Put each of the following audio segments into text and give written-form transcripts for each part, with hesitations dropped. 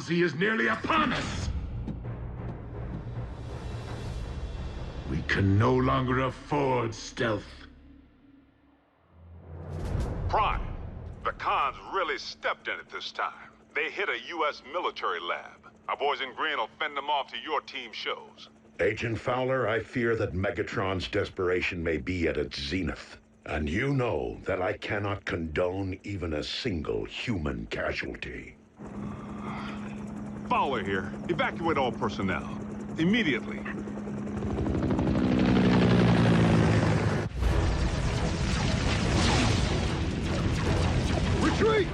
frenzy is nearly upon us. We can no longer afford stealth. Prime, the cons really stepped in it this time. They hit a U.S. military lab. Our boys in green will fend them off to your team shows. Agent Fowler, I fear that Megatron's desperation may be at its zenith. And you know that I cannot condone even a single human casualty. Fowler here. Evacuate all personnel. Immediately. Retreat!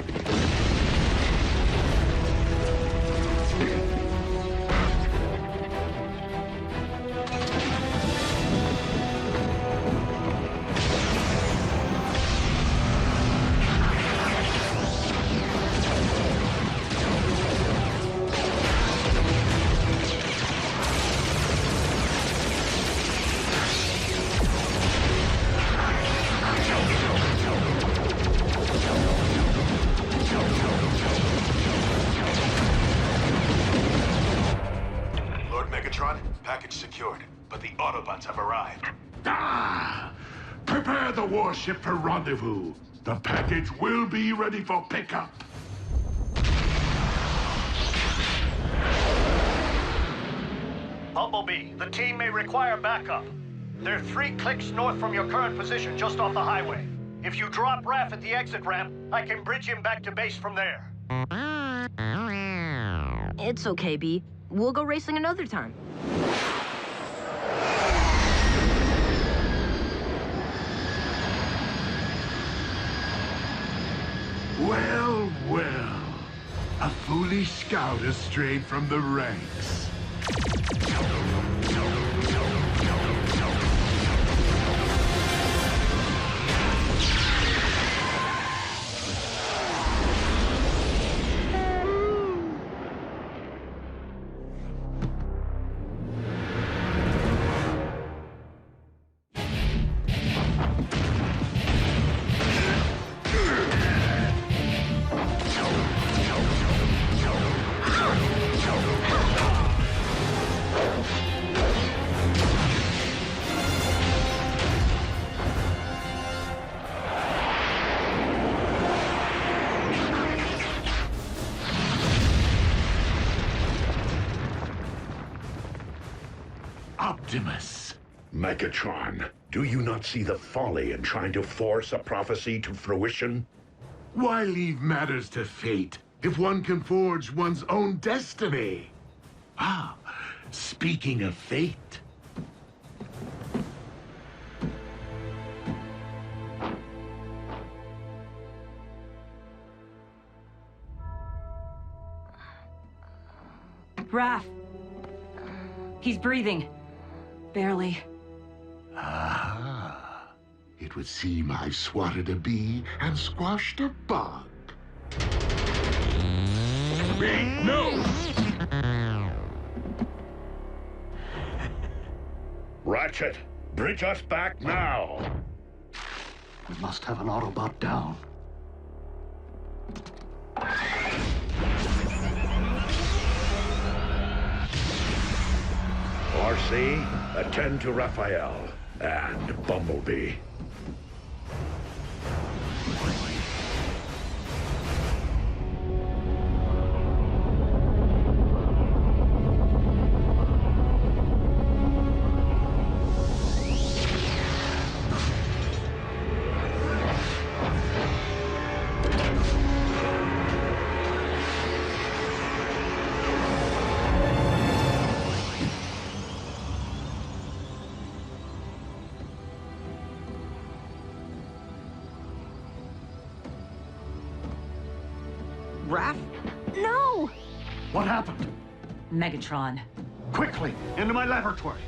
Package secured, but the Autobots have arrived. Ah! Prepare the warship for rendezvous. The package will be ready for pickup. Bumblebee, the team may require backup. They're 3 clicks north from your current position, just off the highway. If you drop Raph at the exit ramp, I can bridge him back to base from there. It's okay, B. We'll go racing another time. Well, well. A foolish scout has strayed from the ranks. Optimus. Megatron, do you not see the folly in trying to force a prophecy to fruition? Why leave matters to fate if one can forge one's own destiny? Ah, speaking of fate. Raph. He's breathing. Barely. Ah, it would seem I swatted a bee and squashed a bug. Bee, no! Ratchet, bridge us back now! We must have an Autobot down. RC, attend to Raphael and Bumblebee. Raph? No! What happened? Megatron. Quickly, into my laboratory.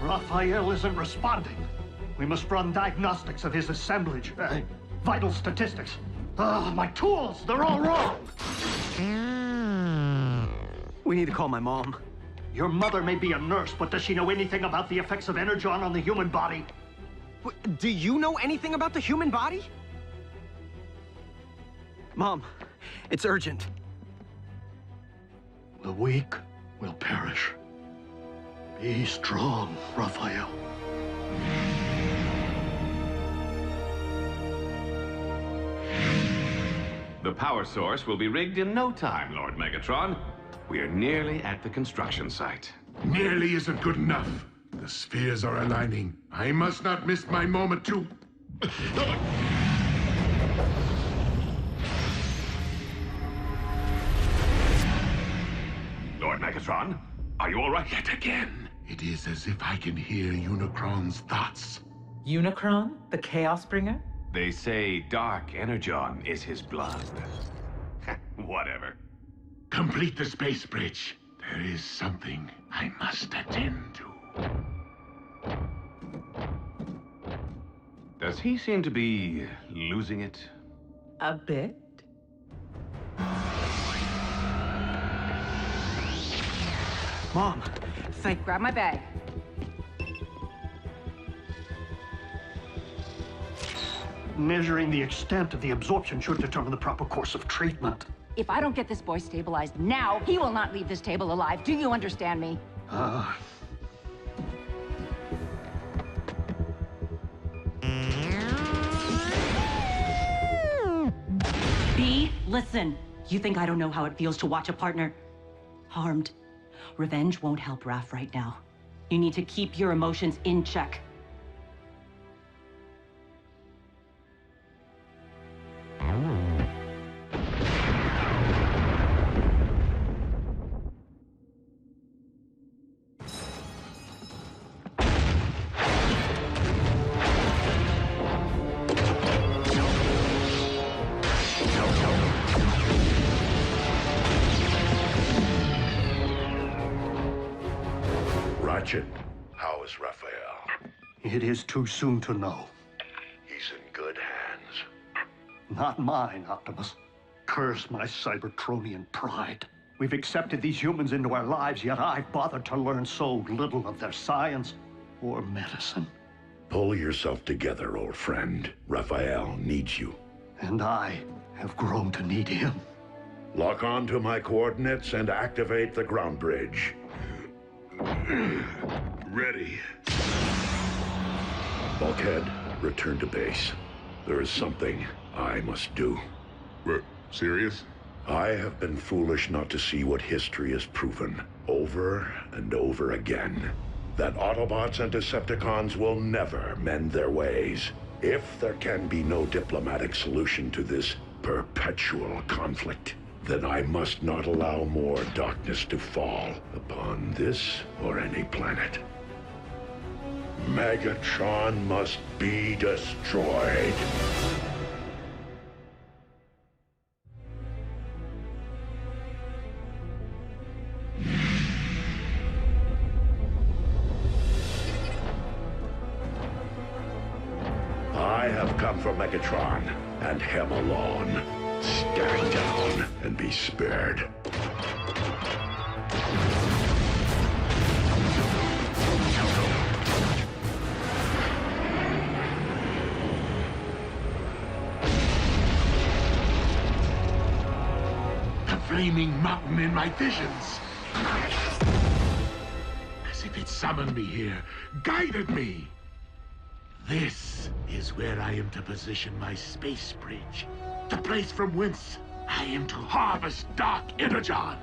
Raphael isn't responding. We must run diagnostics of his assemblage. Vital statistics. My tools! They're all wrong! We need to call my mom. Your mother may be a nurse, but does she know anything about the effects of Energon on the human body? Do you know anything about the human body? Mom, it's urgent. The weak will perish. Be strong, Raphael. The power source will be rigged in no time, Lord Megatron. We are nearly at the construction site. Nearly isn't good enough. The spheres are aligning. I must not miss my moment to... Lord Megatron, are you all right? Yet again, it is as if I can hear Unicron's thoughts. Unicron? The Chaos Bringer? They say Dark Energon is his blood. Whatever. Complete the space bridge. There is something I must attend to. Does he seem to be losing it? A bit. Mom, Grab my bag. Measuring the extent of the absorption should determine the proper course of treatment. If I don't get this boy stabilized now, he will not leave this table alive. Do you understand me? B, listen. You think I don't know how it feels to watch a partner harmed? Revenge won't help Raph right now. You need to keep your emotions in check. How is Raphael? It is too soon to know. He's in good hands. Not mine, Optimus. Curse my Cybertronian pride. We've accepted these humans into our lives, yet I've bothered to learn so little of their science or medicine. Pull yourself together, old friend. Raphael needs you. And I have grown to need him. Lock on to my coordinates and activate the ground bridge. Ready. Bulkhead, return to base. There is something I must do. Serious? I have been foolish not to see what history has proven, over and over again. That Autobots and Decepticons will never mend their ways. If there can be no diplomatic solution to this perpetual conflict, then I must not allow more darkness to fall upon this or any planet. Megatron must be destroyed. I have come for Megatron, and him alone. Stand down and be spared. The flaming mountain in my visions. As if it summoned me here, guided me. This is where I am to position my space bridge. The place from whence I am to harvest Dark Energon.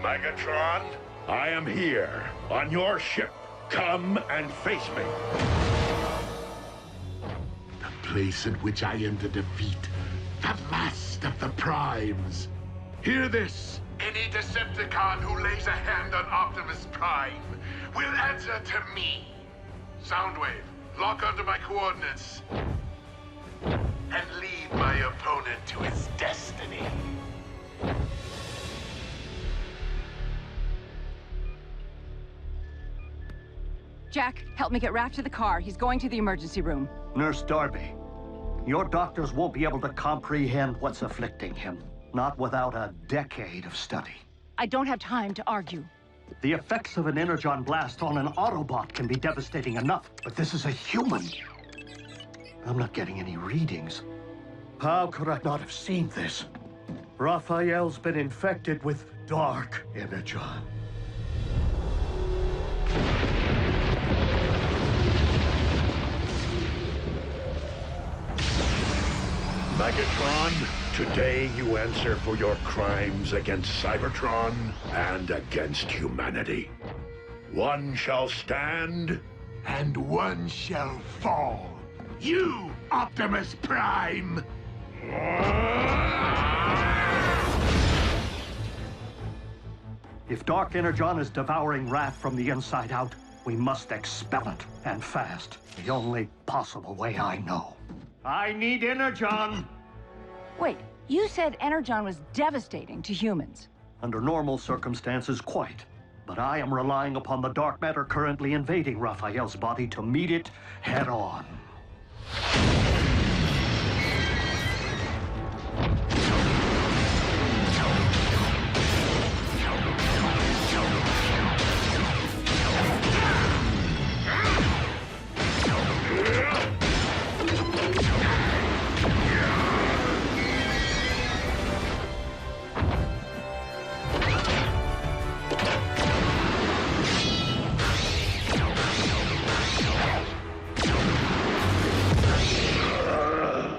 Megatron, I am here, on your ship. Come and face me. The place in which I am to defeat the last of the Primes. Hear this. Any Decepticon who lays a hand on Optimus Prime will answer to me. Soundwave, lock onto my coordinates. And lead my opponent to his destiny. Jack, help me get Raph to the car. He's going to the emergency room. Nurse Darby, Your doctors won't be able to comprehend what's afflicting him. Not without a decade of study. I don't have time to argue. The effects of an Energon blast on an Autobot can be devastating enough, but this is a human. I'm not getting any readings. How could I not have seen this? Raphael's been infected with dark Energon. Megatron, today you answer for your crimes against Cybertron and against humanity. One shall stand, and one shall fall. You, Optimus Prime! If dark Energon is devouring Wrath from the inside out, we must expel it, and fast. The only possible way I know. I need Energon! Wait, you said Energon was devastating to humans. Under normal circumstances, quite. But I am relying upon the dark matter currently invading Raphael's body to meet it head on.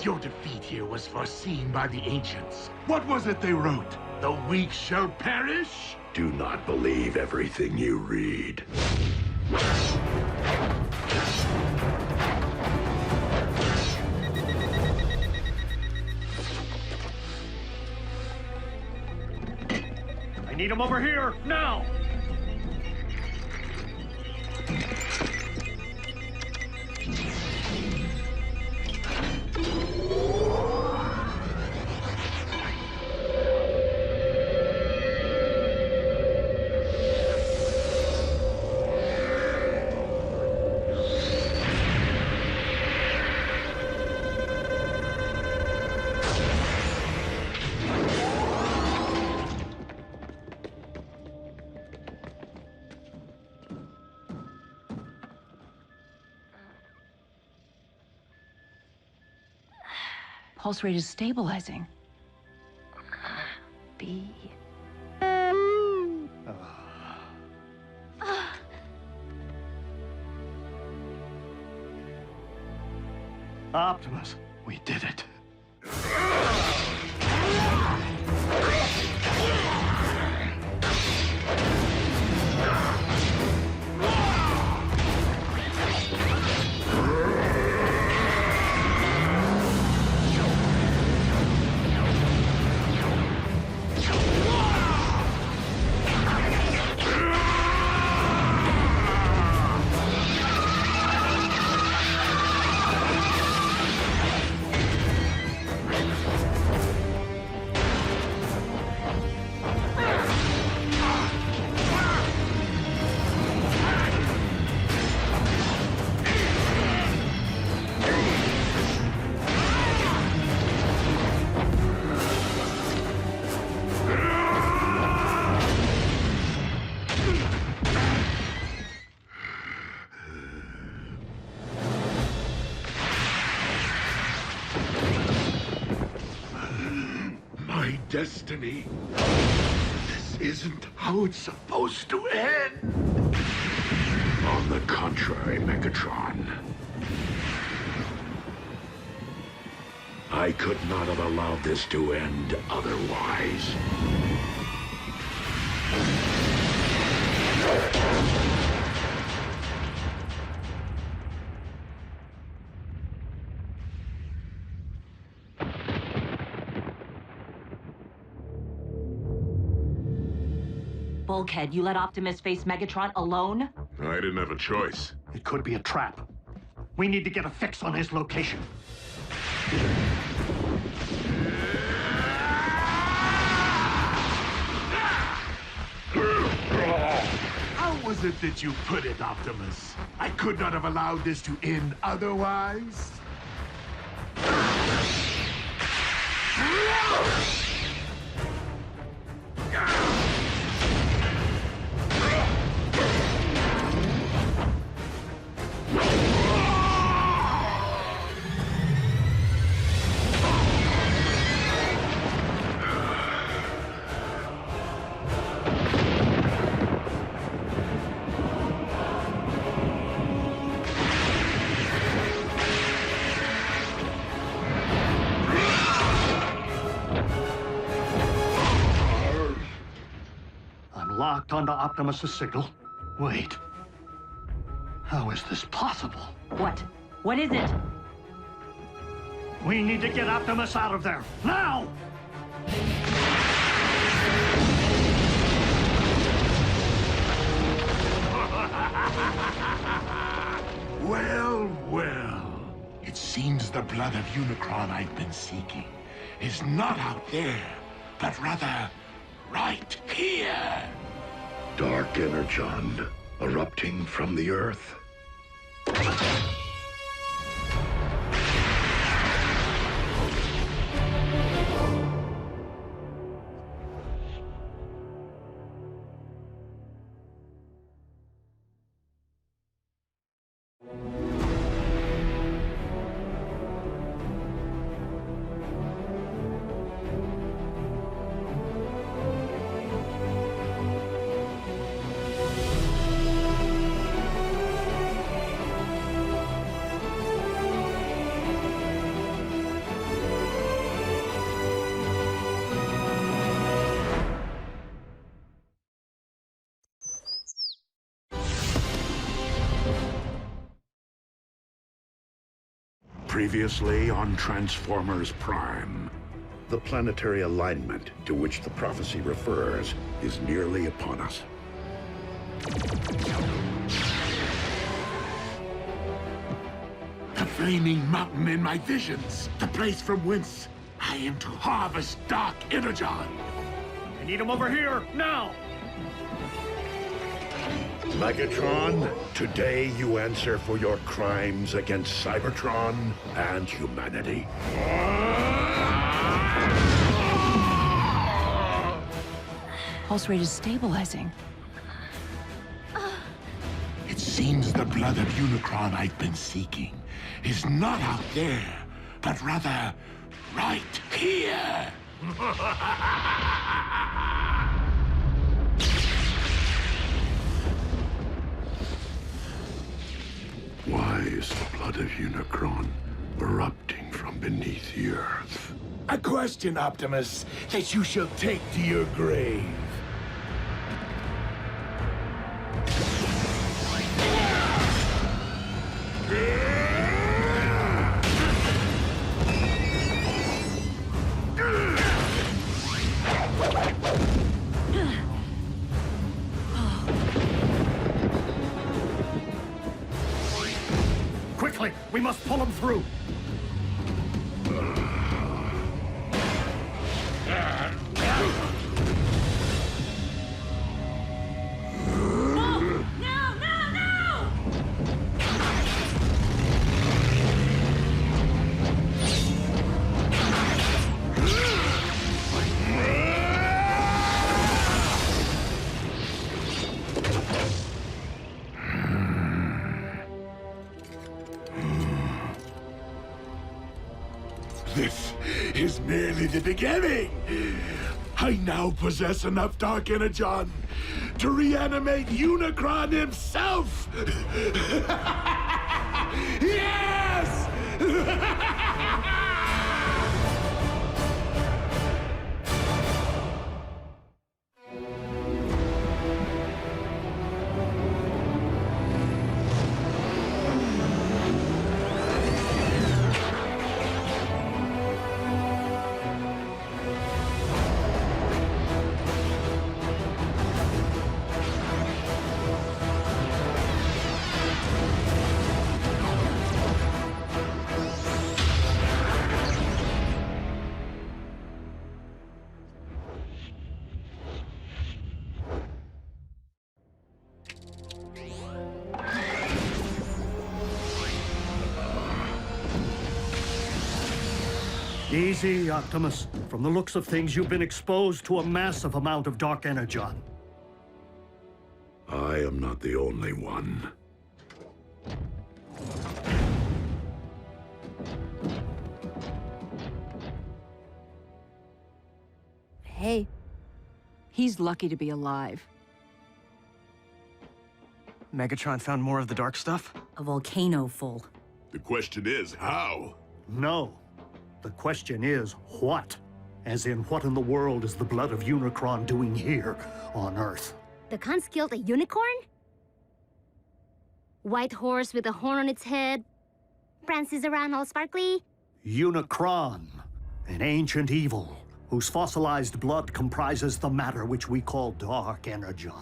Your defeat here was foreseen by the ancients. What was it they wrote? The weak shall perish? Do not believe everything you read. I need him over here, now! Pulse rate is stabilizing. B. Optimus, we did it. Destiny. This isn't how it's supposed to end. On the contrary, Megatron. I could not have allowed this to end otherwise. Bulkhead, you let Optimus face Megatron alone? I didn't have a choice. It could be a trap. We need to get a fix on his location. How was it that you put it, Optimus? I could not have allowed this to end otherwise? Locked onto Optimus's signal. Wait. How is this possible? What? What is it? We need to get Optimus out of there. Now! Well, well. It seems the blood of Unicron I've been seeking is not out there, but rather right here. Dark Energon erupting from the Earth. Previously on Transformers Prime. The planetary alignment to which the prophecy refers is nearly upon us. The flaming mountain in my visions. The place from whence I am to harvest Dark Energon. I need him over here, now! Megatron, today you answer for your crimes against Cybertron and humanity. Pulse rate is stabilizing. It seems the blood of Unicron I've been seeking is not out there, but rather right here. Why is the blood of Unicron erupting from beneath the Earth? A question, Optimus, that you shall take to your grave. Quickly, we must pull him through. This is merely the beginning. I now possess enough Dark Energon to reanimate Unicron himself. Yes! Easy, Optimus. From the looks of things, you've been exposed to a massive amount of dark energon. I am not the only one. Hey, he's lucky to be alive. Megatron found more of the dark stuff? A volcano full. The question is, how? No. The question is, what? As in, what in the world is the blood of Unicron doing here on Earth? The cons killed a unicorn? White horse with a horn on its head? Prances around all sparkly? Unicron, an ancient evil, whose fossilized blood comprises the matter which we call dark energon.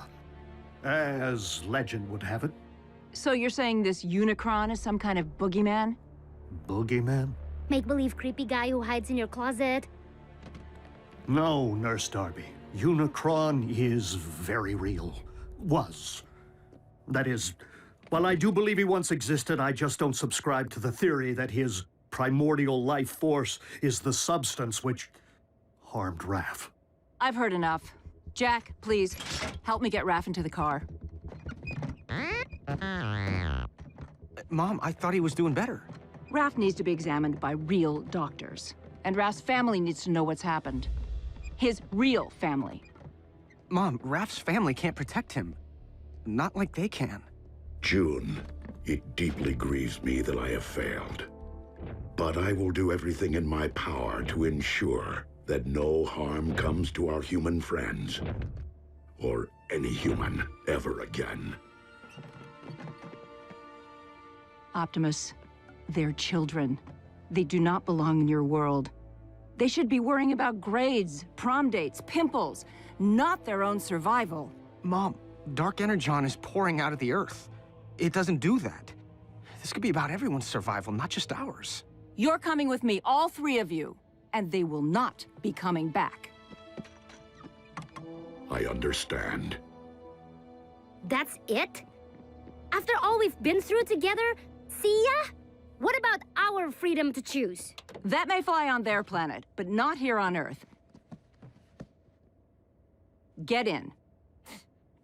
As legend would have it. So you're saying this Unicron is some kind of boogeyman? Boogeyman? Make-believe creepy guy who hides in your closet? No, Nurse Darby. Unicron is very real. Was. That is, while I do believe he once existed, I just don't subscribe to the theory that his primordial life force is the substance which harmed Raph. I've heard enough. Jack, please, help me get Raph into the car. Mom, I thought he was doing better. Raph needs to be examined by real doctors. And Raph's family needs to know what's happened. His real family. Mom, Raph's family can't protect him. Not like they can. June, it deeply grieves me that I have failed. But I will do everything in my power to ensure that no harm comes to our human friends. Or any human ever again. Optimus, they're children. They do not belong in your world. They should be worrying about grades, prom dates, pimples, not their own survival. Mom, dark energon is pouring out of the Earth. It doesn't do that. This could be about everyone's survival, not just ours. You're coming with me, all three of you, and they will not be coming back. I understand. That's it? After all we've been through together, see ya? What about our freedom to choose? That may fly on their planet, but not here on Earth. Get in.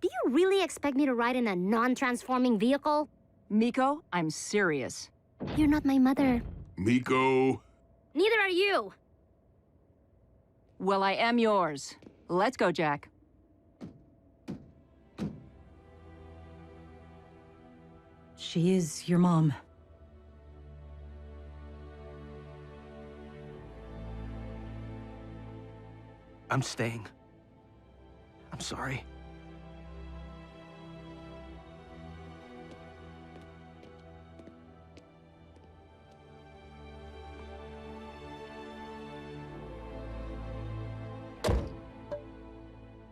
Do you really expect me to ride in a non-transforming vehicle? Miko, I'm serious. You're not my mother. Miko. Neither are you. Well, I am yours. Let's go, Jack. She is your mom. I'm staying. I'm sorry.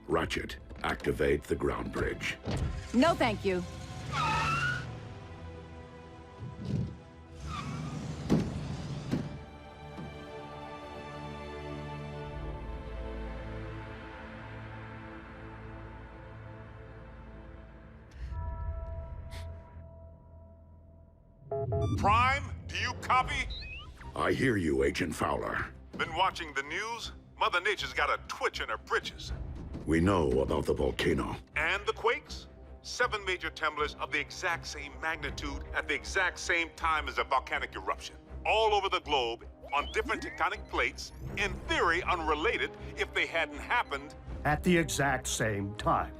Ratchet, activate the ground bridge. No, thank you. Prime, do you copy? I hear you, Agent Fowler. Been watching the news? Mother Nature's got a twitch in her britches. We know about the volcano. And the quakes? 7 major tremblers of the exact same magnitude at the exact same time as a volcanic eruption. All over the globe, on different tectonic plates, in theory unrelated if they hadn't happened. At the exact same time.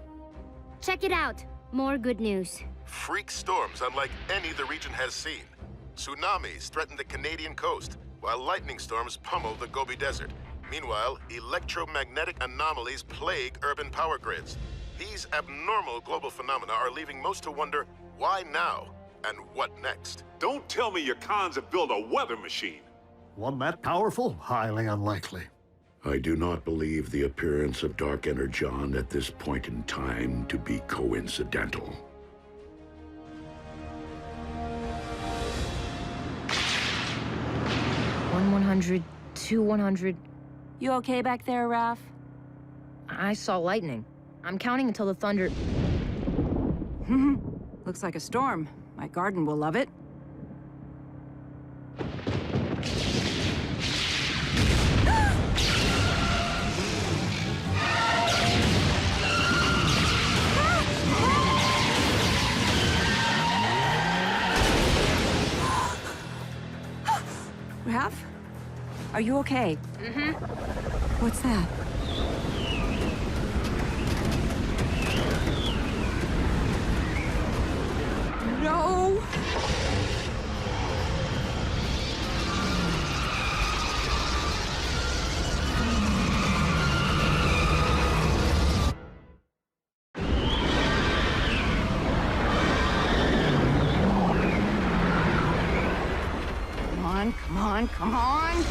Check it out. More good news. Freak storms unlike any the region has seen. Tsunamis threaten the Canadian coast, while lightning storms pummel the Gobi Desert. Meanwhile, electromagnetic anomalies plague urban power grids. These abnormal global phenomena are leaving most to wonder, why now? And what next? Don't tell me your cons have built a weather machine. One that powerful? Highly unlikely. I do not believe the appearance of dark energon at this point in time to be coincidental. 100, 100. You okay back there, Raph? I saw lightning. I'm counting until the thunder... Looks like a storm. My garden will love it. Are you okay? Mm-hmm. What's that? No! Come on, come on!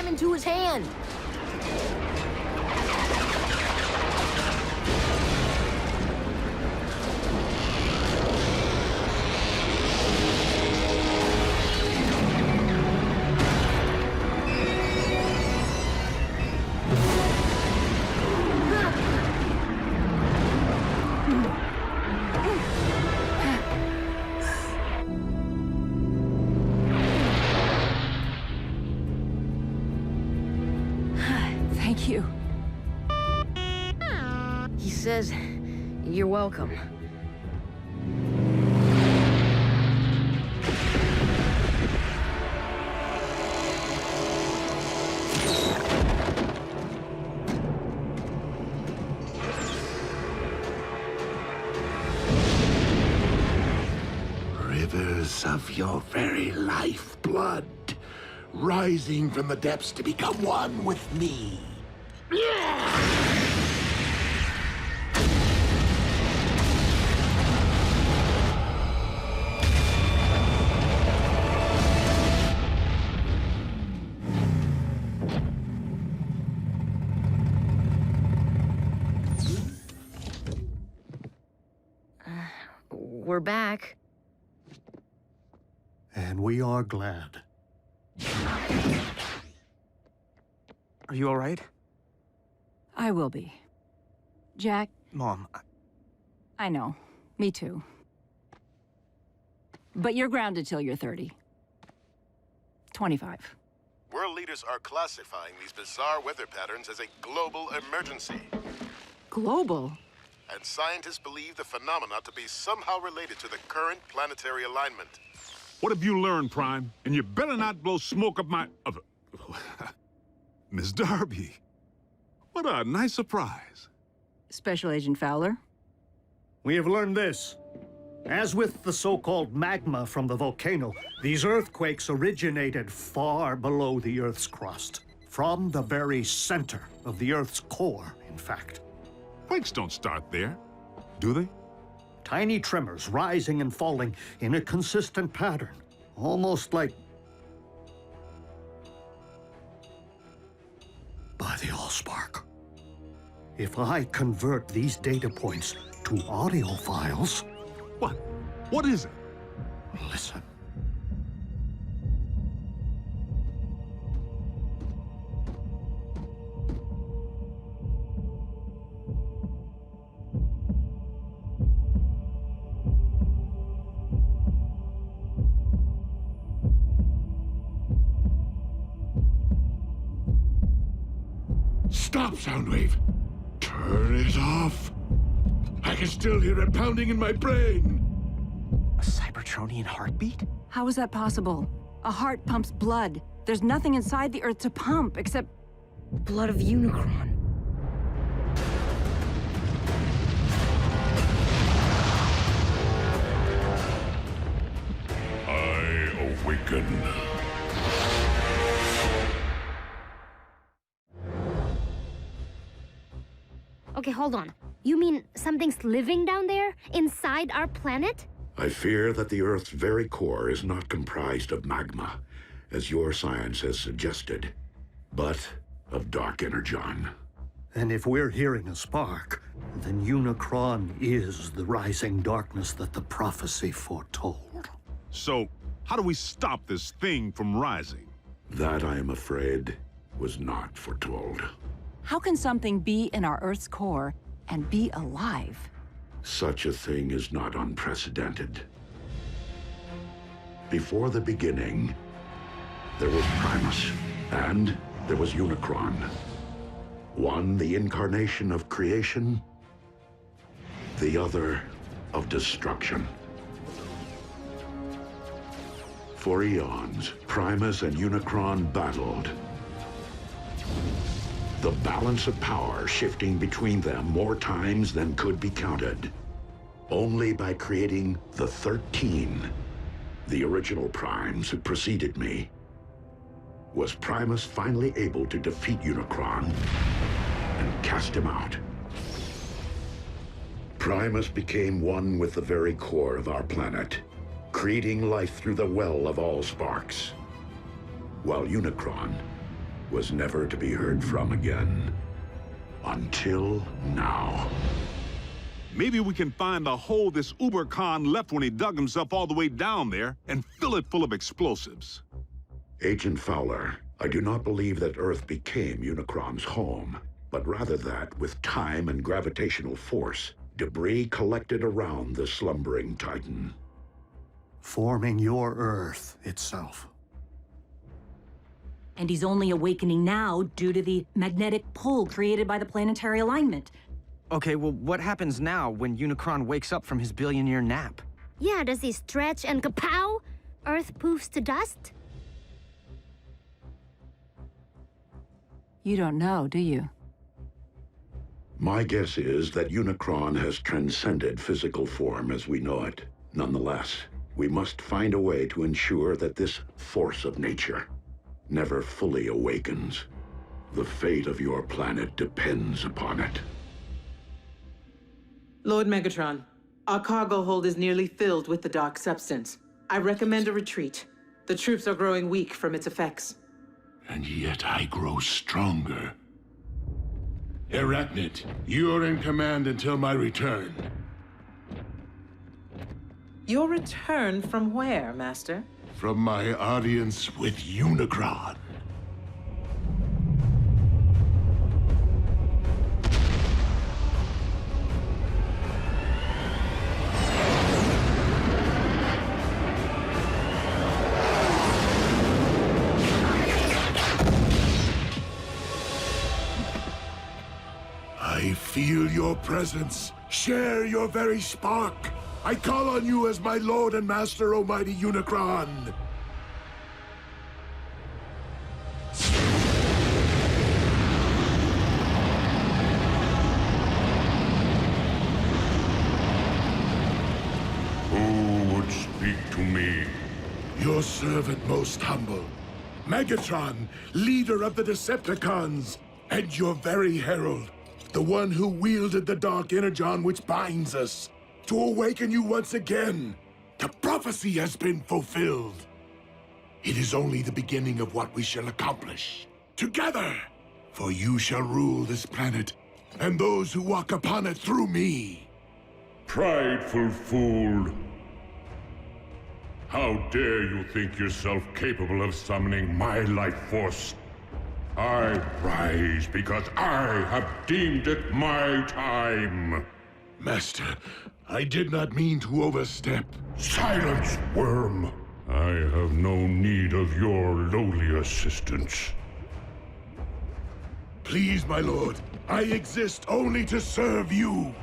Into his hand. You. He says, you're welcome. Rivers of your very lifeblood, rising from the depths to become one with me. We're back. And we are glad. Are you all right? I will be. Jack? Mom, I know. Me too. But you're grounded till you're 30. 25. World leaders are classifying these bizarre weather patterns as a global emergency. Global? And scientists believe the phenomena to be somehow related to the current planetary alignment. What have you learned, Prime? And you better not blow smoke up my... Miss Darby. What a nice surprise. Special Agent Fowler? We have learned this. As with the so-called magma from the volcano, these earthquakes originated far below the Earth's crust. From the very center of the Earth's core, in fact. Quakes don't start there, do they? Tiny tremors rising and falling in a consistent pattern. Almost like... by the Allspark. If I convert these data points to audio files... What? What is it? Listen. Stop, Soundwave! Turn it off! I can still hear it pounding in my brain! A Cybertronian heartbeat? How is that possible? A heart pumps blood. There's nothing inside the Earth to pump except... blood of Unicron. I awaken. Okay, hold on. You mean something's living down there, inside our planet? I fear that the Earth's very core is not comprised of magma, as your science has suggested, but of dark energon. And if we're hearing a spark, then Unicron is the rising darkness that the prophecy foretold. So, how do we stop this thing from rising? That, I am afraid, was not foretold. How can something be in our Earth's core and be alive? Such a thing is not unprecedented. Before the beginning, there was Primus, and there was Unicron. One, the incarnation of creation, the other, of destruction. For eons, Primus and Unicron battled. The balance of power shifting between them more times than could be counted. Only by creating the 13, the original Primes who preceded me, was Primus finally able to defeat Unicron and cast him out. Primus became one with the very core of our planet, creating life through the well of all sparks, while Unicron was never to be heard from again. Until now. Maybe we can find the hole this Uber-Khan left when he dug himself all the way down there and fill it full of explosives. Agent Fowler, I do not believe that Earth became Unicron's home, but rather that, with time and gravitational force, debris collected around the slumbering Titan. Forming your Earth itself. And he's only awakening now due to the magnetic pull created by the planetary alignment. Okay, well, what happens now when Unicron wakes up from his billion-year nap? Yeah, does he stretch and kapow? Earth poofs to dust? You don't know, do you? My guess is that Unicron has transcended physical form as we know it. Nonetheless, we must find a way to ensure that this force of nature never fully awakens. The fate of your planet depends upon it. Lord Megatron, our cargo hold is nearly filled with the dark substance. I recommend a retreat. The troops are growing weak from its effects. And yet I grow stronger. Arachnid, you're in command until my return. Your return from where, Master? From my audience with Unicron. I feel your presence. Share your very spark. I call on you as my lord and master, almighty Unicron. Who would speak to me? Your servant most humble. Megatron, leader of the Decepticons, and your very herald. The one who wielded the dark Energon which binds us. To awaken you once again. The prophecy has been fulfilled. It is only the beginning of what we shall accomplish. Together! For you shall rule this planet, and those who walk upon it through me. Prideful fool! How dare you think yourself capable of summoning my life force? I rise because I have deemed it my time. Master, I did not mean to overstep. Silence, worm! I have no need of your lowly assistance. Please, my lord, I exist only to serve you.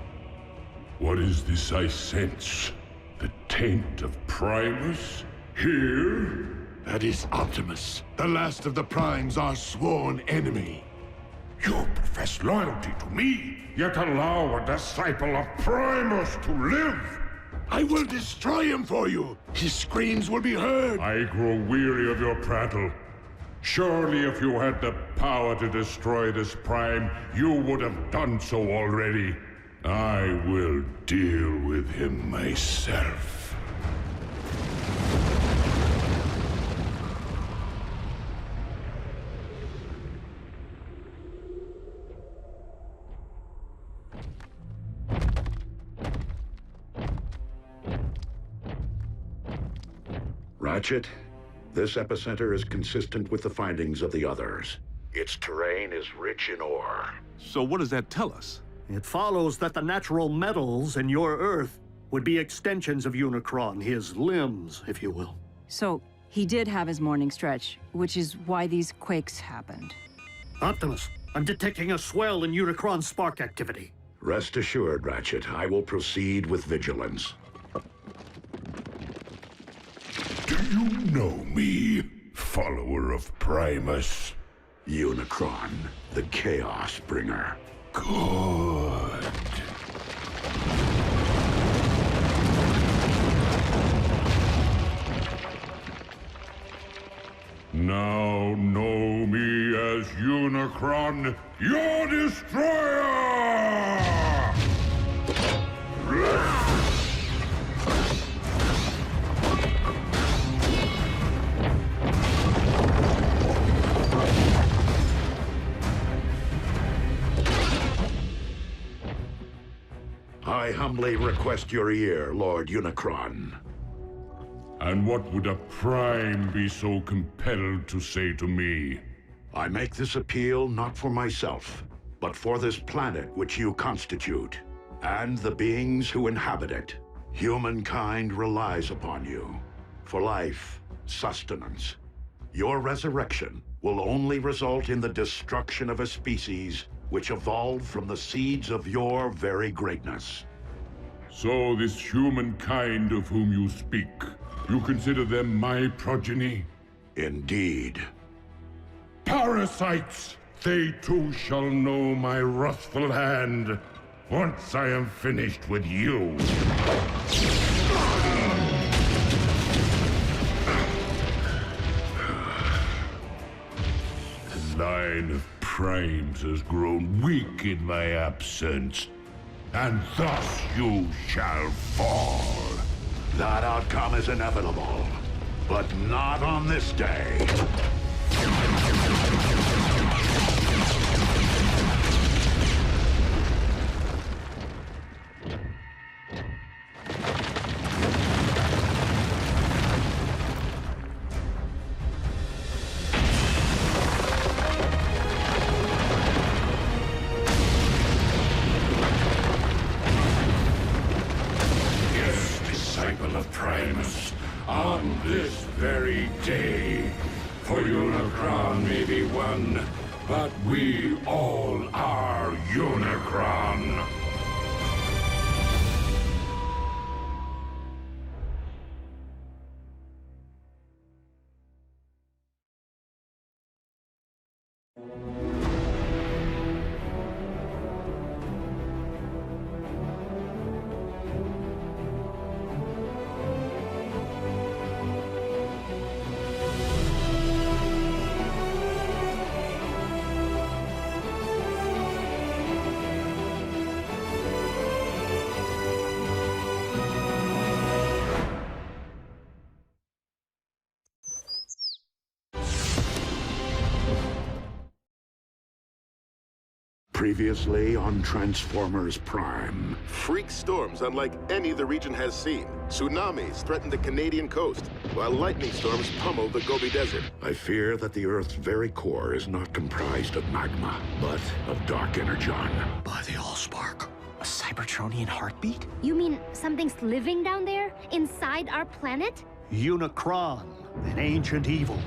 What is this I sense? The taint of Primus? Here? That is Optimus, the last of the Primes, our sworn enemy. You profess loyalty to me, yet allow a disciple of Primus to live! I will destroy him for you! His screams will be heard! I grow weary of your prattle. Surely if you had the power to destroy this Prime, you would have done so already. I will deal with him myself. Ratchet, this epicenter is consistent with the findings of the others. Its terrain is rich in ore. So what does that tell us? It follows that the natural metals in your Earth would be extensions of Unicron, his limbs, if you will. So, he did have his morning stretch, which is why these quakes happened. Optimus, I'm detecting a swell in Unicron spark activity. Rest assured, Ratchet, I will proceed with vigilance. Do you know me, follower of Primus? Unicron, the Chaos Bringer. Good. Now know me as Unicron, your destroyer! I humbly request your ear, Lord Unicron. And what would a Prime be so compelled to say to me? I make this appeal not for myself, but for this planet which you constitute, and the beings who inhabit it. Humankind relies upon you for life, sustenance. Your resurrection will only result in the destruction of a species which evolved from the seeds of your very greatness. So this humankind of whom you speak, you consider them my progeny? Indeed. Parasites! They too shall know my wrathful hand, once I am finished with you. The line of Primes has grown weak in my absence, and thus you shall fall. That outcome is inevitable, but not on this day. On this very day, for Unicron may be one, but we all are Unicron. Previously on Transformers Prime. Freak storms unlike any the region has seen. Tsunamis threaten the Canadian coast, while lightning storms pummel the Gobi Desert. I fear that the Earth's very core is not comprised of magma, but of dark energon. By the Allspark. A Cybertronian heartbeat? You mean something's living down there, inside our planet? Unicron, an ancient evil,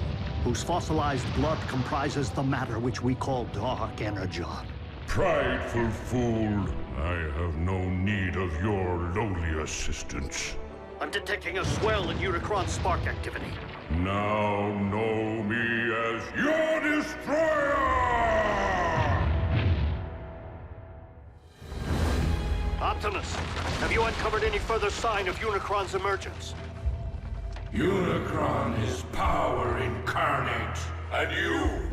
whose fossilized blood comprises the matter which we call dark energon. Prideful fool, I have no need of your lowly assistance. I'm detecting a swell in Unicron spark activity. Now know me as your destroyer! Optimus, have you uncovered any further sign of Unicron's emergence? Unicron is power incarnate, and you,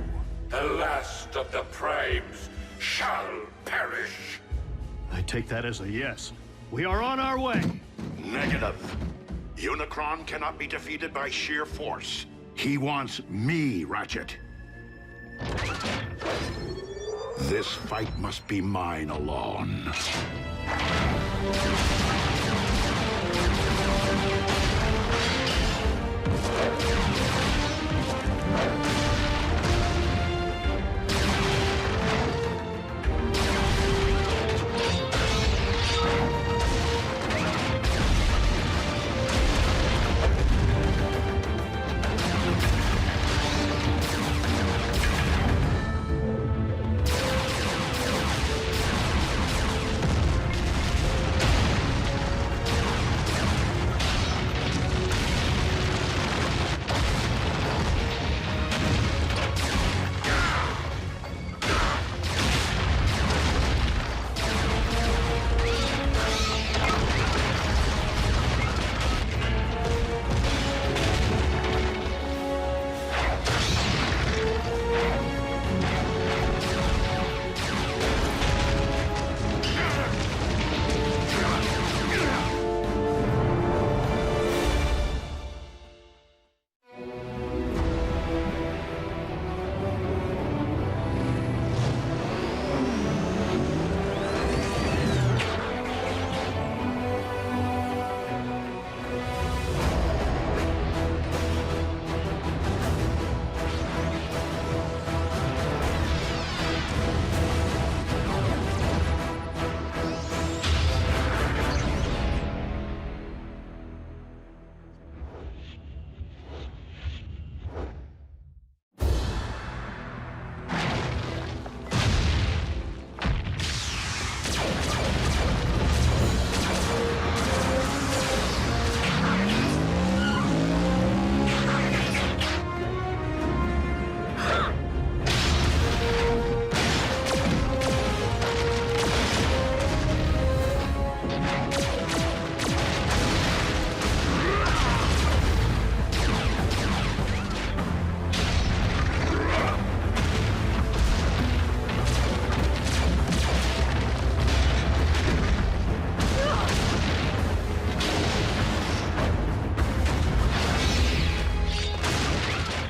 the last of the Primes, shall perish. I take that as a yes. We are on our way. Negative. Unicron cannot be defeated by sheer force. He wants me, Ratchet. This fight must be mine alone.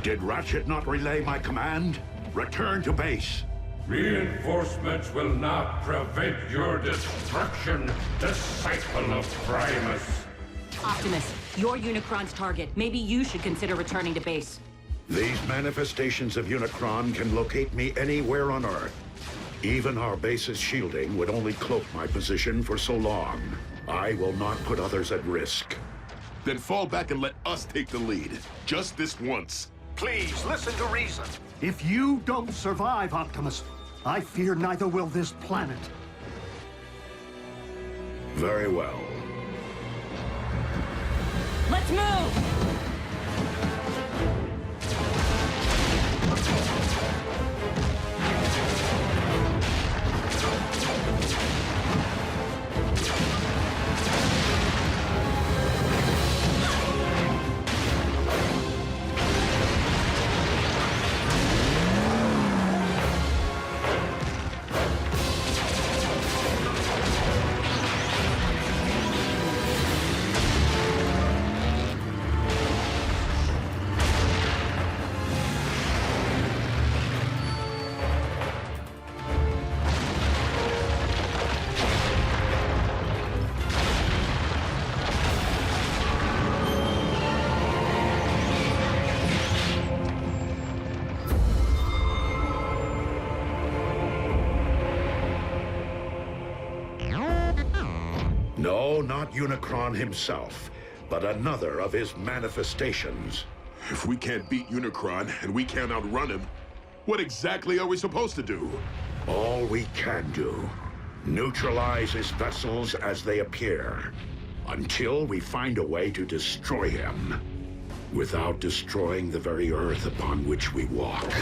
Did Ratchet not relay my command? Return to base. Reinforcements will not prevent your destruction, disciple of Primus. Optimus, you're Unicron's target. Maybe you should consider returning to base. These manifestations of Unicron can locate me anywhere on Earth. Even our base's shielding would only cloak my position for so long. I will not put others at risk. Then fall back and let us take the lead. Just this once. Please, listen to reason. If you don't survive, Optimus, I fear neither will this planet. Very well. Let's move! No, not Unicron himself, but another of his manifestations. If we can't beat Unicron and we can't outrun him, what exactly are we supposed to do? All we can do. Neutralize his vessels as they appear, until we find a way to destroy him, without destroying the very Earth upon which we walk.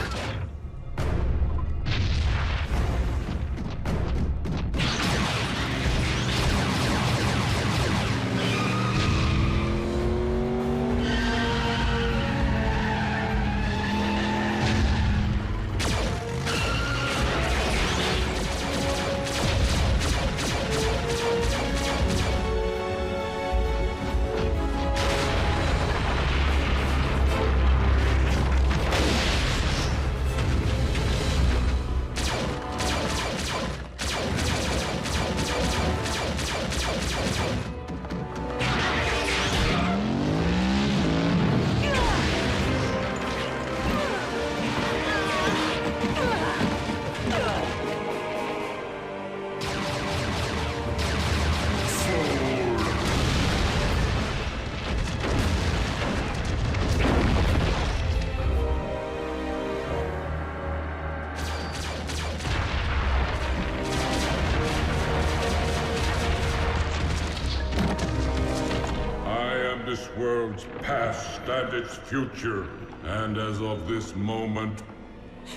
This world's past and its future, and as of this moment,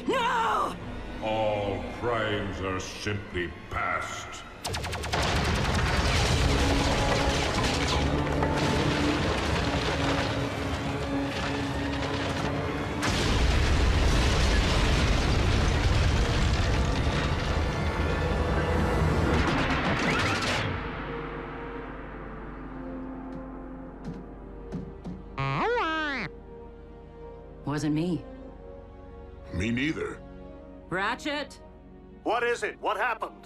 no! All primes are simply past. Wasn't me. Me neither. Ratchet? What is it? What happened?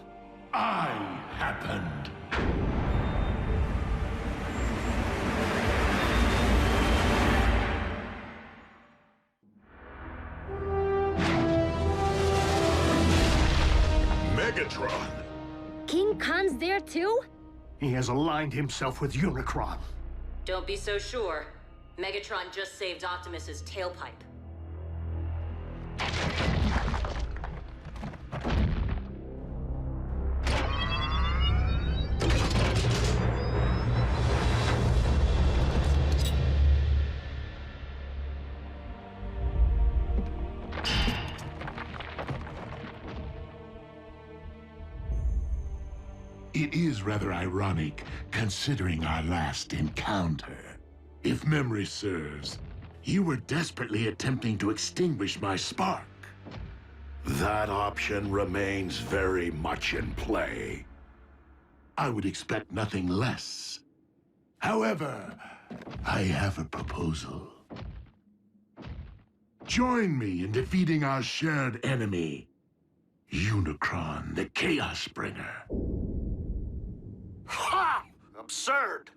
I happened. Megatron! King Khan's there too? He has aligned himself with Unicron. Don't be so sure. Megatron just saved Optimus's tailpipe. It is rather ironic, considering our last encounter. If memory serves, you were desperately attempting to extinguish my spark. That option remains very much in play. I would expect nothing less. However, I have a proposal. Join me in defeating our shared enemy, Unicron, the Chaos Bringer. Ha! Absurd!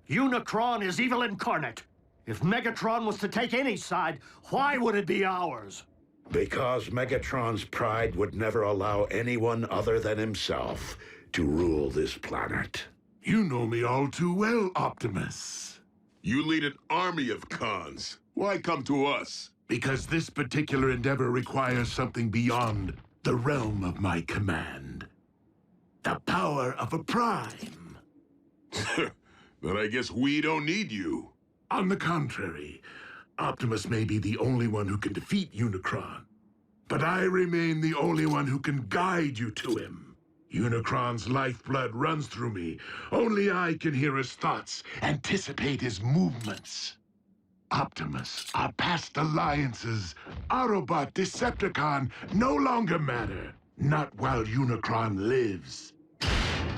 Unicron is evil incarnate. If Megatron was to take any side, why would it be ours? Because Megatron's pride would never allow anyone other than himself to rule this planet. You know me all too well, Optimus. You lead an army of cons. Why come to us? Because this particular endeavor requires something beyond the realm of my command. The power of a prime. Then I guess we don't need you. On the contrary, Optimus may be the only one who can defeat Unicron, but I remain the only one who can guide you to him. Unicron's lifeblood runs through me. Only I can hear his thoughts, anticipate his movements. Optimus, our past alliances, Autobot, Decepticon, no longer matter. Not while Unicron lives.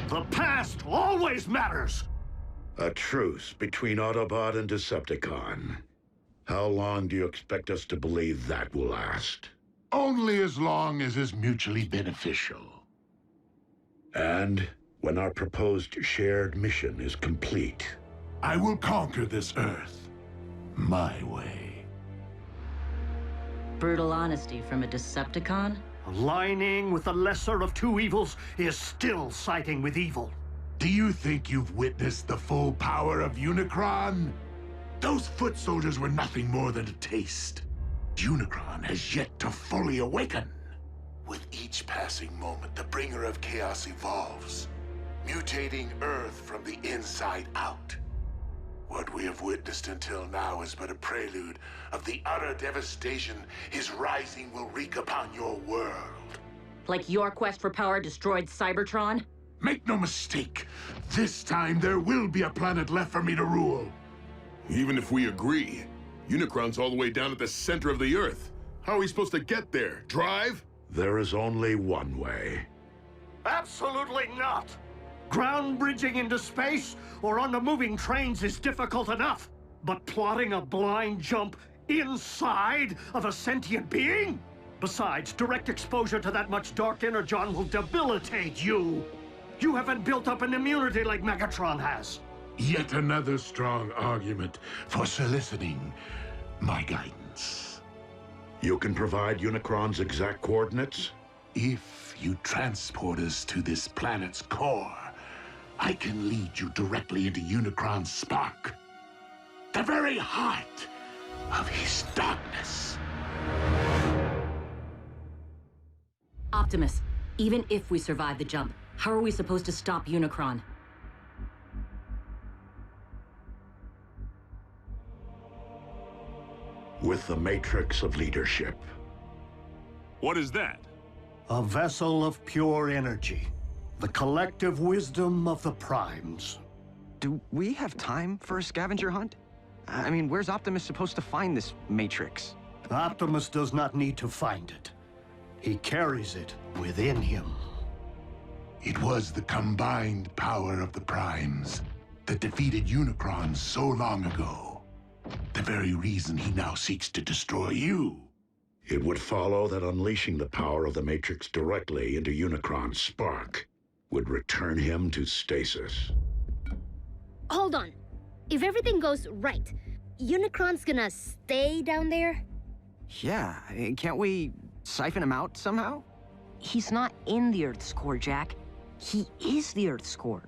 The past always matters! A truce between Autobot and Decepticon. How long do you expect us to believe that will last? Only as long as is mutually beneficial. And when our proposed shared mission is complete, I will conquer this Earth my way. Brutal honesty from a Decepticon? Aligning with the lesser of two evils is still siding with evil. Do you think you've witnessed the full power of Unicron? Those foot soldiers were nothing more than a taste. Unicron has yet to fully awaken. With each passing moment, the bringer of chaos evolves, mutating Earth from the inside out. What we have witnessed until now is but a prelude of the utter devastation his rising will wreak upon your world. Like your quest for power destroyed Cybertron? Make no mistake, this time there will be a planet left for me to rule. Even if we agree, Unicron's all the way down at the center of the Earth. How are we supposed to get there? Drive? there is only one way. Absolutely not! Ground bridging into space or on the moving trains is difficult enough. But plotting a blind jump inside of a sentient being? Besides, direct exposure to that much dark energon will debilitate you. You haven't built up an immunity like Megatron has. Yet another strong argument for soliciting my guidance. You can provide Unicron's exact coordinates? If you transport us to this planet's core, I can lead you directly into Unicron's spark. The very heart of his darkness. Optimus, even if we survive the jump, how are we supposed to stop Unicron? With the Matrix of Leadership. What is that? A vessel of pure energy. The collective wisdom of the Primes. Do we have time for a scavenger hunt? I mean, where's Optimus supposed to find this Matrix? Optimus does not need to find it. He carries it within him. It was the combined power of the Primes that defeated Unicron so long ago. The very reason he now seeks to destroy you. It would follow that unleashing the power of the Matrix directly into Unicron's spark would return him to stasis. Hold on. If everything goes right, Unicron's gonna stay down there? Yeah, can't we siphon him out somehow? He's not in the Earth's core, Jack. He is the Earth's core.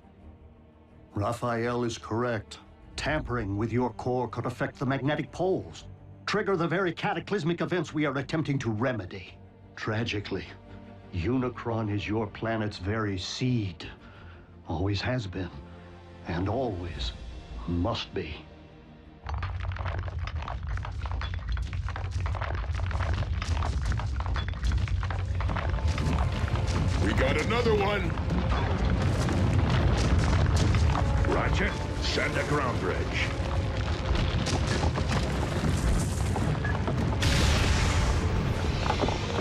Raphael is correct. Tampering with your core could affect the magnetic poles, trigger the very cataclysmic events we are attempting to remedy. Tragically, Unicron is your planet's very seed. Always has been, and always must be. We got another one! Ratchet, send a ground bridge.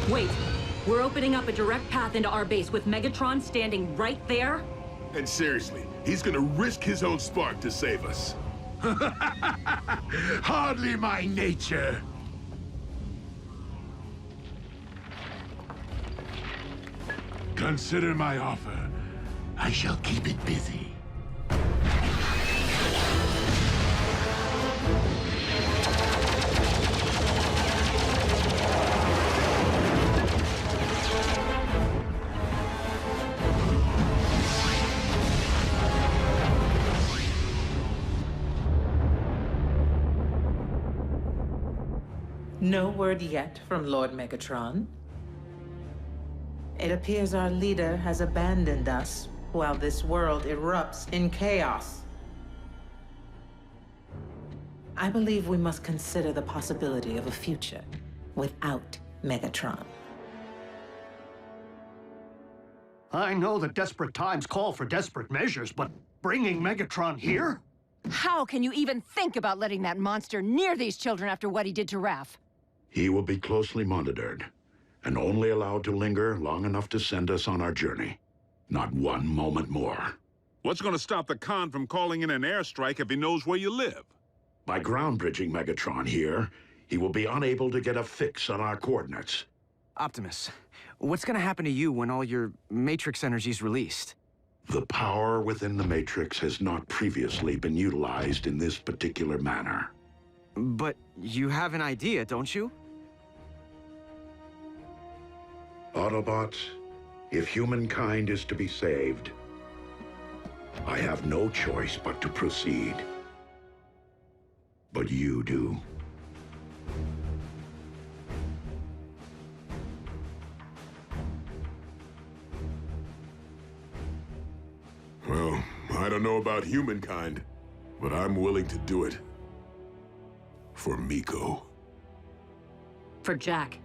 Wait. We're opening up a direct path into our base with Megatron standing right there? And seriously, he's gonna risk his own spark to save us. Hardly my nature. Consider my offer. I shall keep it busy. No word yet from Lord Megatron. It appears our leader has abandoned us while this world erupts in chaos. I believe we must consider the possibility of a future without Megatron. I know that desperate times call for desperate measures, but bringing Megatron here? How can you even think about letting that monster near these children after what he did to Raph? He will be closely monitored, and only allowed to linger long enough to send us on our journey. Not one moment more. What's going to stop the Khan from calling in an airstrike if he knows where you live? By ground bridging Megatron here, he will be unable to get a fix on our coordinates. Optimus, what's gonna happen to you when all your Matrix energy's released? The power within the Matrix has not previously been utilized in this particular manner. But you have an idea, don't you? Autobots, if humankind is to be saved, I have no choice but to proceed. But you do. Well, I don't know about humankind, but I'm willing to do it. For Miko. For Jack.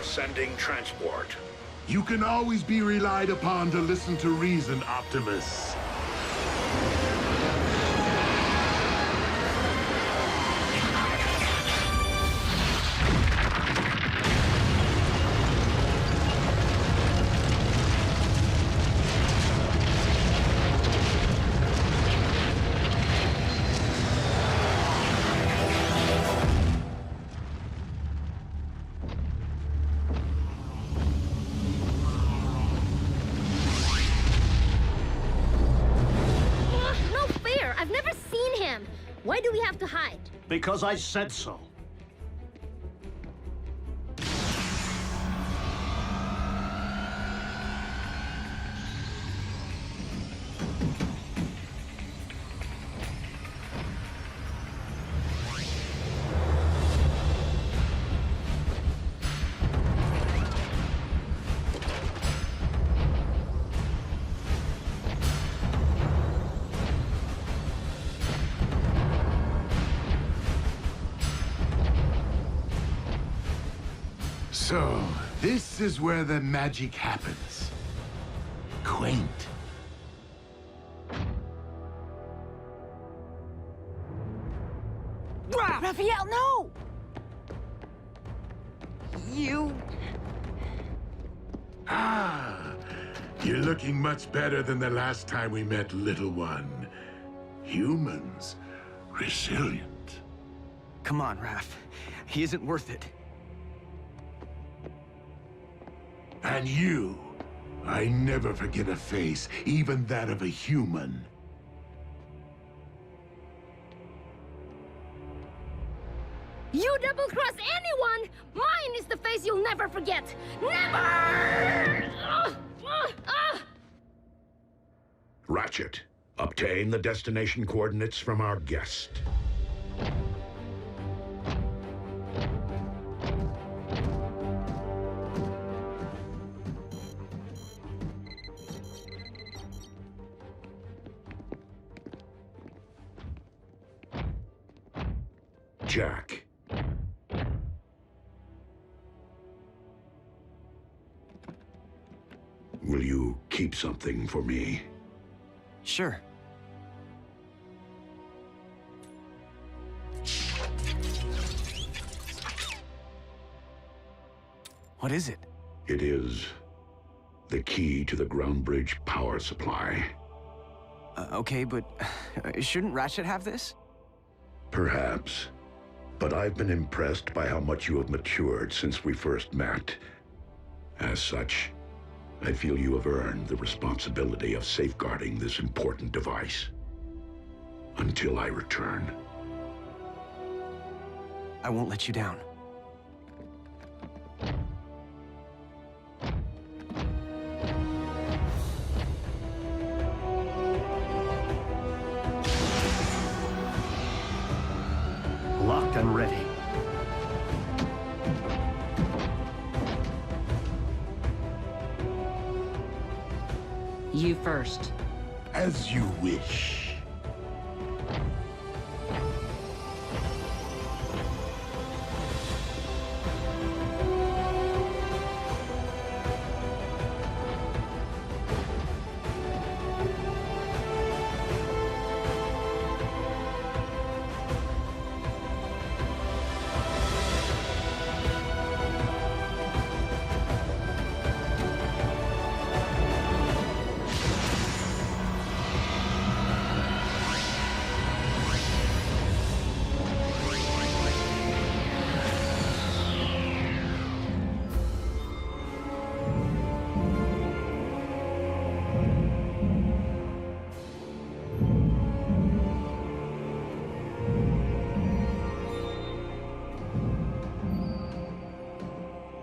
Sending transport. You can always be relied upon to listen to reason, Optimus. Why do we have to hide? Because I said so. So, this is where the magic happens. Quaint. Raphael, no! You... Ah, you're looking much better than the last time we met, little one. Humans, resilient. Come on, Raph. He isn't worth it. And you, I never forget a face, even that of a human. You double-cross anyone! Mine is the face you'll never forget! Never! Ratchet, Obtain the destination coordinates from our guest. Jack. Will you keep something for me? Sure. What is it? It is the key to the ground bridge power supply. Okay, but shouldn't Ratchet have this? Perhaps. But I've been impressed by how much you have matured since we first met. As such, I feel you have earned the responsibility of safeguarding this important device. Until I return. I won't let you down. Locked and ready. You first. As you wish.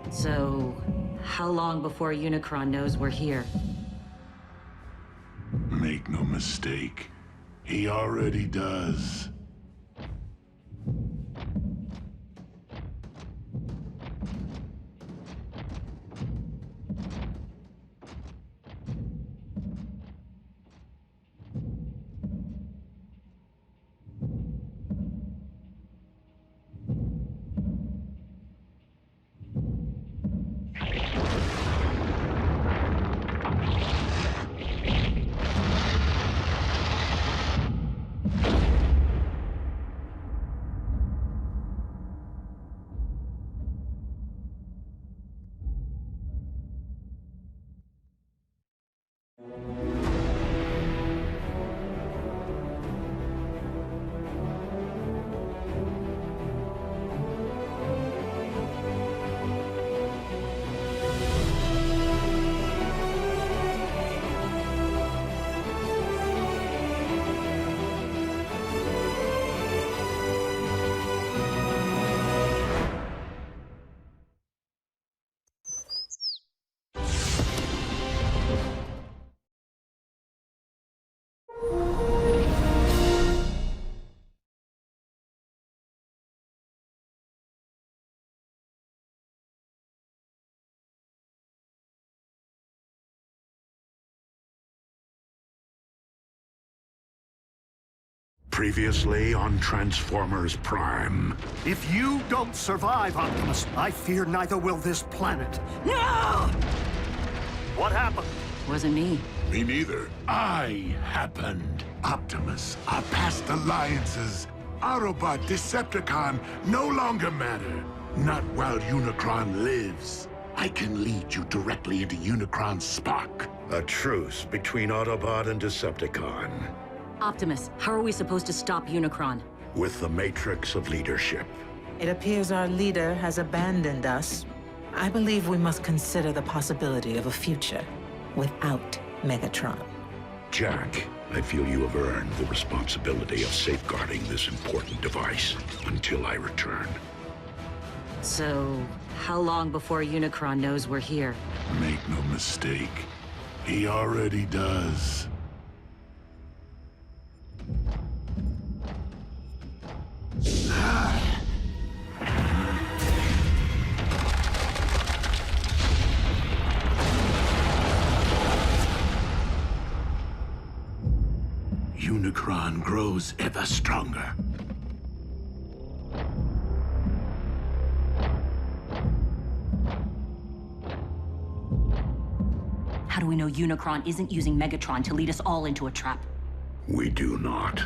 So, how long before Unicron knows we're here? Make no mistake, he already does. Previously on Transformers Prime. If you don't survive, Optimus, I fear neither will this planet. No! What happened? Wasn't me. Me neither. I happened. Optimus, our past alliances, Autobot, Decepticon, no longer matter. Not while Unicron lives. I can lead you directly into Unicron's spark. A truce between Autobot and Decepticon. Optimus, how are we supposed to stop Unicron? With the matrix of leadership. It appears our leader has abandoned us. I believe we must consider the possibility of a future without Megatron. Jack, I feel you have earned the responsibility of safeguarding this important device until I return. So, how long before Unicron knows we're here? Make no mistake, he already does. Unicron grows ever stronger. How do we know Unicron isn't using Megatron to lead us all into a trap? We do not.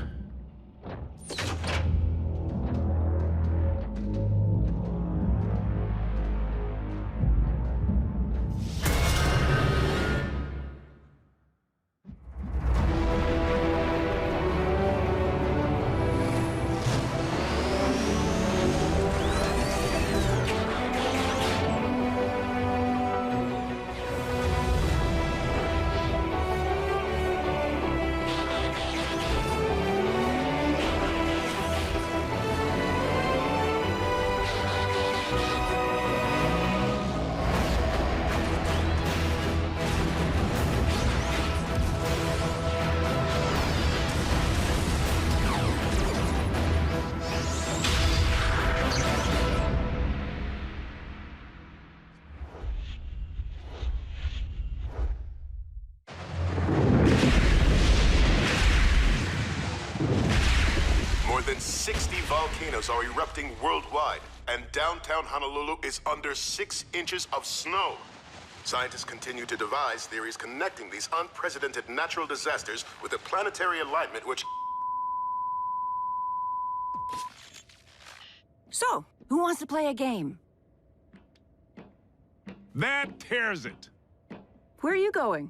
More than 60 volcanoes are erupting worldwide, and downtown Honolulu is under 6 inches of snow. Scientists continue to devise theories connecting these unprecedented natural disasters with a planetary alignment which... So, who wants to play a game? That tears it. Where are you going?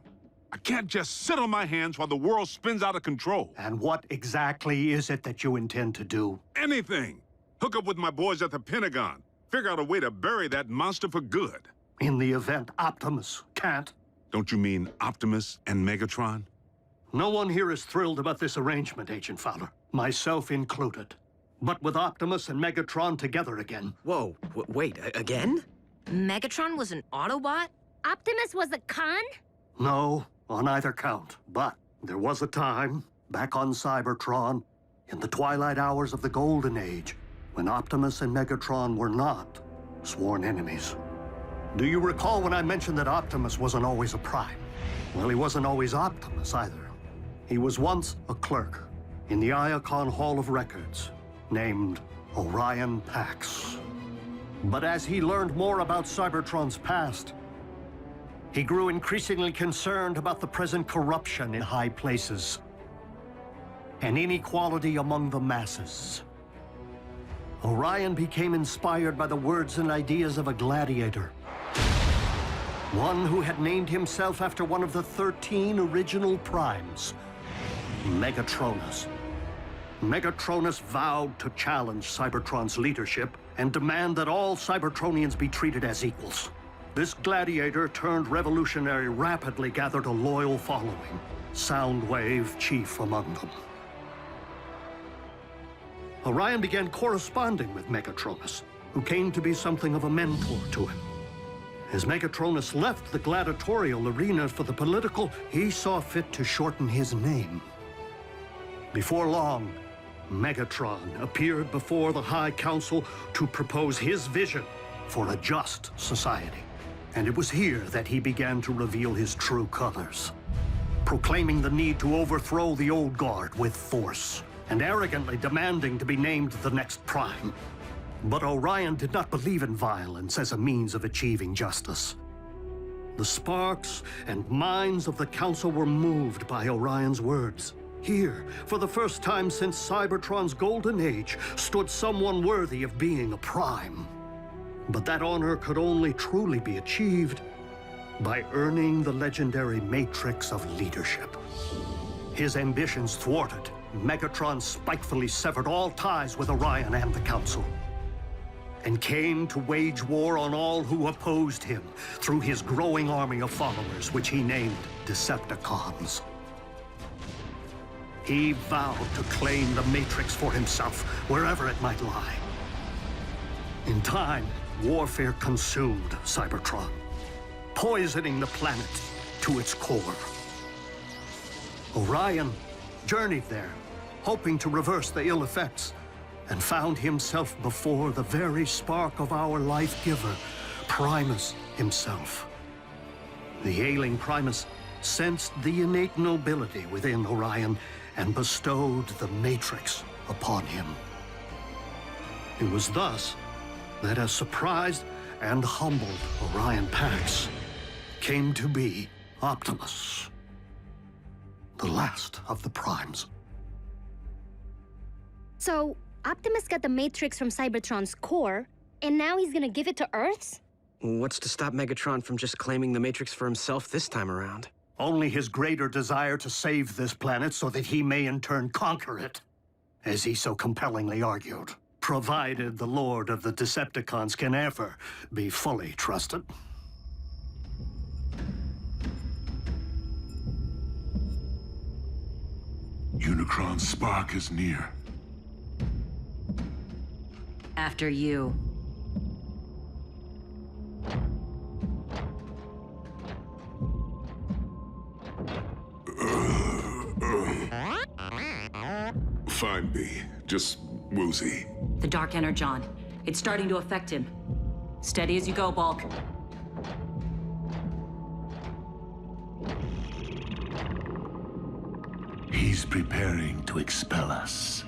I can't just sit on my hands while the world spins out of control. And what exactly is it that you intend to do? Anything. Hook up with my boys at the Pentagon. Figure out a way to bury that monster for good. In the event Optimus can't? Don't you mean Optimus and Megatron? No one here is thrilled about this arrangement, Agent Fowler. Myself included. But with Optimus and Megatron together again... Whoa, wait, again? Megatron was an Autobot? Optimus was a con? No, on either count. But there was a time, back on Cybertron, in the twilight hours of the Golden Age, when Optimus and Megatron were not sworn enemies. Do you recall when I mentioned that Optimus wasn't always a Prime? Well, he wasn't always Optimus either. He was once a clerk in the Iacon Hall of Records, named Orion Pax. But as he learned more about Cybertron's past, he grew increasingly concerned about the present corruption in high places and inequality among the masses. Orion became inspired by the words and ideas of a gladiator, one who had named himself after one of the 13 original primes, Megatronus. Megatronus vowed to challenge Cybertron's leadership and demand that all Cybertronians be treated as equals. This gladiator turned revolutionary rapidly gathered a loyal following, Soundwave chief among them. Orion began corresponding with Megatronus, who came to be something of a mentor to him. As Megatronus left the gladiatorial arena for the political, he saw fit to shorten his name. Before long, Megatron appeared before the High Council to propose his vision for a just society. And it was here that he began to reveal his true colors, proclaiming the need to overthrow the old guard with force, and arrogantly demanding to be named the next Prime. But Orion did not believe in violence as a means of achieving justice. The sparks and minds of the Council were moved by Orion's words. Here, for the first time since Cybertron's golden age, stood someone worthy of being a Prime. But that honor could only truly be achieved by earning the legendary matrix of leadership. His ambitions thwarted, Megatron spitefully severed all ties with Orion and the Council, and came to wage war on all who opposed him through his growing army of followers, which he named Decepticons. He vowed to claim the Matrix for himself, wherever it might lie. In time, warfare consumed Cybertron, poisoning the planet to its core. Orion journeyed there, hoping to reverse the ill effects, and found himself before the very spark of our life-giver, Primus himself. The ailing Primus sensed the innate nobility within Orion and bestowed the Matrix upon him. It was thus that a surprised and humbled Orion Pax came to be Optimus, the last of the Primes. So, Optimus got the Matrix from Cybertron's core, and now he's gonna give it to Earth's? What's to stop Megatron from just claiming the Matrix for himself this time around? Only his greater desire to save this planet so that he may in turn conquer it, as he so compellingly argued, provided the Lord of the Decepticons can ever be fully trusted. Unicron's spark is near. After you. Fine, B. Just woozy. The Dark Energon. It's starting to affect him. Steady as you go, Bulk. He's preparing to expel us.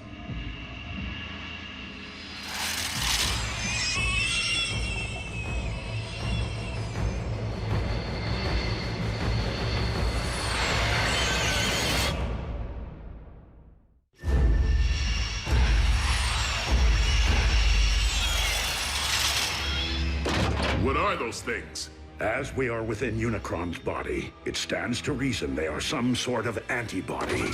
What are those things? As we are within Unicron's body, it stands to reason they are some sort of antibody.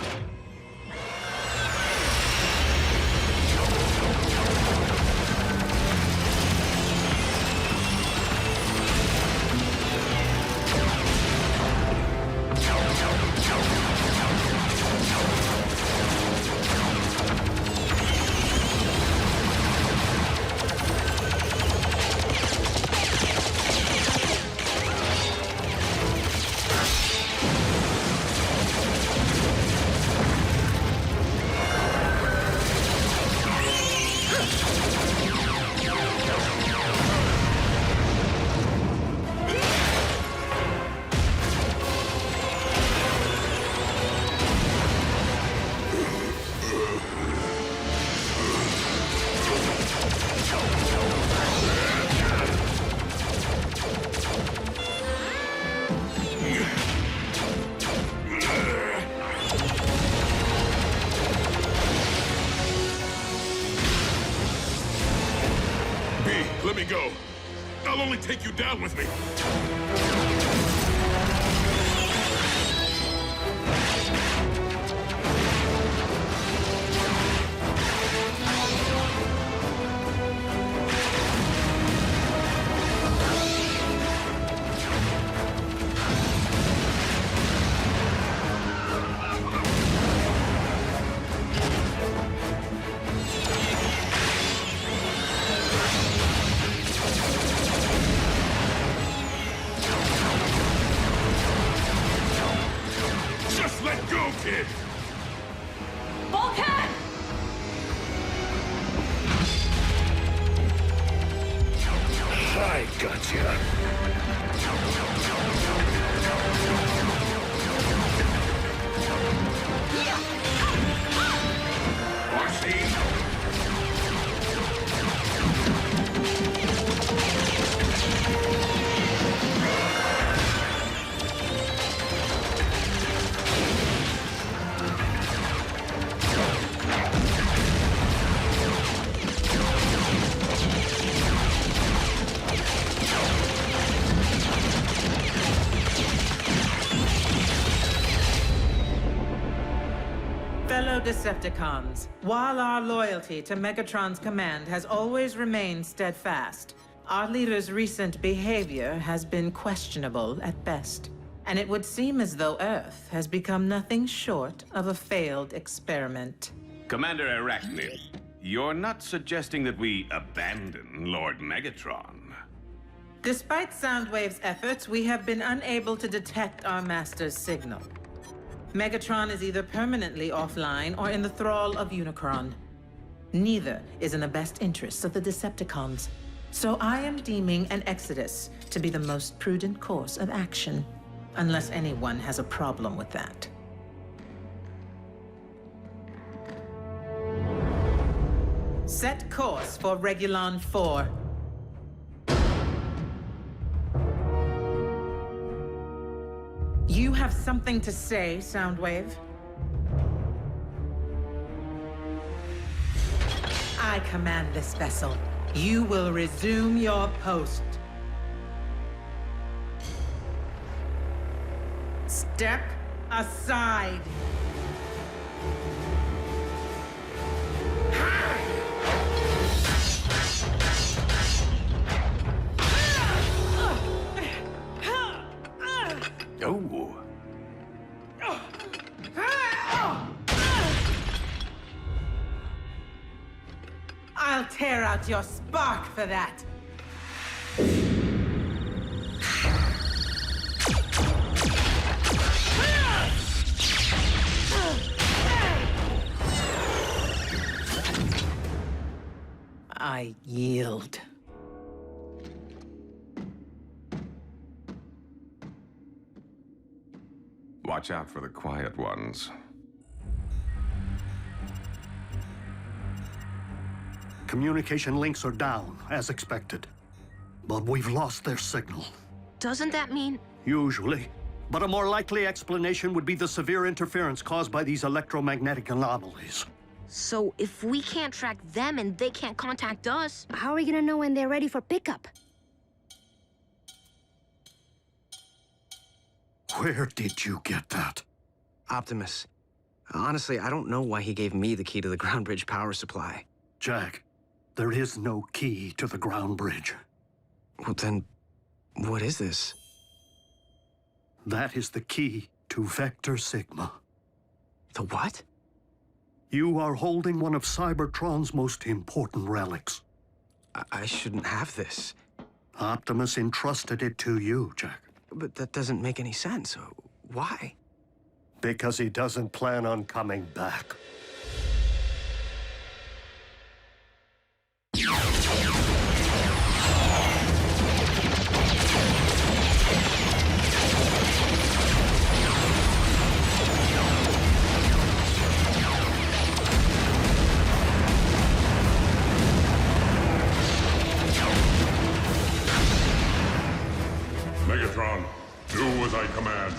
Let me go. I'll only take you down with me. Kid. Bulkhead! I gotcha. Fellow Decepticons, while our loyalty to Megatron's command has always remained steadfast, our leader's recent behavior has been questionable at best. And it would seem as though Earth has become nothing short of a failed experiment. Commander Arachnid, you're not suggesting that we abandon Lord Megatron? Despite Soundwave's efforts, we have been unable to detect our master's signal. Megatron is either permanently offline or in the thrall of Unicron. Neither is in the best interests of the Decepticons. So I am deeming an exodus to be the most prudent course of action, unless anyone has a problem with that. Set course for Regulon 4. You have something to say, Soundwave? I command this vessel. You will resume your post. Step aside. Oh. I'll tear out your spark for that. I yield. Watch out for the quiet ones. Communication links are down, as expected. But we've lost their signal. Doesn't that mean... Usually. But a more likely explanation would be the severe interference caused by these electromagnetic anomalies. So if we can't track them and they can't contact us... How are we gonna know when they're ready for pickup? Where did you get that? Optimus. Honestly, I don't know why he gave me the key to the ground bridge power supply. Jack, there is no key to the ground bridge. Well, then, what is this? That is the key to Vector Sigma. The what? You are holding one of Cybertron's most important relics. I shouldn't have this. Optimus entrusted it to you, Jack. But that doesn't make any sense. Why? Because he doesn't plan on coming back. Megatron, do as I command.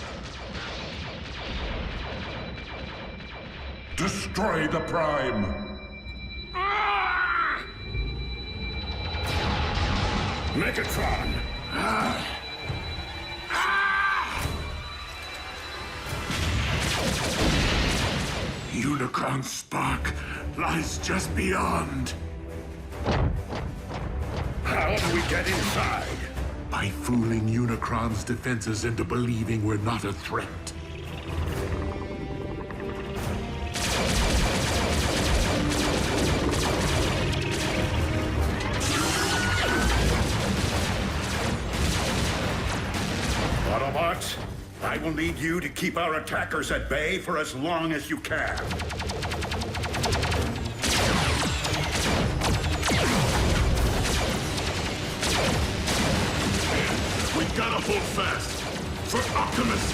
Destroy the Prime! Megatron! Unicron's spark lies just beyond. How do we get inside? By fooling Unicron's defenses into believing we're not a threat. Autobots, I will need you to keep our attackers at bay for as long as you can. We gotta hold fast. For Optimus!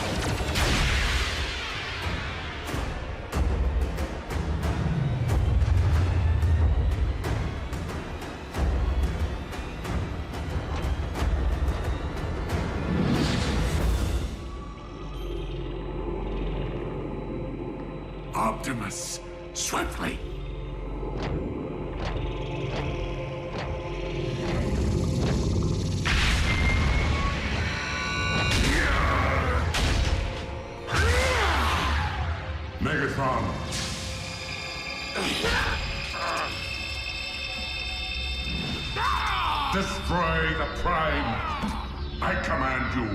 Optimus, swiftly! Megatron! Destroy the Prime! I command you!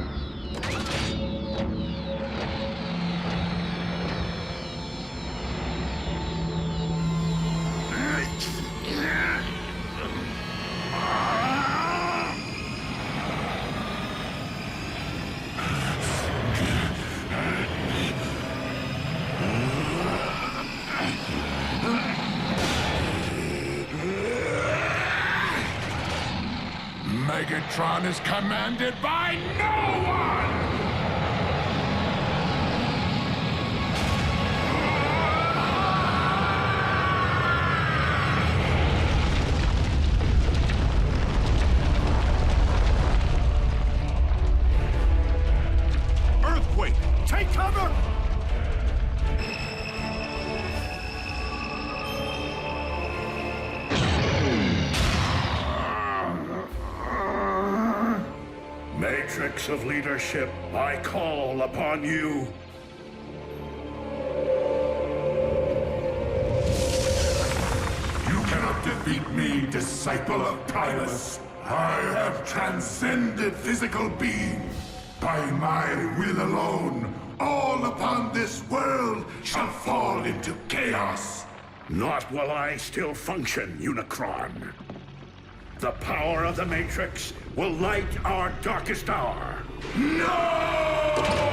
Megatron is commanded by no one! Matrix of leadership, I call upon you. You cannot defeat me, disciple of Primus. I have transcended physical being. By my will alone, all upon this world shall fall into chaos. Not while I still function, Unicron. The power of the Matrix will light our darkest hour. No!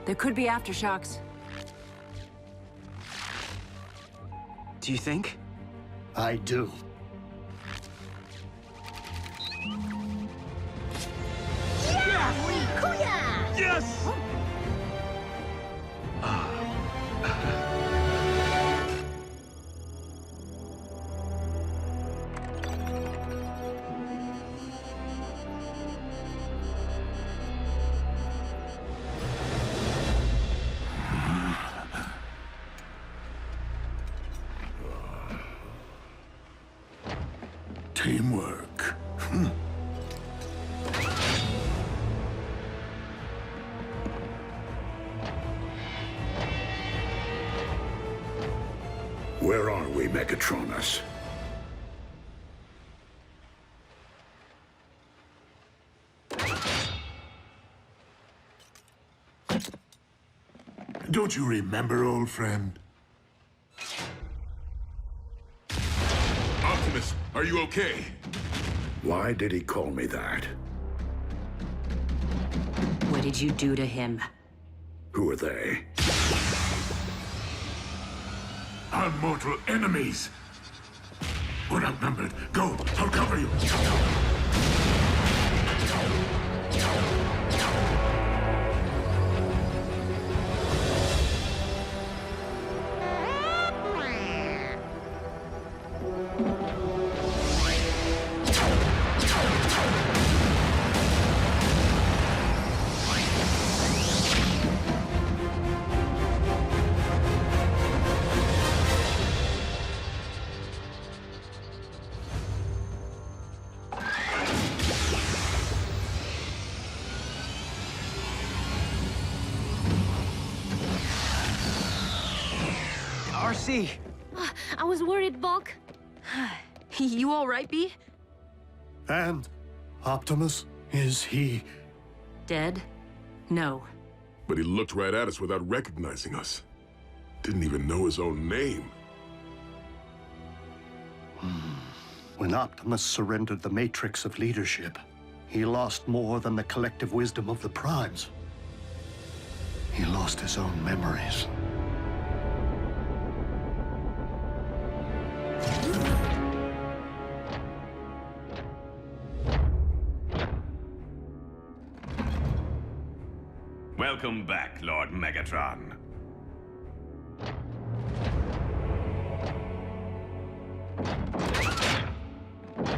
There could be aftershocks. Do you think? I do. Yes! Teamwork. Where are we, Megatronus? Don't you remember, old friend? Optimus, are you okay? Why did he call me that? What did you do to him? Who are they? Our mortal enemies. We're outnumbered. Go, I'll cover you. RC! I was worried, Bulk. You all right, B? And Optimus, is he... Dead? No. But he looked right at us without recognizing us. Didn't even know his own name. When Optimus surrendered the Matrix of leadership, he lost more than the collective wisdom of the Primes. He lost his own memories. Welcome back, Lord Megatron.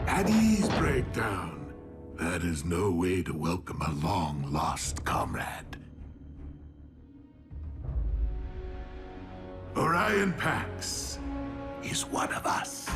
At ease, Breakdown. That is no way to welcome a long-lost comrade. Orion Pax is one of us.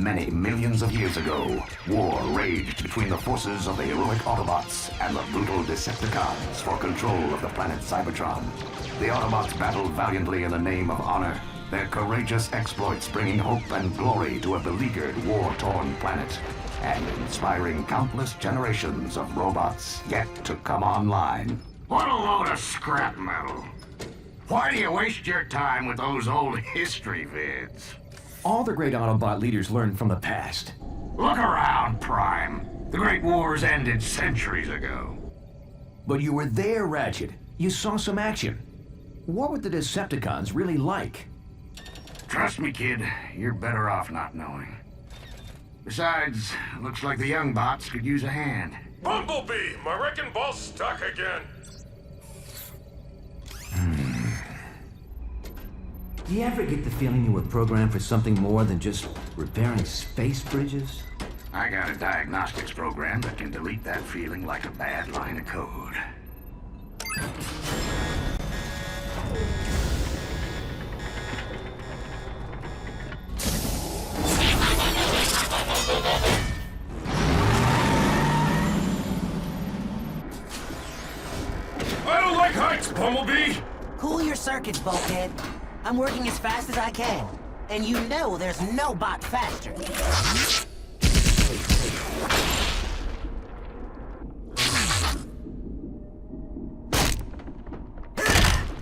Many millions of years ago, war raged between the forces of the heroic Autobots and the brutal Decepticons for control of the planet Cybertron. The Autobots battled valiantly in the name of honor, their courageous exploits bringing hope and glory to a beleaguered, war-torn planet, and inspiring countless generations of robots yet to come online. What a load of scrap metal. Why do you waste your time with those old history vids? All the great Autobot leaders learned from the past. Look around, Prime. The Great Wars ended centuries ago. But you were there, Ratchet. You saw some action. What were the Decepticons really like? Trust me, kid. You're better off not knowing. Besides, looks like the young bots could use a hand. Bumblebee! My wrecking ball's stuck again. Do you ever get the feeling you were programmed for something more than just repairing space bridges? I got a diagnostics program that can delete that feeling like a bad line of code. I don't like heights, Bumblebee! Cool your circuits, bulkhead. I'm working as fast as I can. And you know there's no bot faster.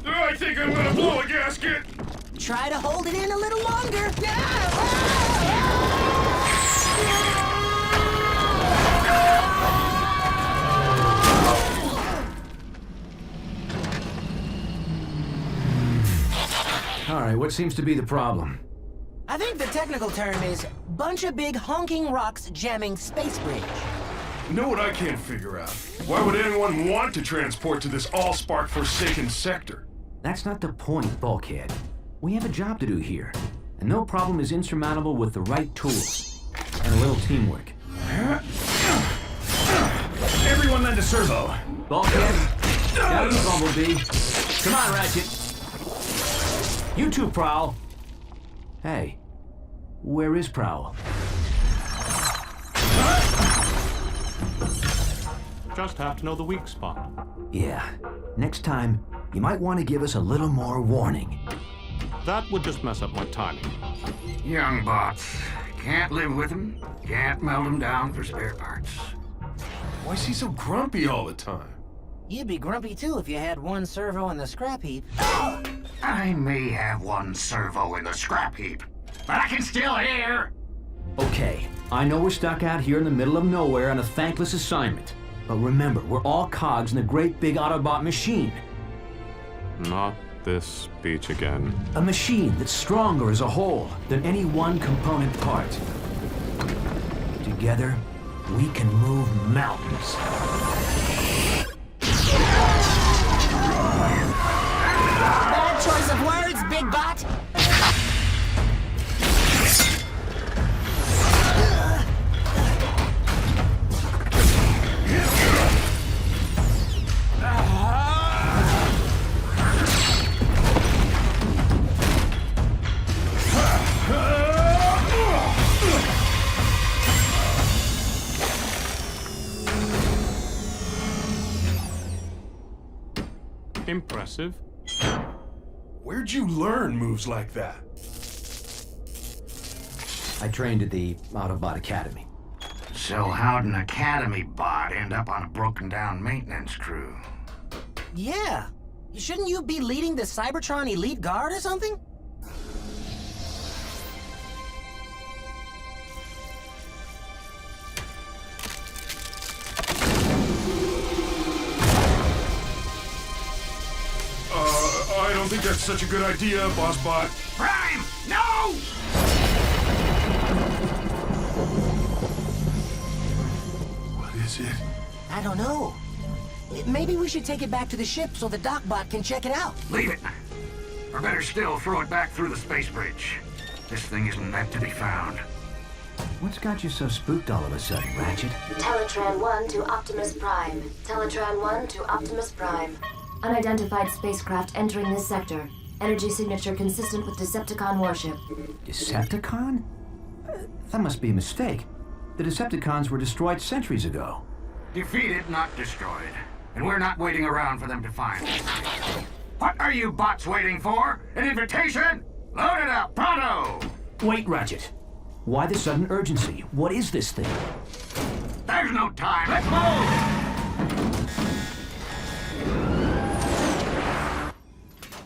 I think I'm gonna blow a gasket! Try to hold it in a little longer. All right, what seems to be the problem? I think the technical term is bunch of big honking rocks jamming space bridge. You know what I can't figure out? Why would anyone want to transport to this all-spark forsaken sector? That's not the point, Bulkhead. We have a job to do here, and no problem is insurmountable with the right tools and a little teamwork. Everyone lend a servo. Bulkhead, down to Bumblebee. Come on, Ratchet. You too, Prowl. Hey, where is Prowl? Just have to know the weak spot. Yeah, next time, you might want to give us a little more warning. That would just mess up my timing. Young bots. Can't live with them, can't melt them down for spare parts. Why is he so grumpy all the time? You'd be grumpy too if you had one servo in the scrap heap. I may have one servo in the scrap heap, but I can still hear! Okay, I know we're stuck out here in the middle of nowhere on a thankless assignment. But remember, we're all cogs in a great big Autobot machine. Not this speech again. A machine that's stronger as a whole than any one component part. Together, we can move mountains. Bad choice of words, big bot. Impressive. Where'd you learn moves like that? I trained at the Autobot Academy. So how'd an Academy bot end up on a broken-down maintenance crew? Yeah. Shouldn't you be leading the Cybertron Elite Guard or something? I don't think that's such a good idea, Boss Bot. Prime! No! What is it? I don't know. Maybe we should take it back to the ship so the Docbot can check it out. Leave it. Or better still, throw it back through the space bridge. This thing isn't meant to be found. What's got you so spooked all of a sudden, Ratchet? Teletran 1 to Optimus Prime. Teletran 1 to Optimus Prime. Unidentified spacecraft entering this sector. Energy signature consistent with Decepticon warship. Decepticon? That must be a mistake. The Decepticons were destroyed centuries ago. Defeated, not destroyed. And we're not waiting around for them to find us. What are you bots waiting for? An invitation? Load it up, pronto! Wait, Ratchet. Why the sudden urgency? What is this thing? There's no time. Let's move!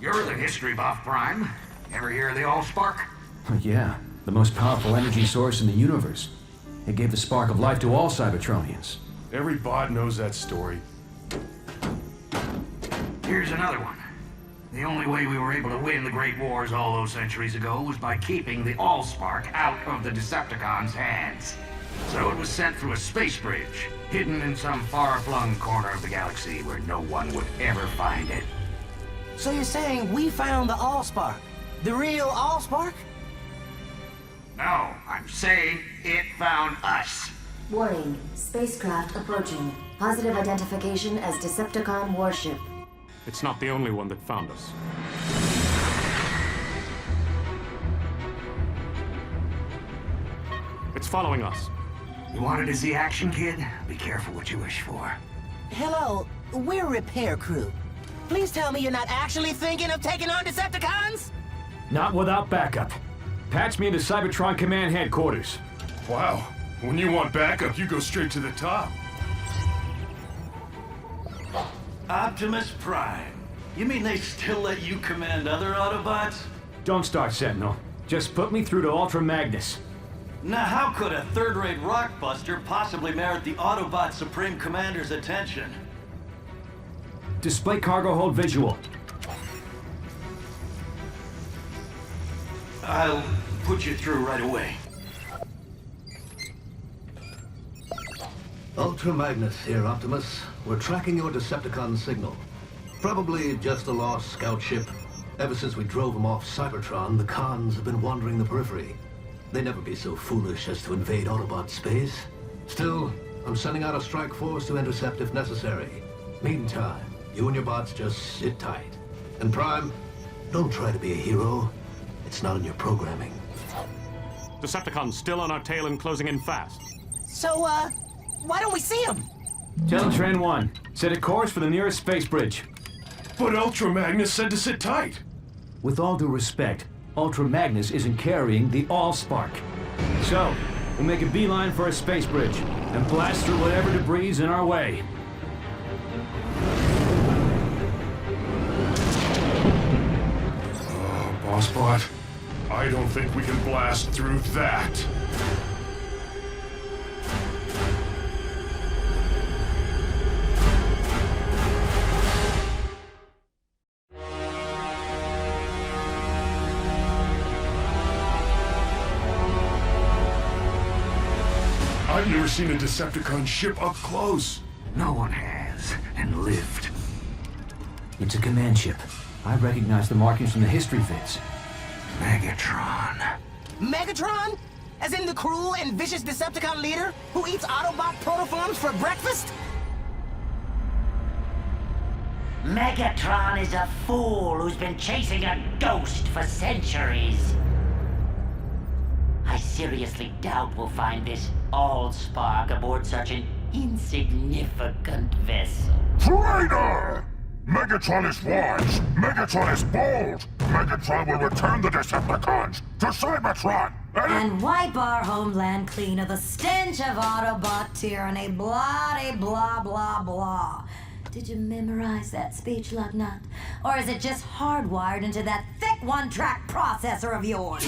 You're the history buff, Prime. Ever hear of the Allspark? Yeah, the most powerful energy source in the universe. It gave the spark of life to all Cybertronians. Every bot knows that story. Here's another one. The only way we were able to win the Great Wars all those centuries ago was by keeping the Allspark out of the Decepticons' hands. So it was sent through a space bridge, hidden in some far-flung corner of the galaxy where no one would ever find it. So you're saying we found the Allspark? The real Allspark? No, I'm saying it found us. Warning, spacecraft approaching. Positive identification as Decepticon warship. It's not the only one that found us. It's following us. You wanted to see action, kid? Be careful what you wish for. Hello, we're a repair crew. Please tell me you're not actually thinking of taking on Decepticons? Not without backup. Patch me into Cybertron Command Headquarters. Wow. When you want backup, you go straight to the top. Optimus Prime. You mean they still let you command other Autobots? Don't start, Sentinel. Just put me through to Ultra Magnus. Now how could a third-rate rockbuster possibly merit the Autobot Supreme Commander's attention? Display cargo hold visual. I'll put you through right away. Ultra Magnus here, Optimus. We're tracking your Decepticon signal. Probably just a lost scout ship. Ever since we drove them off Cybertron, the cons have been wandering the periphery. They'd never be so foolish as to invade Autobot space. Still, I'm sending out a strike force to intercept if necessary. Meantime, you and your bots just sit tight. And Prime, don't try to be a hero. It's not in your programming. Decepticons still on our tail and closing in fast. So, why don't we see him? Teletran 1, set a course for the nearest space bridge. But Ultra Magnus said to sit tight. With all due respect, Ultra Magnus isn't carrying the Allspark. So, we'll make a beeline for a space bridge and blast through whatever debris is in our way. Oh, Bossbot, I don't think we can blast through that. I've never seen a Decepticon ship up close. No one has, and lived. It's a command ship. I recognize the markings from the history vids. Megatron. Megatron? As in the cruel and vicious Decepticon leader who eats Autobot protoforms for breakfast? Megatron is a fool who's been chasing a ghost for centuries. I seriously doubt we'll find this Allspark aboard such an insignificant vessel. Traitor! Megatron is wise! Megatron is bold! Megatron will return the Decepticons to Cybertron! And wipe our homeland clean of the stench of Autobot tyranny, blah blah blah. Did you memorize that speech, Lugnut? Or is it just hardwired into that thick one-track processor of yours?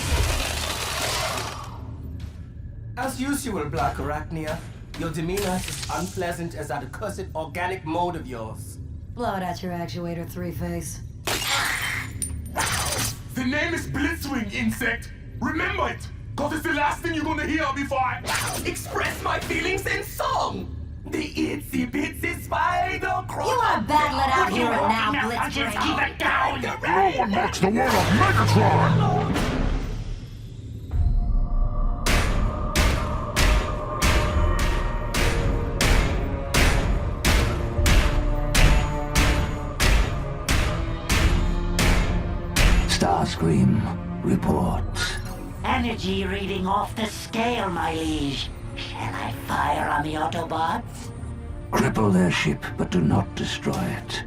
As usual, Black Arachnia, your demeanor is as unpleasant as that accursed organic mode of yours. Blow it at your actuator, Three-Face. The name is Blitzwing, insect! Remember it! Cause it's the last thing you're gonna hear before I express my feelings in song! The itsy bitsy spider crawl. You are battling out here and now, Blitzwing. Keep it down! No one mocks the word of Megatron! Starscream reports. Energy reading off the scale, my liege. Shall I fire on the Autobots? Cripple their ship, but do not destroy it.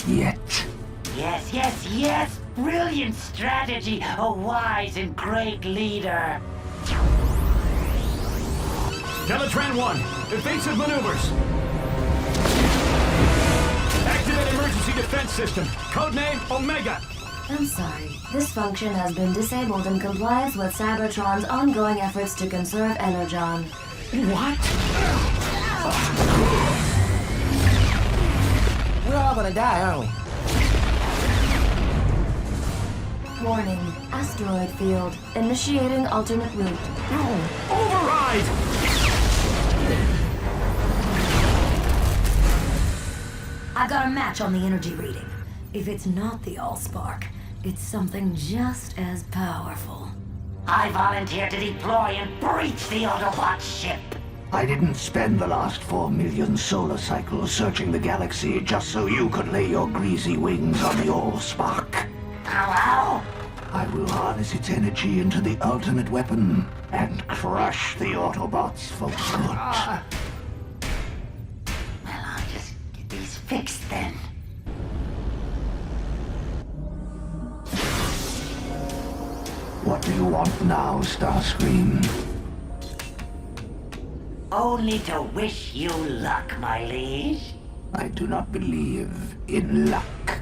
Yet. Yes, yes, yes! Brilliant strategy! A wise and great leader! Teletran 1, evasive maneuvers. Activate emergency defense system. Codename Omega. I'm sorry. This function has been disabled in compliance with Cybertron's ongoing efforts to conserve Energon. What? We're all gonna die, aren't we? Warning. Asteroid field. Initiating alternate route. Override! I got a match on the energy reading. If it's not the Allspark, it's something just as powerful. I volunteer to deploy and breach the Autobot ship. I didn't spend the last 4 million solar cycles searching the galaxy just so you could lay your greasy wings on the Allspark. Hello? I will harness its energy into the ultimate weapon and crush the Autobots for good. Well, I'll just get these fixed then. What do you want now, Starscream? Only to wish you luck, my liege. I do not believe in luck.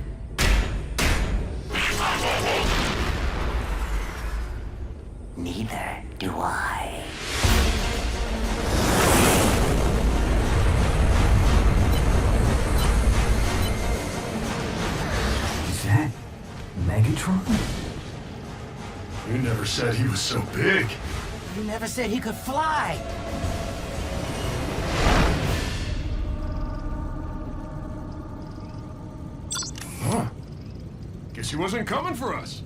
Neither do I. Is that Megatron? You never said he was so big. You never said he could fly. Huh. Guess he wasn't coming for us.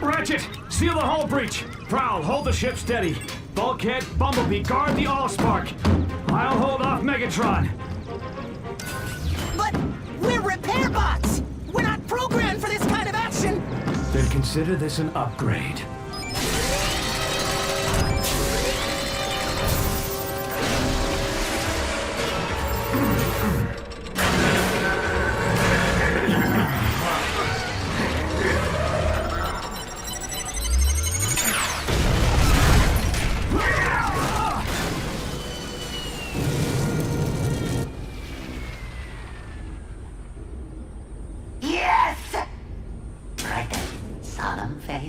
Ratchet, seal the hull breach. Prowl, hold the ship steady. Bulkhead, Bumblebee, guard the Allspark. I'll hold off Megatron. But we're repair bots! We're not programmed for this kind of action! Then consider this an upgrade.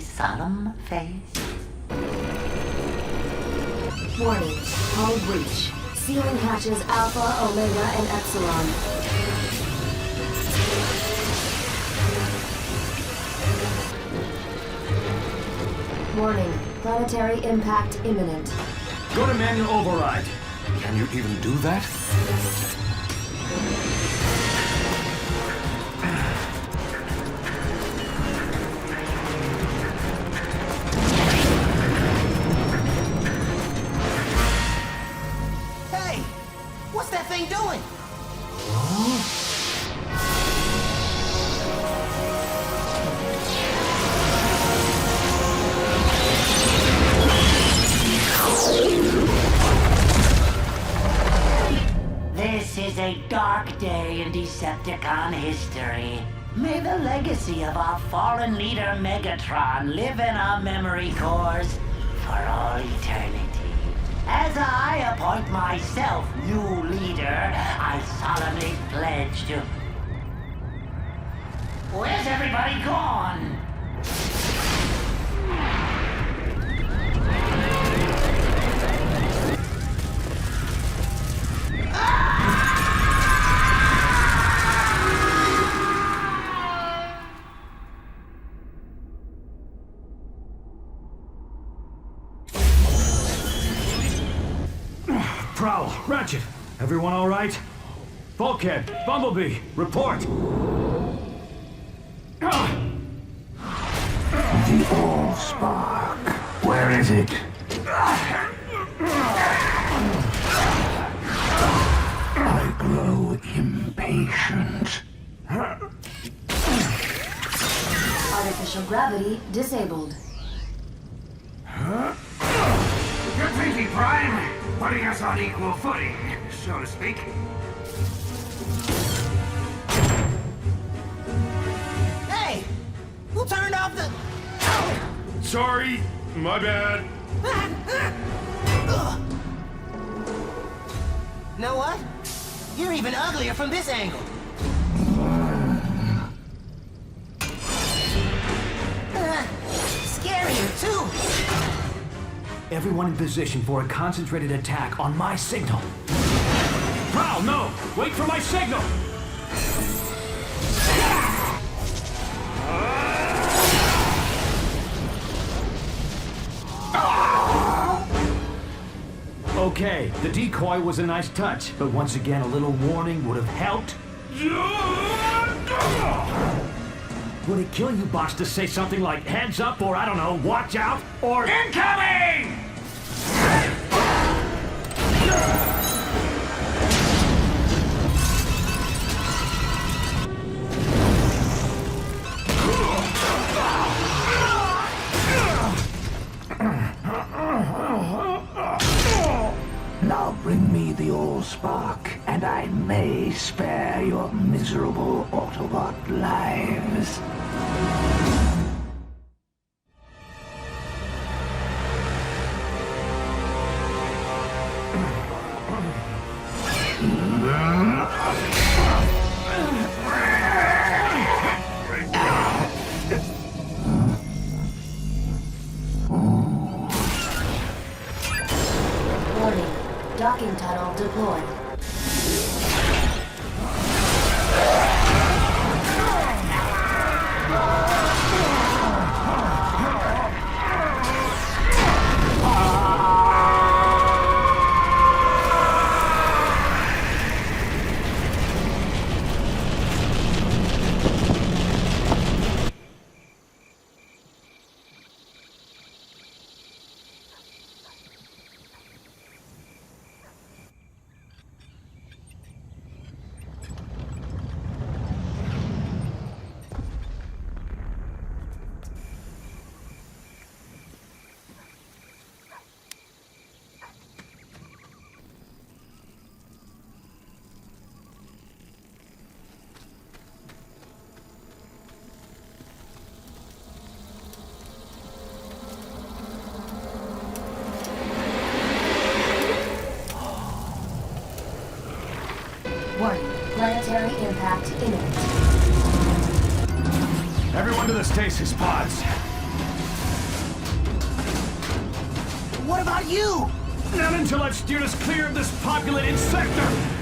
Solemn face. Warning. Hull breach. Sealing hatches Alpha, Omega, and Epsilon. Warning. Planetary impact imminent. Go to manual override. Can you even do that? What's that thing doing? This is a dark day in Decepticon history. May the legacy of our fallen leader Megatron live in our memory cores for all eternity. As I appoint myself new leader, I solemnly pledge to... Where's everybody gone? Prowl, Ratchet, everyone all right? Bulkhead, Bumblebee, report. The Allspark. Where is it? I grow patient. Artificial gravity disabled. Good thinking, Prime. Putting us on equal footing, so to speak. Hey! Who turned off the... Sorry, my bad. Know what? You're even uglier from this angle. Scarier, too. Everyone in position for a concentrated attack on my signal. Prowl, no! Wait for my signal! Okay, the decoy was a nice touch, but once again, a little warning would have helped. Would it kill you, boss, to say something like heads up, or I don't know, watch out, or incoming? Now bring me the Allspark, and I may spare your miserable Autobot lives. Warning. Docking tunnel deployed. Warning. Planetary impact imminent. Everyone to the stasis pods. What about you? Not until I've steered us clear of this populated sector!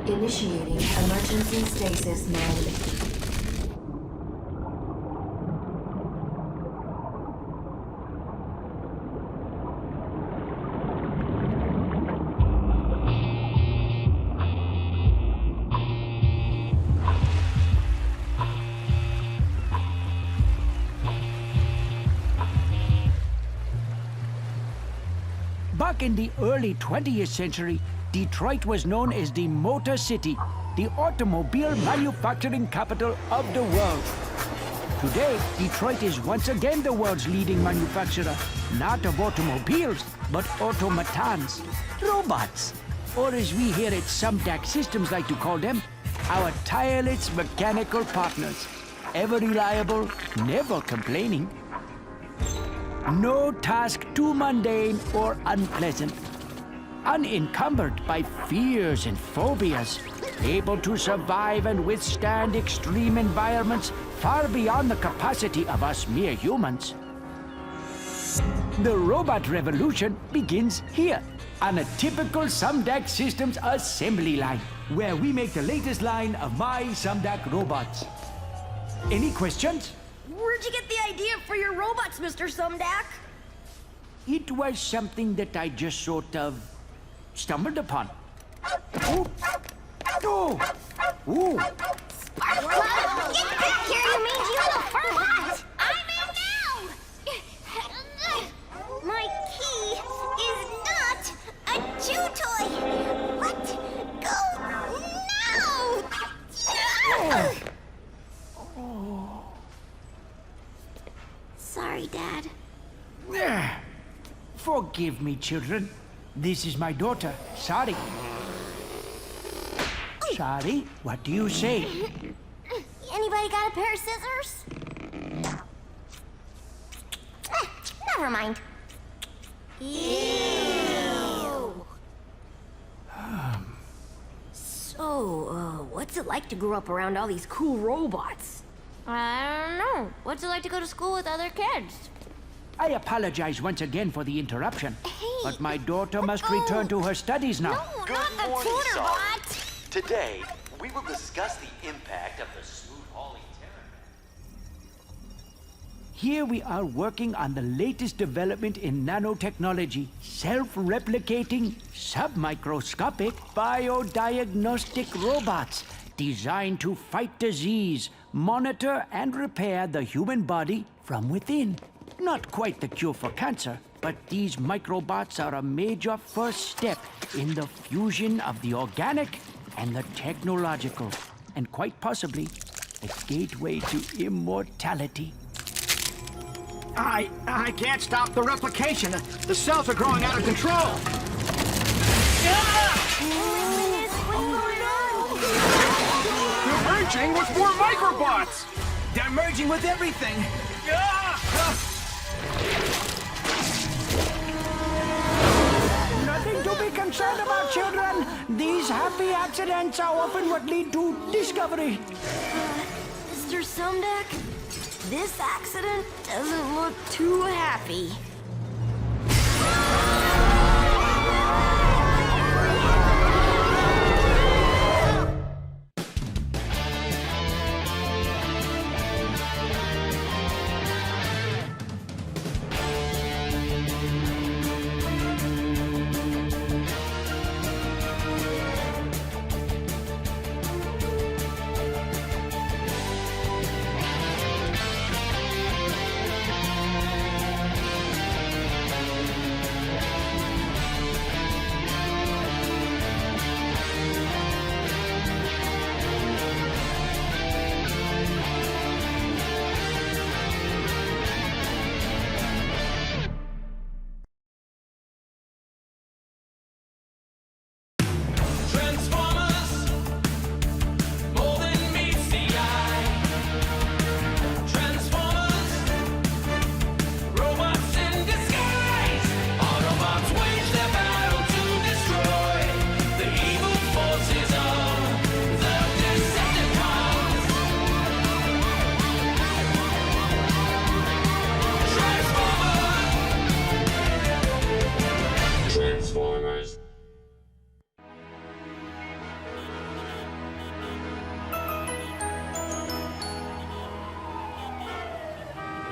Initiating emergency stasis mode. Back in the early 20th century, Detroit was known as the Motor City, the automobile manufacturing capital of the world. Today, Detroit is once again the world's leading manufacturer, not of automobiles, but automatons, robots, or as we here at Sumdac Systems like to call them, our tireless mechanical partners, ever reliable, never complaining. No task too mundane or unpleasant. Unencumbered by fears and phobias, able to survive and withstand extreme environments far beyond the capacity of us mere humans. The robot revolution begins here, on a typical Sumdac Systems assembly line, where we make the latest line of my Sumdac robots. Any questions? Where'd you get the idea for your robots, Mr. Sumdac? It was something that I just sort of stumbled upon. Oh! Oh! Ooh! Sparkle! Get back here, you mangy little furry! I'm in now! My key is not a chew toy! Let go now! Sorry, Dad. Forgive me, children. This is my daughter, Sari. Sari, what do you say? Anybody got a pair of scissors? Never mind. Ew. So, what's it like to grow up around all these cool robots? I don't know. What's it like to go to school with other kids? I apologize once again for the interruption, but my daughter must return to her studies now. No, Good not the morning, tutor Sari. bot! Today, we will discuss the impact of the smooth-hauling terror. Here we are working on the latest development in nanotechnology, self-replicating, submicroscopic, biodiagnostic robots designed to fight disease, monitor and repair the human body from within. Not quite the cure for cancer, but these microbots are a major first step in the fusion of the organic and the technological, and quite possibly a gateway to immortality. I can't stop the replication. The cells are growing out of control. They're merging with more microbots. They're merging with everything. Nothing to be concerned about, children. These happy accidents are often what lead to discovery. Mr. Sumdeck, this accident doesn't look too happy.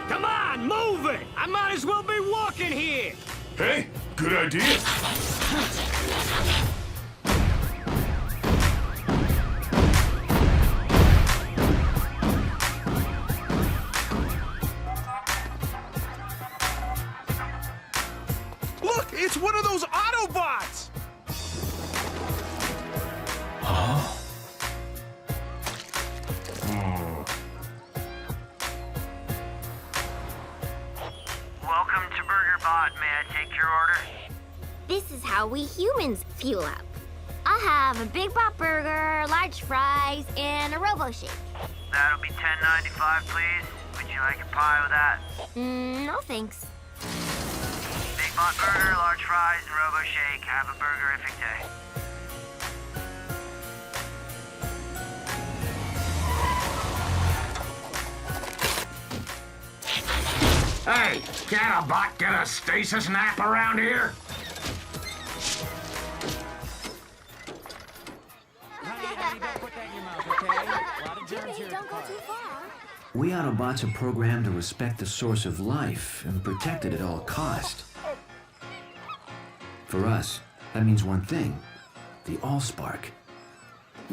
Come on, move it! I might as well be walking here! Hey, good idea. Look, it's one of those Autobots! Huh? Welcome to BurgerBot. May I take your order? This is how we humans fuel up. I'll have a Big Bot Burger, large fries, and a Robo-Shake. That'll be $10.95, please. Would you like a pie with that? No thanks. Big Bot Burger, large fries, and Robo-Shake. Have a burgerific day. Hey, can a bot get a stasis nap around here? Don't go too far. We Autobots are programmed to respect the source of life and protect it at all cost. For us, that means one thing. The Allspark.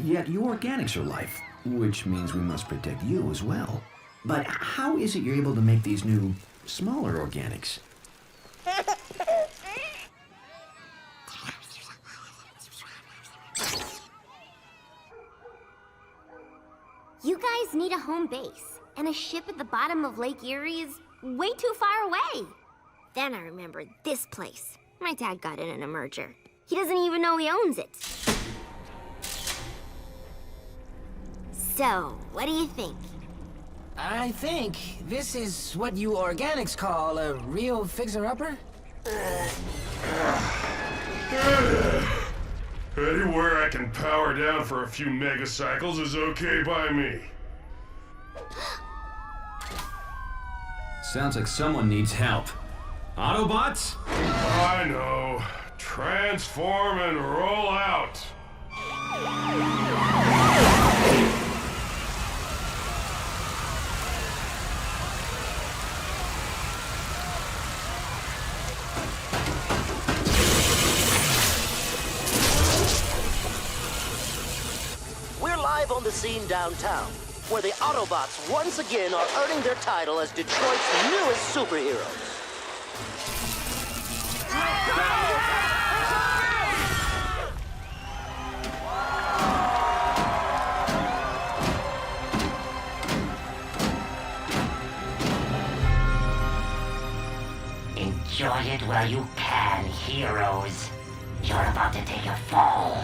Yet you organics are life, which means we must protect you as well. But how is it you're able to make these new, smaller organics? You guys need a home base, and a ship at the bottom of Lake Erie is way too far away. Then I remembered this place. My dad got it in a merger. He doesn't even know he owns it. So, what do you think? I think this is what you organics call a real fixer-upper? Anywhere I can power down for a few megacycles is okay by me. Sounds like someone needs help. Autobots? I know. Transform and roll out. We're live on the scene downtown, where the Autobots once again are earning their title as Detroit's newest superheroes. Enjoy it while you can, heroes. You're about to take a fall.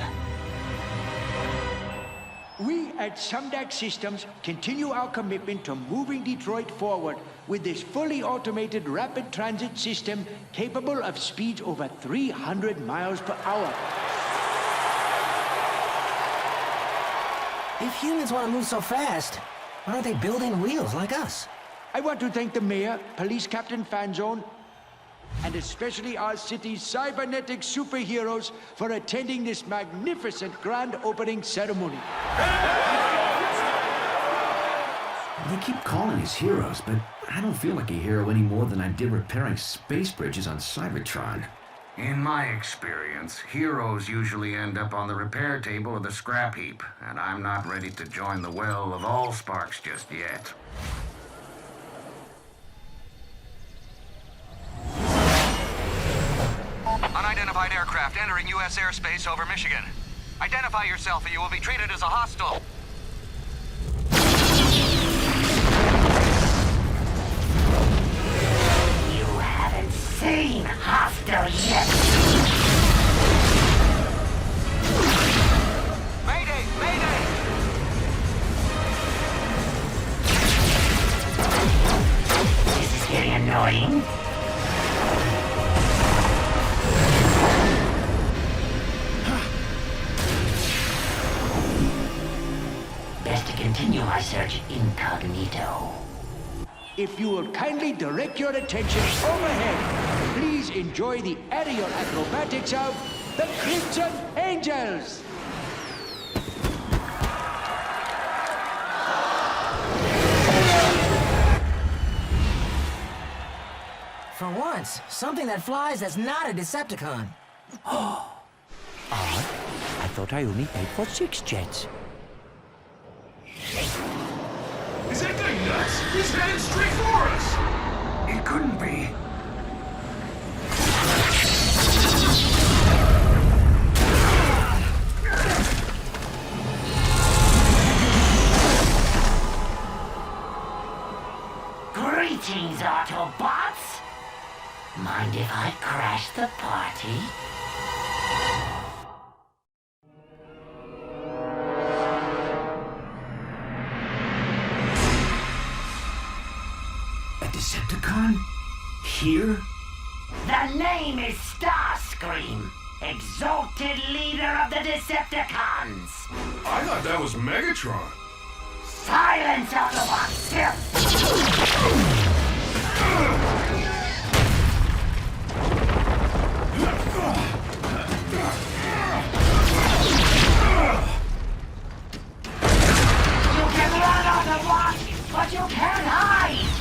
We at Sumdac Systems continue our commitment to moving Detroit forward with this fully automated rapid transit system capable of speeds over 300 miles per hour. If humans want to move so fast, why aren't they building wheels like us? I want to thank the mayor, police captain Fanzone, and especially our city's cybernetic superheroes for attending this magnificent grand opening ceremony. They keep calling us heroes, but I don't feel like a hero any more than I did repairing space bridges on Cybertron. In my experience, heroes usually end up on the repair table or the scrap heap, and I'm not ready to join the well of Allsparks just yet. Unidentified aircraft entering U.S. airspace over Michigan. Identify yourself or you will be treated as a hostile. You haven't seen hostile yet. Mayday! Mayday! This is getting annoying. Best to continue my search incognito. If you will kindly direct your attention overhead, please enjoy the aerial acrobatics of the Crimson Angels. For once, something that flies that's not a Decepticon. Odd. I thought I only paid for 6 jets. Is that guy nuts? He's headed straight for us! It couldn't be. Greetings, Autobots! Mind if I crash the party? A Decepticon? Here? The name is Starscream, exalted leader of the Decepticons. I thought that was Megatron. Silence, Autobots! You can run, Autobots, but you can't hide!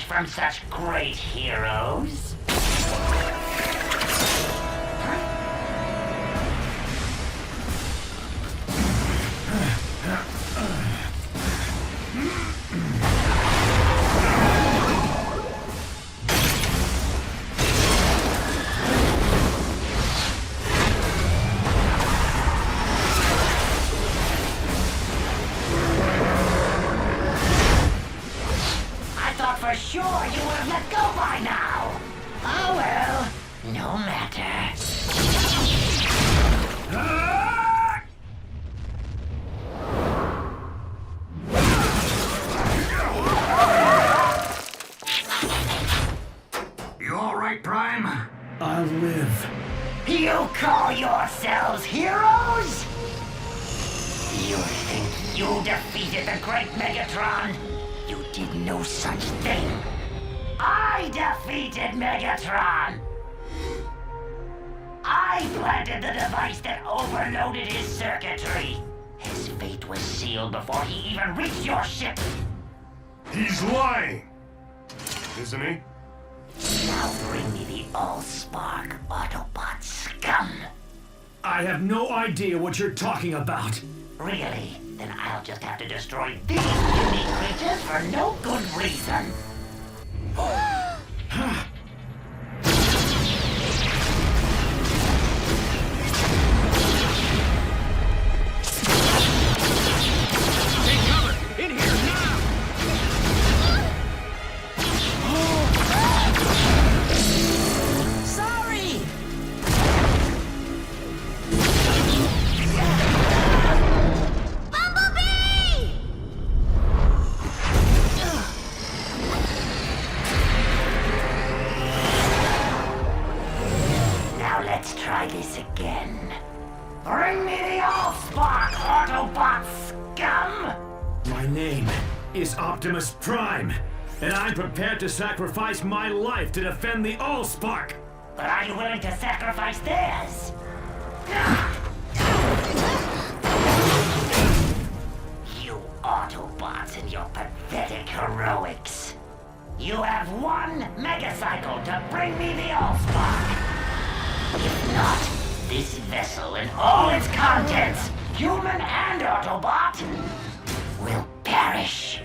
revenge from such great heroes? For sure, you would have let go by now. Oh well, no matter. You all right, Prime? I'll live. You call yourselves heroes? You think you defeated the great Megatron? You did no such thing. I defeated Megatron! I planted the device that overloaded his circuitry. His fate was sealed before he even reached your ship. He's lying! Isn't he? Now bring me the Allspark, Autobot scum! I have no idea what you're talking about. Really? Then I'll just have to destroy these unique creatures for no good reason. Take cover! In here now! Sorry! Let's try this again. Bring me the Allspark, Autobot scum! My name is Optimus Prime, and I'm prepared to sacrifice my life to defend the Allspark. But are you willing to sacrifice theirs? You Autobots and your pathetic heroics. You have one megacycle to bring me the Allspark. If not, this vessel and all its contents, human and Autobot, will perish.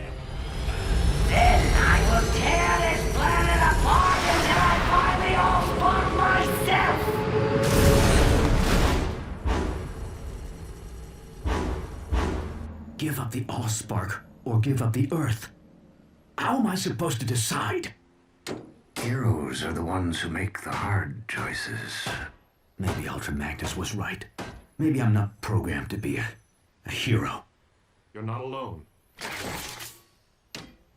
Then I will tear this planet apart until I find the Allspark myself. Give up the Allspark or give up the Earth. How am I supposed to decide? Heroes are the ones who make the hard choices. Maybe Ultra Magnus was right. Maybe I'm not programmed to be a hero. You're not alone.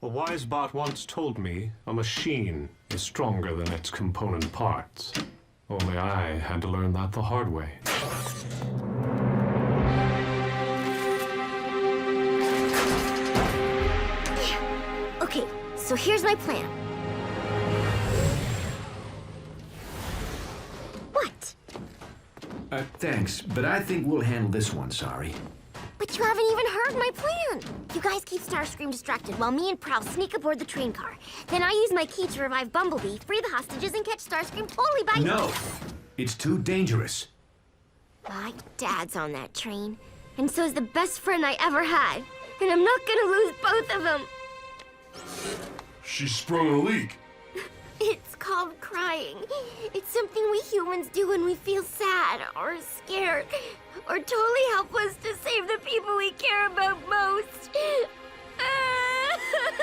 A wise bot once told me a machine is stronger than its component parts. Only I had to learn that the hard way. Okay, so here's my plan. What? Thanks, but I think we'll handle this one, sorry. But you haven't even heard my plan. You guys keep Starscream distracted while me and Prowl sneak aboard the train car. Then I use my key to revive Bumblebee, free the hostages, and catch Starscream totally by... No! It's too dangerous. My dad's on that train, and so's the best friend I ever had. And I'm not gonna lose both of them. She sprung a leak. It's called crying. It's something we humans do when we feel sad or scared or totally helpless to save the people we care about most.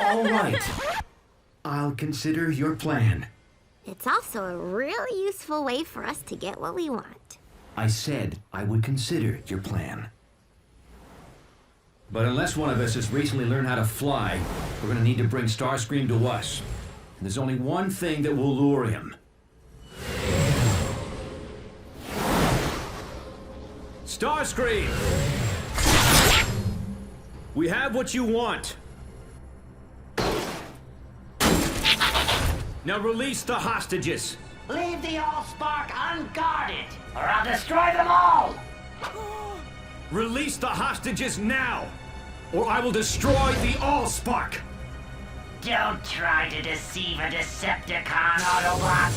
All right. I'll consider your plan. It's also a really useful way for us to get what we want. I said I would consider your plan. But unless one of us has recently learned how to fly, we're gonna need to bring Starscream to us. And there's only one thing that will lure him. Starscream! We have what you want. Now release the hostages. Leave the Allspark unguarded, or I'll destroy them all! Release the hostages now, or I will destroy the Allspark. Don't try to deceive a Decepticon, Autobot.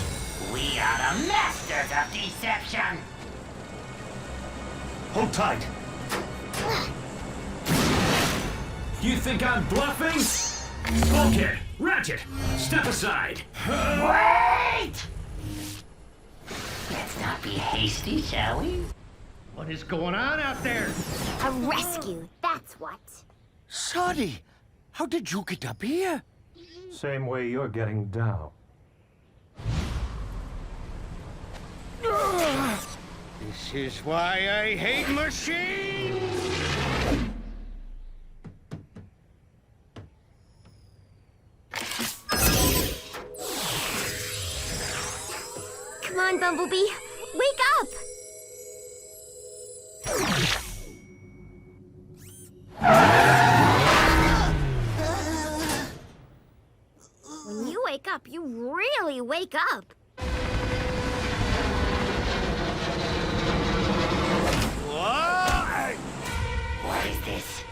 We are the masters of deception. Hold tight. You think I'm bluffing? Bulkhead, Ratchet, step aside. Wait! Let's not be hasty, shall we? What is going on out there? A rescue, that's what. Sonny, how did you get up here? Same way you're getting down. This is why I hate machines! Come on, Bumblebee, wake up! When you wake up, you really wake up. What is this?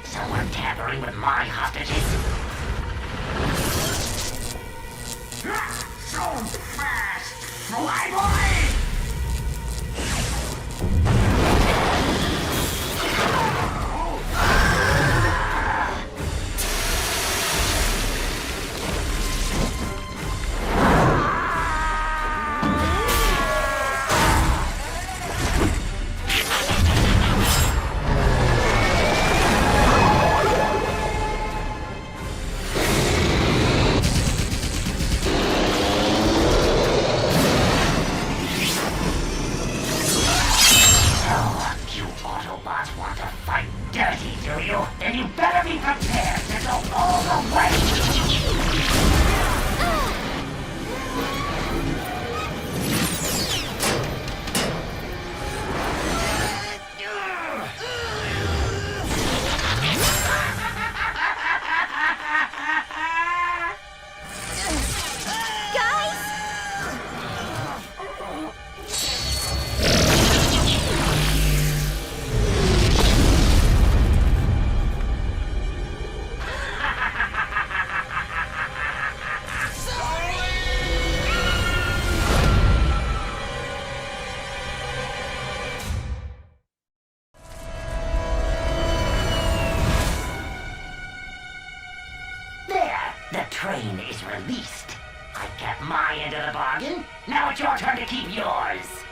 Someone tampering with my hostages? So fast! Fly, boy! Train is released. I kept my end of the bargain. Now it's your turn to keep yours.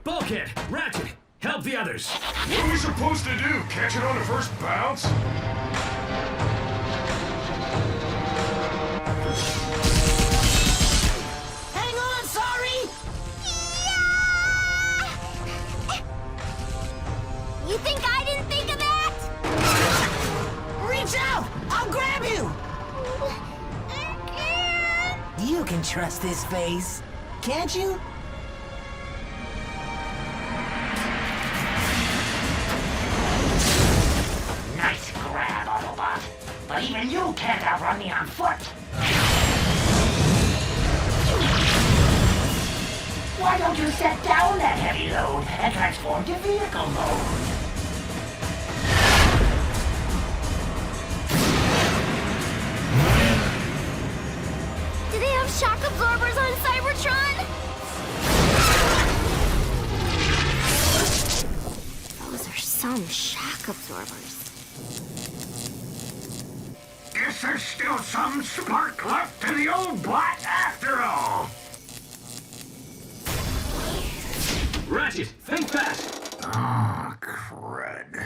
Bulkhead, Ratchet, help the others. What are we supposed to do? Catch it on the first bounce? Hang on, sorry! You think I didn't think of that? Reach out! I'll grab you! You can trust this face, can't you? Nice grab, Autobot. But even you can't outrun me on foot. Why don't you set down that heavy load and transform to vehicle mode? Do they have shock absorbers on Cybertron? Those are some shock absorbers. Guess there's still some spark left in the old bot after all. Ratchet, think fast! Ah, crud.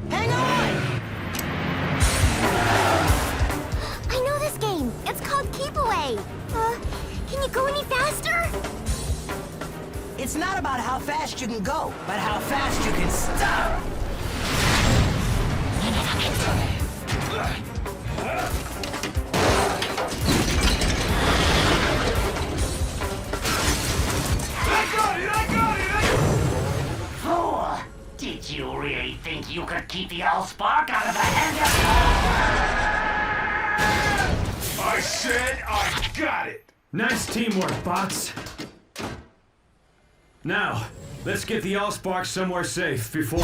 Hang on! I know this game. It's called Keep Away. Can you go any faster? It's not about how fast you can go, but how fast you can stop! I got it! Fool! Did you really think you could keep the Allspark out of the hands of... I said I got it! Nice teamwork, bots. Now, let's get the Allspark somewhere safe before...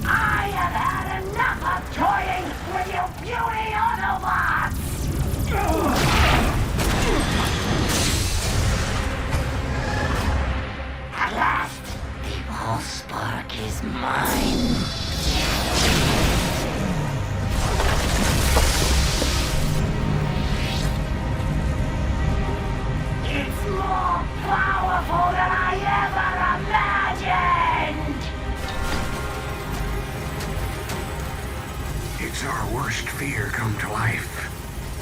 I have had enough of toying with you beauty Autobots! At last, the Allspark is mine. It's more powerful than I ever imagined! It's our worst fear come to life.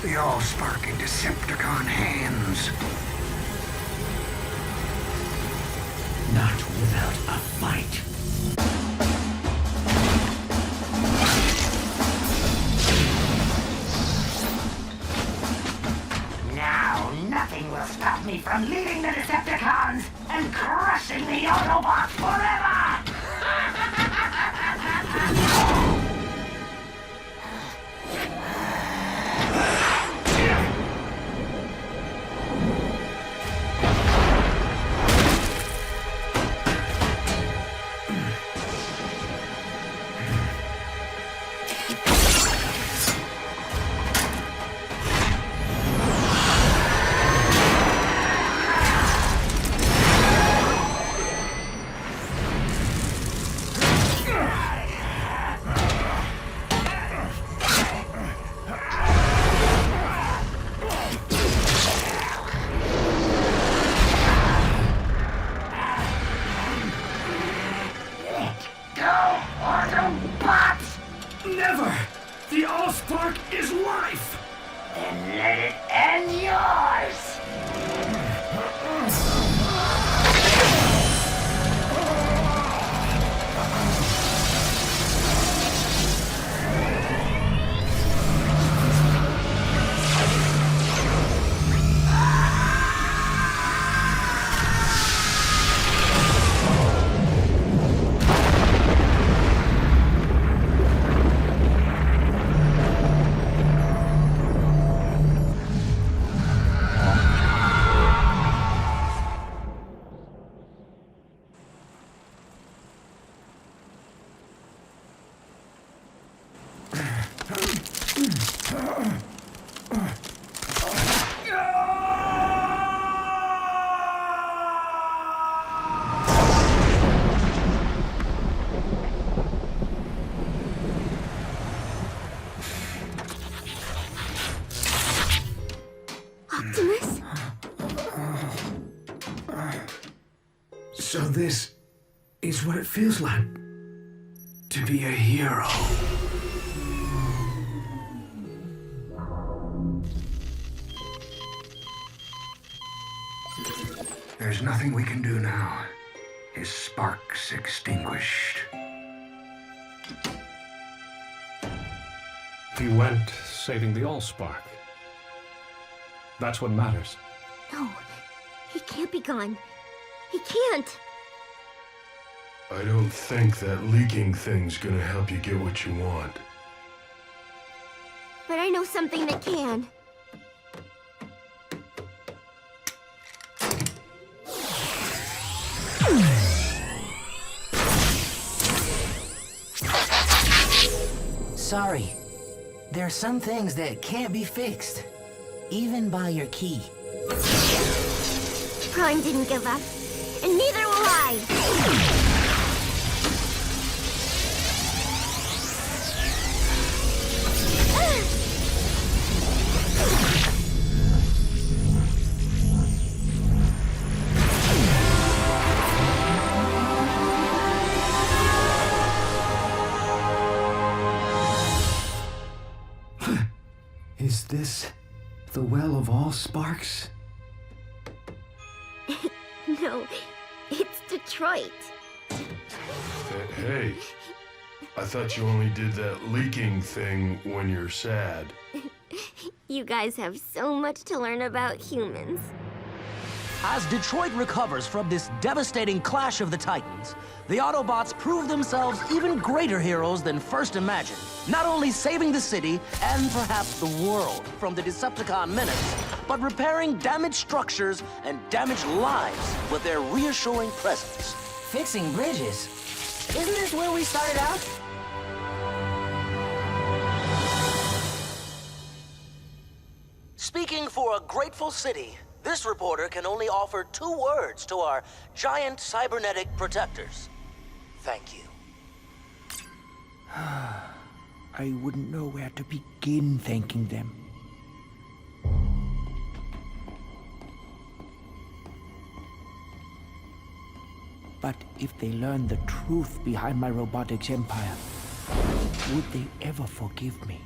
The Allspark in Decepticon hands. Not without a fight. Now, nothing will stop me from leading the Decepticons and crushing the Autobots forever! Never! The Allspark is life! Then let it end yours! Optimus? So this is what it feels like to be a hero. There's nothing we can do now. His spark's extinguished. He went saving the Allspark. That's what matters. No, he can't be gone. He can't. I don't think that leaking thing's gonna help you get what you want. But I know something that can. Sorry. There are some things that can't be fixed, even by your key. Prime didn't give up, and neither will I. Is this the Well of All Sparks? No, it's Detroit. Hey, I thought you only did that leaking thing when you're sad. You guys have so much to learn about humans. As Detroit recovers from this devastating clash of the Titans, the Autobots prove themselves even greater heroes than first imagined, not only saving the city and perhaps the world from the Decepticon menace, but repairing damaged structures and damaged lives with their reassuring presence. Fixing bridges? Isn't this where we started out? Speaking for a grateful city, this reporter can only offer 2 words to our giant cybernetic protectors. Thank you. I wouldn't know where to begin thanking them. But if they learn the truth behind my robotics empire, would they ever forgive me?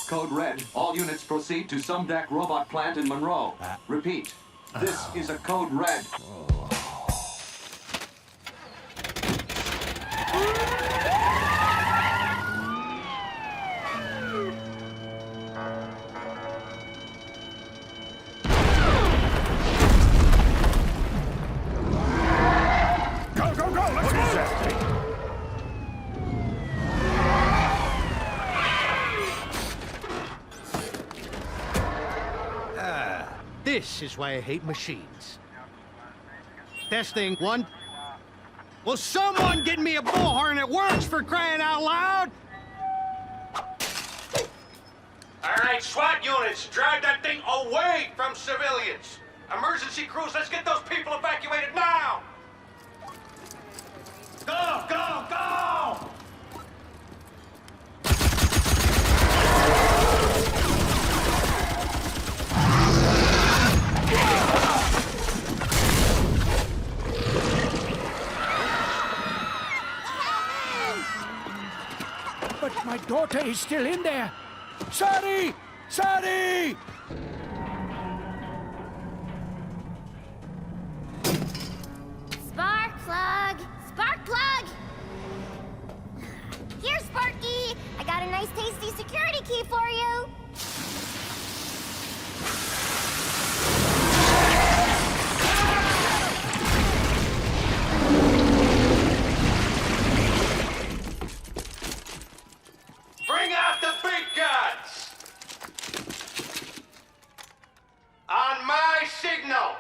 Code Red. All units proceed to Sumdac Robot Plant in Monroe. Repeat. This is a Code Red. This is why I hate machines. Testing, 1. Will someone get me a bullhorn that works, for crying out loud? All right, SWAT units, drive that thing away from civilians. Emergency crews, let's get those people evacuated now! Go, go, go! But my daughter is still in there. Sorry! Sorry! Spark plug! Spark plug! Here, Sparky! I got a nice tasty security key for you! Bring out the big guns! On my signal!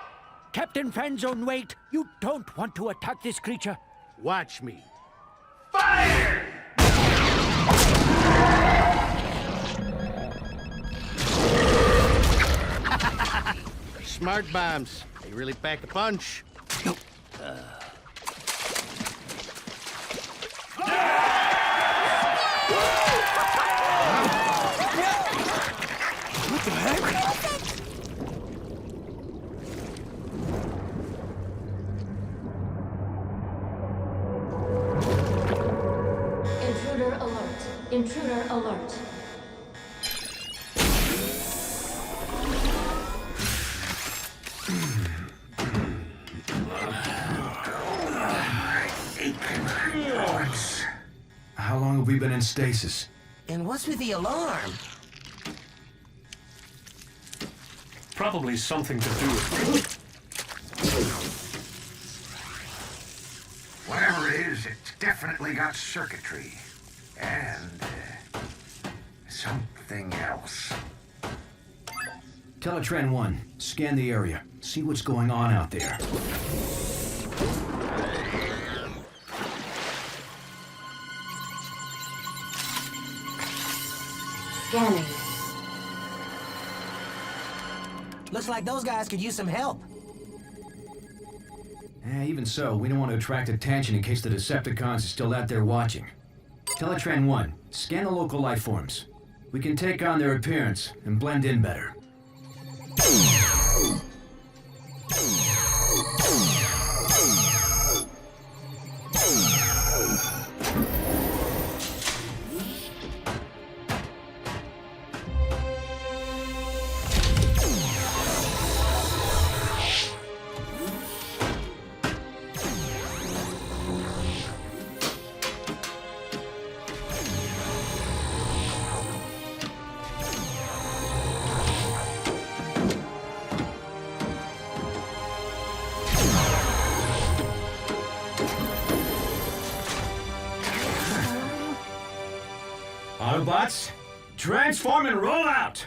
Captain Fanzone, wait! You don't want to attack this creature. Watch me. Fire! Smart bombs. They really pack a punch. What the heck? Intruder alert. How long have we been in stasis? And what's with the alarm? Probably something to do with... Whatever it is, it's definitely got circuitry. And something else. Teletran 1, scan the area. See what's going on out there. Scanning. Looks like those guys could use some help. Even so, we don't want to attract attention in case the Decepticons are still out there watching. Teletran 1, scan the local life forms. We can take on their appearance and blend in better. Autobots, transform and roll out!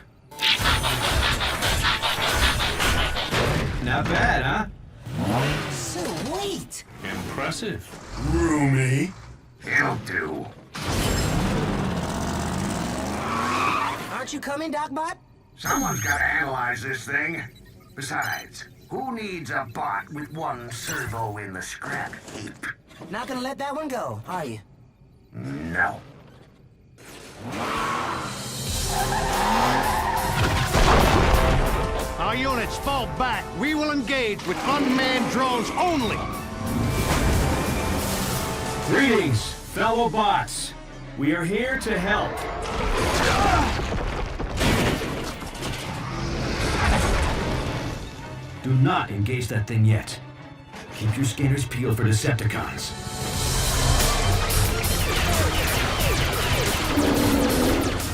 Not bad, huh? Sweet! Impressive. Roomy. It'll do. Aren't you coming, Docbot? Someone's got to analyze this thing. Besides, who needs a bot with one servo in the scrap heap? Not gonna let that one go, are you? No. Our units fall back. We will engage with unmanned drones only. Greetings, fellow bots. We are here to help. Do not engage that thing yet. Keep your scanners peeled for Decepticons.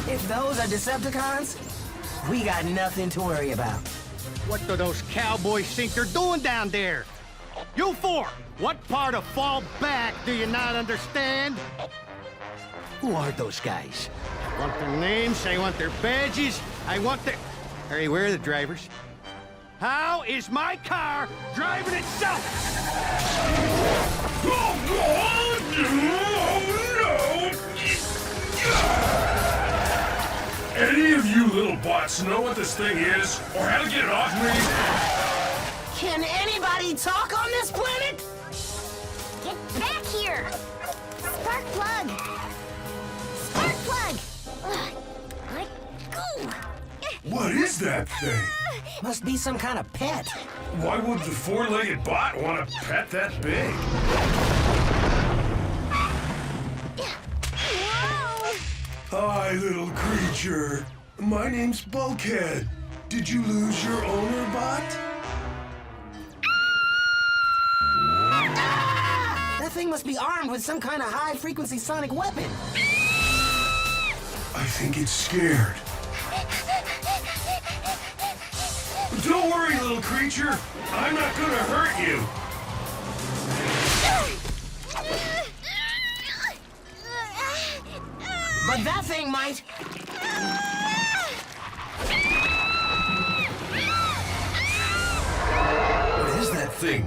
If those are Decepticons, we got nothing to worry about. What do those cowboys think they're doing down there? You four, what part of fall back do you not understand? Who are those guys? I want their names, I want their badges, I want their... Hey, where are the drivers? How is my car driving itself? Any of you little bots know what this thing is, or how to get it off me? Can anybody talk on this planet? Get back here! Spark plug! Spark plug! Ugh, let go! What is that thing? Must be some kind of pet. Why would the four-legged bot want a pet that big? Hi, little creature. My name's Bulkhead. Did you lose your owner, bot? That thing must be armed with some kind of high-frequency sonic weapon. I think it's scared. Don't worry, little creature. I'm not gonna hurt you. But that thing might. What is that thing?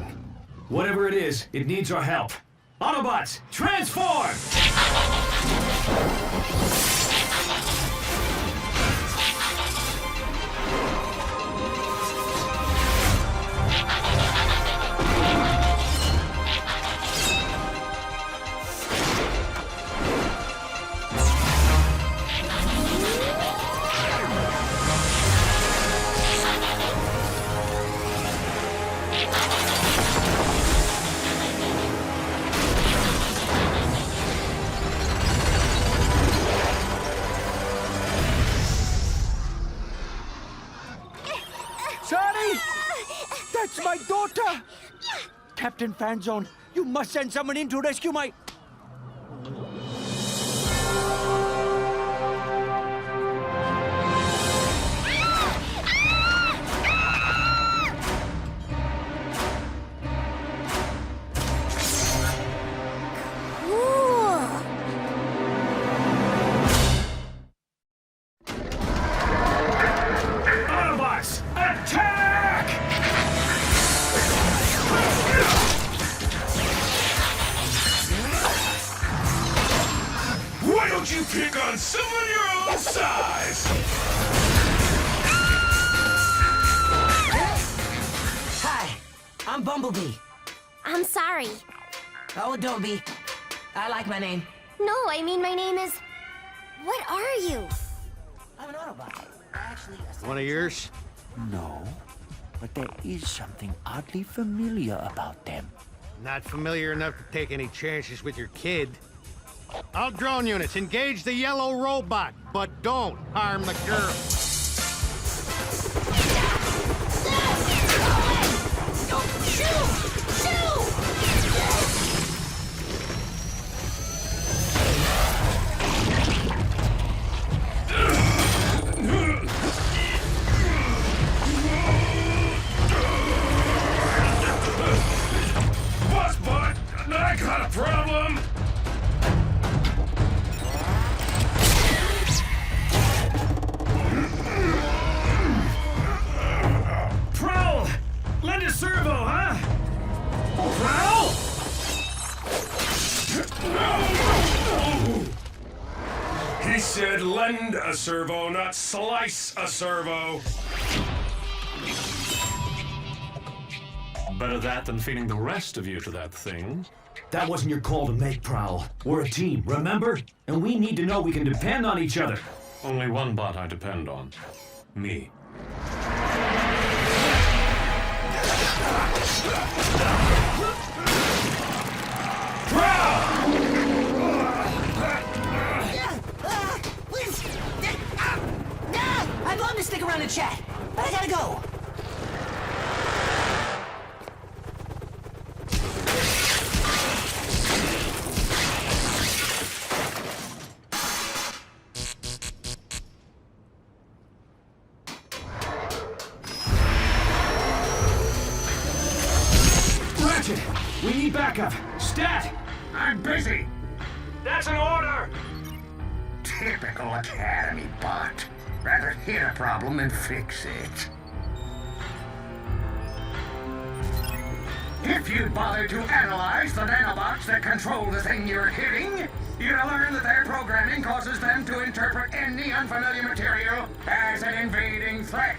Whatever it is, it needs our help. Autobots, transform! Captain Fanzone, you must send someone in to rescue my... Autobots, attack! Why don't you pick on someone your own size? Hi, I'm Bumblebee. I'm sorry. Oh, don't be. I like my name. No, I mean my name is... What are you? I'm an Autobot. Actually, One of yours? No, but there is something oddly familiar about them. Not familiar enough to take any chances with your kid. All drone units, engage the yellow robot, but don't harm the girl. Boss bot, I got a problem. Prowl! Lend a servo, huh? Prowl! He said lend a servo, not slice a servo. Better that than feeding the rest of you to that thing. That wasn't your call to make, Prowl. We're a team, remember? And we need to know we can depend on each other. Only one bot I depend on. Me. I'd love to stick around and chat, but I gotta go. Ratchet, we need backup. Stat! I'm busy. That's an order. Typical Academy bot. Rather hit a problem than fix it. If you'd bother to analyze the nanobots that control the thing you're hitting, you'd learn that their programming causes them to interpret any unfamiliar material as an invading threat.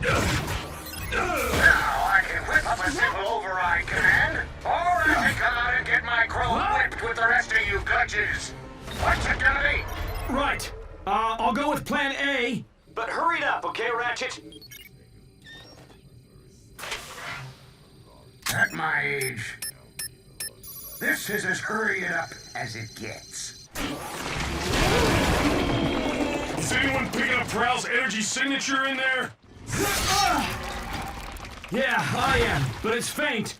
Now I can whip up a simple override command, or I can come out and get my chrome whipped with the rest of you gudges. What's it gonna be? Right. I'll go with plan A. But hurry it up, okay, Ratchet? At my age, this is as hurry it up as it gets. Is anyone picking up Prowl's energy signature in there? Yeah, I am, but it's faint.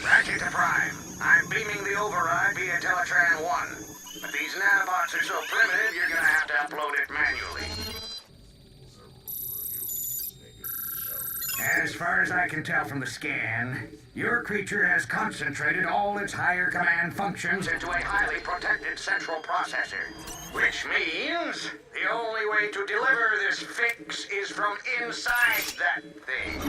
Ratchet to Prime. I'm beaming the override via Teletran 1. But these nanobots are so primitive, you're gonna have to upload it manually. As far as I can tell from the scan, your creature has concentrated all its higher command functions into a highly protected central processor. Which means the only way to deliver this fix is from inside that thing.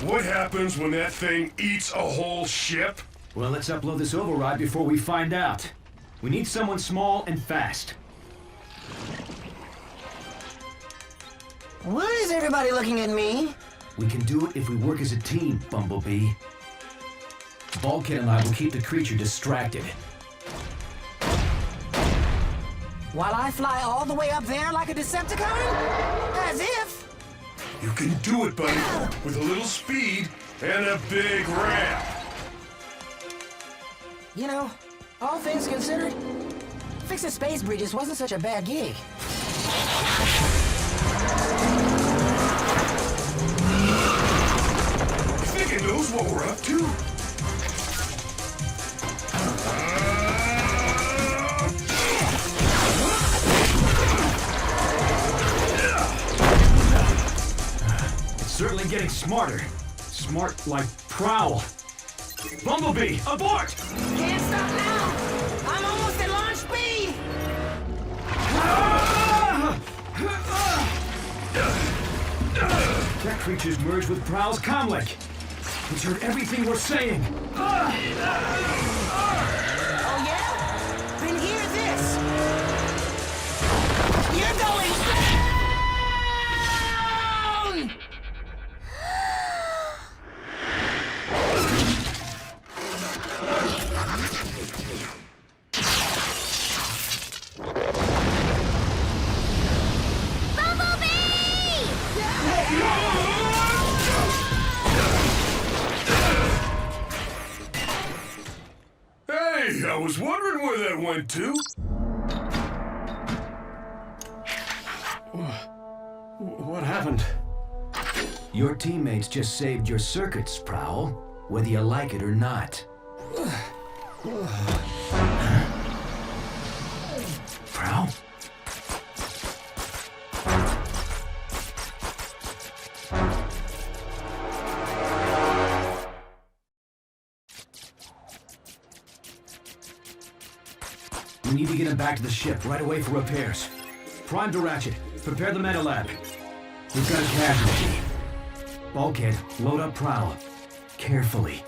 What happens when that thing eats a whole ship? Well, let's upload this override before we find out. We need someone small and fast. Why is everybody looking at me? We can do it if we work as a team, Bumblebee. Bulkhead and I will keep the creature distracted. While I fly all the way up there like a Decepticon? As if... You can do it, buddy, with a little speed and a big ramp. You know, all things considered, fixing space bridges wasn't such a bad gig. You think he knows what we're up to? It's certainly getting smarter. Smart like Prowl. Bumblebee, abort! Can't stop now! I'm almost at launch speed! That creature's merged with Prowl's comlink. He's heard everything we're saying. Oh yeah? Then hear this! You're going down! Hey, I was wondering where that went to. What happened? Your teammates just saved your circuits, Prowl, whether you like it or not. Prowl? We need to get him back to the ship right away for repairs. Prime to Ratchet. Prepare the meta lab. We've got a casualty. Bulkhead, load up Prowl. Carefully.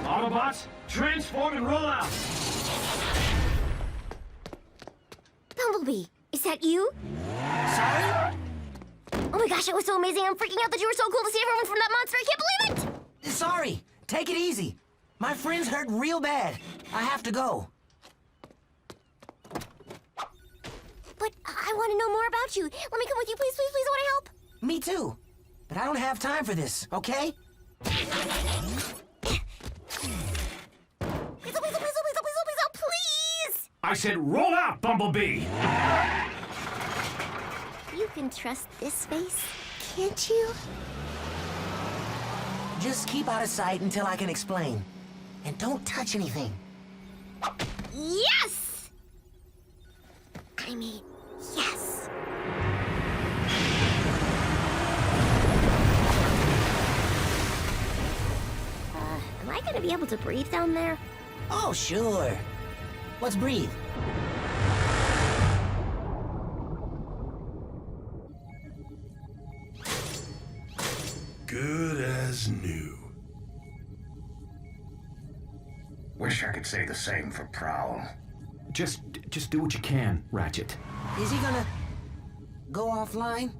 Autobots, transform and roll out! Bumblebee, is that you? Sorry? Oh my gosh, it was so amazing. I'm freaking out that you were so cool to see everyone from that monster. I can't believe it! Sorry. Take it easy. My friend's hurt real bad. I have to go. But I want to know more about you. Let me come with you, please, please, please. I want to help. Me too. But I don't have time for this, okay? Please! I said roll out, Bumblebee! You can trust this space, can't you? Just keep out of sight until I can explain. And don't touch anything. Yes! I mean, yes. Am I gonna be able to breathe down there? Oh, sure. Let's breathe. Good as new. Wish I could say the same for Prowl. Just do what you can, Ratchet. Is he gonna go offline?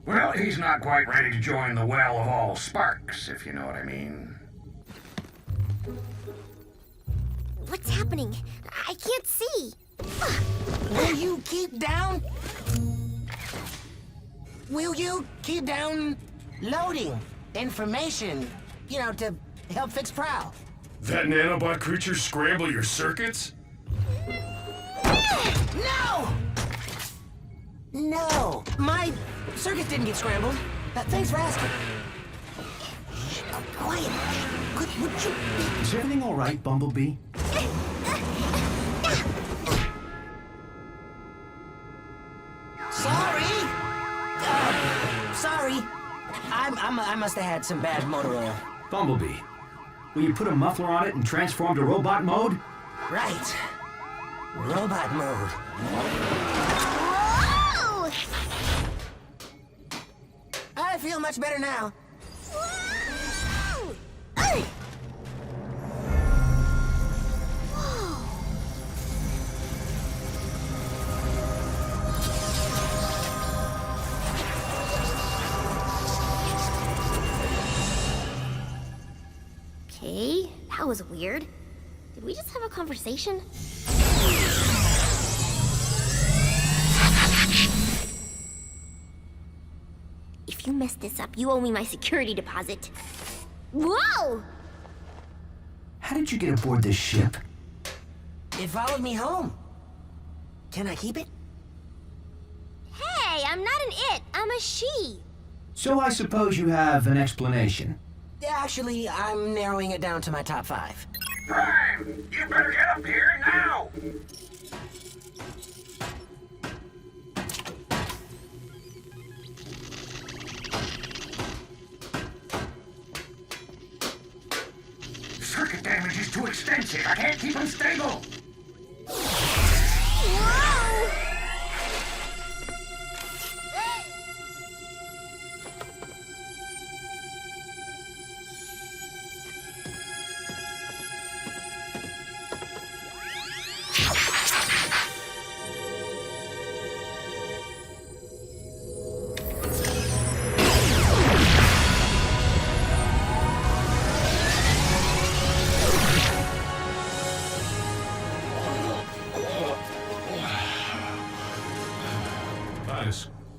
Well, he's not quite ready to join the well of all sparks, if you know what I mean. What's happening? I can't see. Will you keep down? Will you keep down loading information, you know, to help fix Prowl? That nanobot creature scramble your circuits? No! No! My circuits didn't get scrambled. Thanks for asking. Shh, quiet. Would you... Is everything all right, Bumblebee? Sorry! Sorry. I must have had some bad motor oil. Bumblebee, will you put a muffler on it and transform to robot mode? Right. Robot mode. Whoa! I feel much better now. Whoa! Okay, that was weird. Did we just have a conversation? you mess this up, you owe me my security deposit. Whoa! How did you get aboard this ship? It followed me home. Can I keep it? Hey, I'm not an it, I'm a she. So I suppose you have an explanation. Actually, I'm narrowing it down to my top 5. Prime, you better get up here now! Circuit damage is too extensive. I can't keep them stable. Whoa!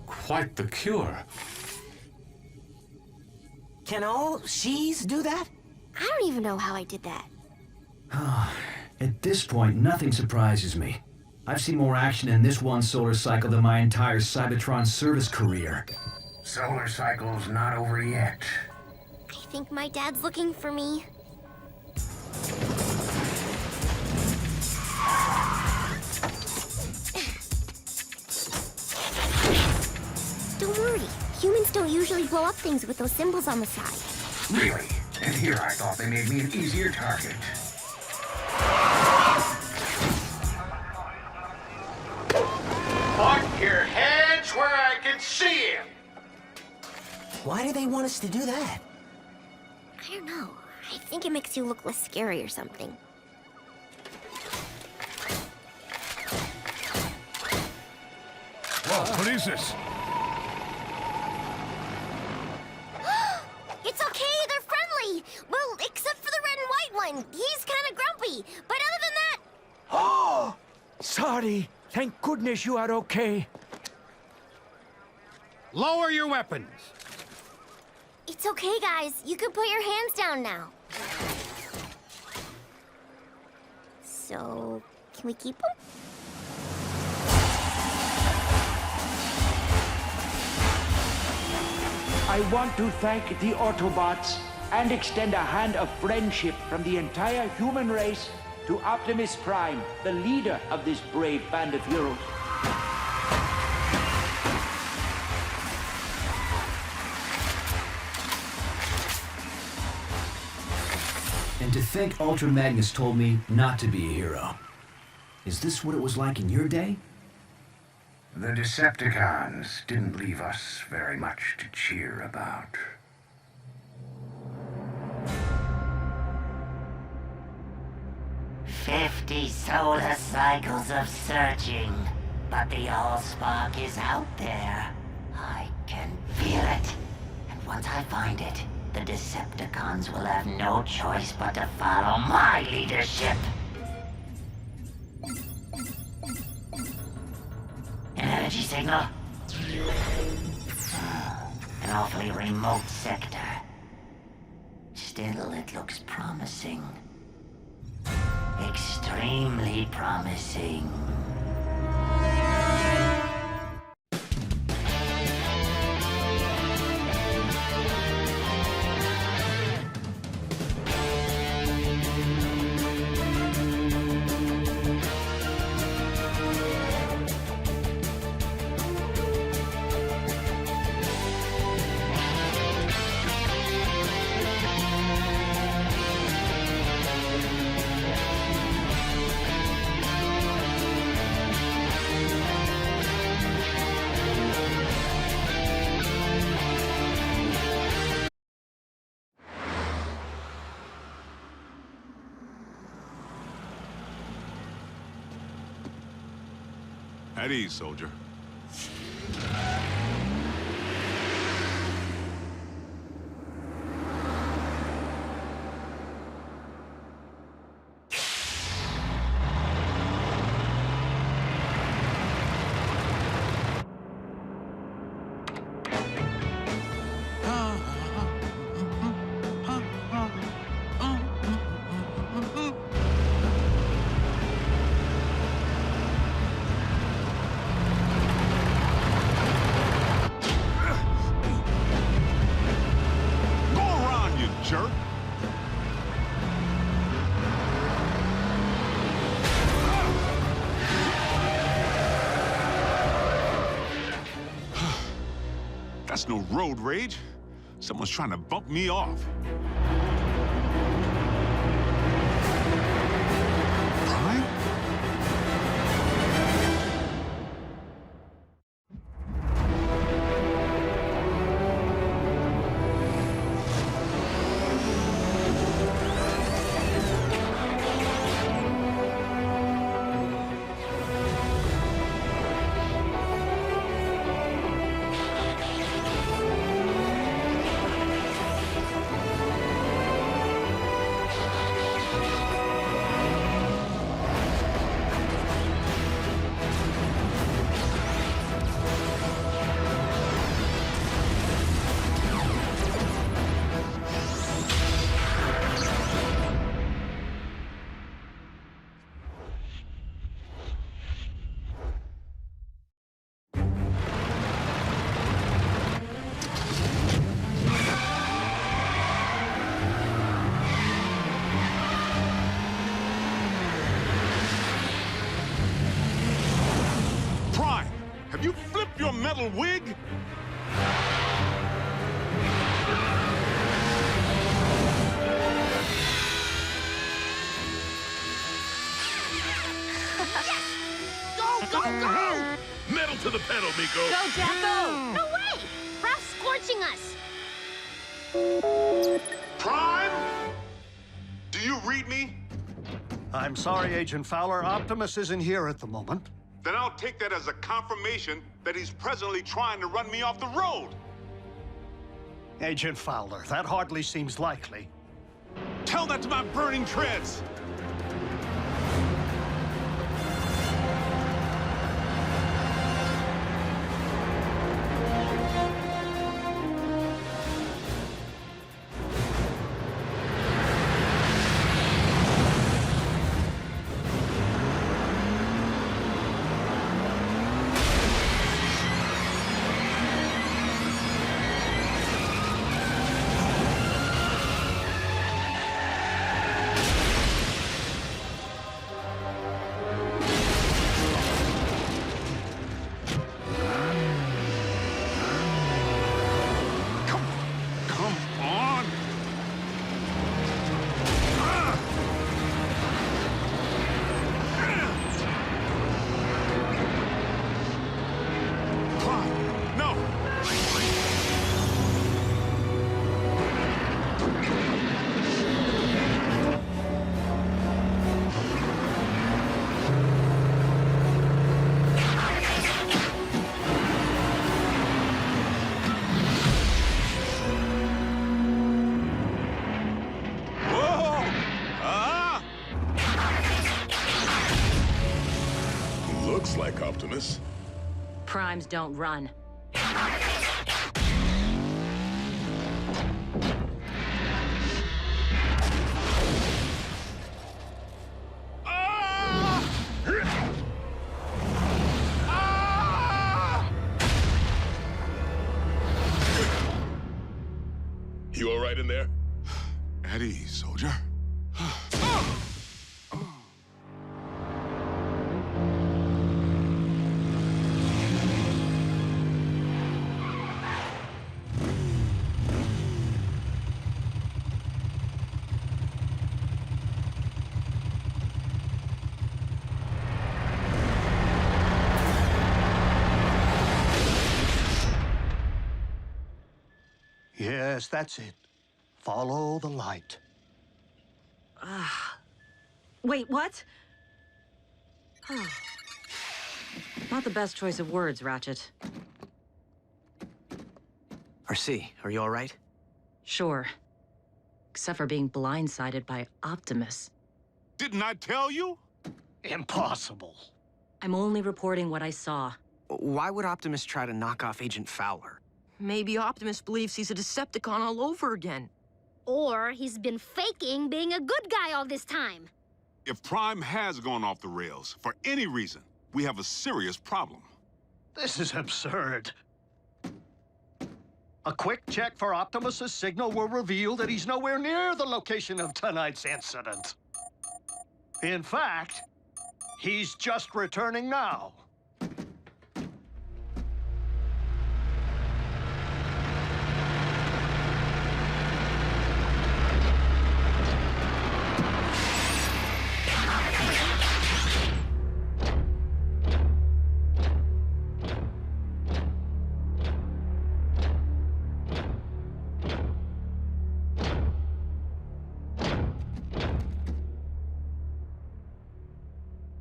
Quite the cure. Can all she's do that? I don't even know how I did that. At this point, nothing surprises me. I've seen more action in this one solar cycle than my entire Cybertron service career. Solar cycle's not over yet. I think my dad's looking for me. Don't worry. Humans don't usually blow up things with those symbols on the side. Really? And here I thought they made me an easier target. Put your hands where I can see him! Why do they want us to do that? I don't know. I think it makes you look less scary or something. Whoa, what is this? It's okay, they're friendly! Well, except for the red and white one. He's kind of grumpy. But other than that... Oh! Sorry. Thank goodness you are okay. Lower your weapons. It's okay, guys. You can put your hands down now. So, can we keep them? I want to thank the Autobots and extend a hand of friendship from the entire human race to Optimus Prime, the leader of this brave band of heroes. And to think Ultra Magnus told me not to be a hero. Is this what it was like in your day? The Decepticons didn't leave us very much to cheer about. "50 solar cycles of searching, but the Allspark is out there. I can feel it. And once I find it, the Decepticons will have no choice but to follow my leadership." An energy signal? An awfully remote sector. Still, it looks promising. Extremely promising. At ease, soldier. jerk! That's no road rage. Someone's trying to bump me off. Prime? Have you flipped your metal wig? Go, go, go! Metal to the pedal, Miko! Go, Jack, go! No way! Ralph's scorching us! Prime? Do you read me? I'm sorry, Agent Fowler. Optimus isn't here at the moment. Then I'll take that as a confirmation that he's presently trying to run me off the road. Agent Fowler, that hardly seems likely. Tell that to my burning treads! Looks like Optimus. Primes don't run. You all right in there? At ease, soldier. Yes, that's it. Follow the light. Wait, what? Not the best choice of words, Ratchet. RC, are you all right? Sure. Except for being blindsided by Optimus. Didn't I tell you? Impossible. I'm only reporting what I saw. Why would Optimus try to knock off Agent Fowler? Maybe Optimus believes he's a Decepticon all over again. Or he's been faking being a good guy all this time. If Prime has gone off the rails, for any reason, we have a serious problem. This is absurd. A quick check for Optimus's signal will reveal that he's nowhere near the location of tonight's incident. In fact, he's just returning now.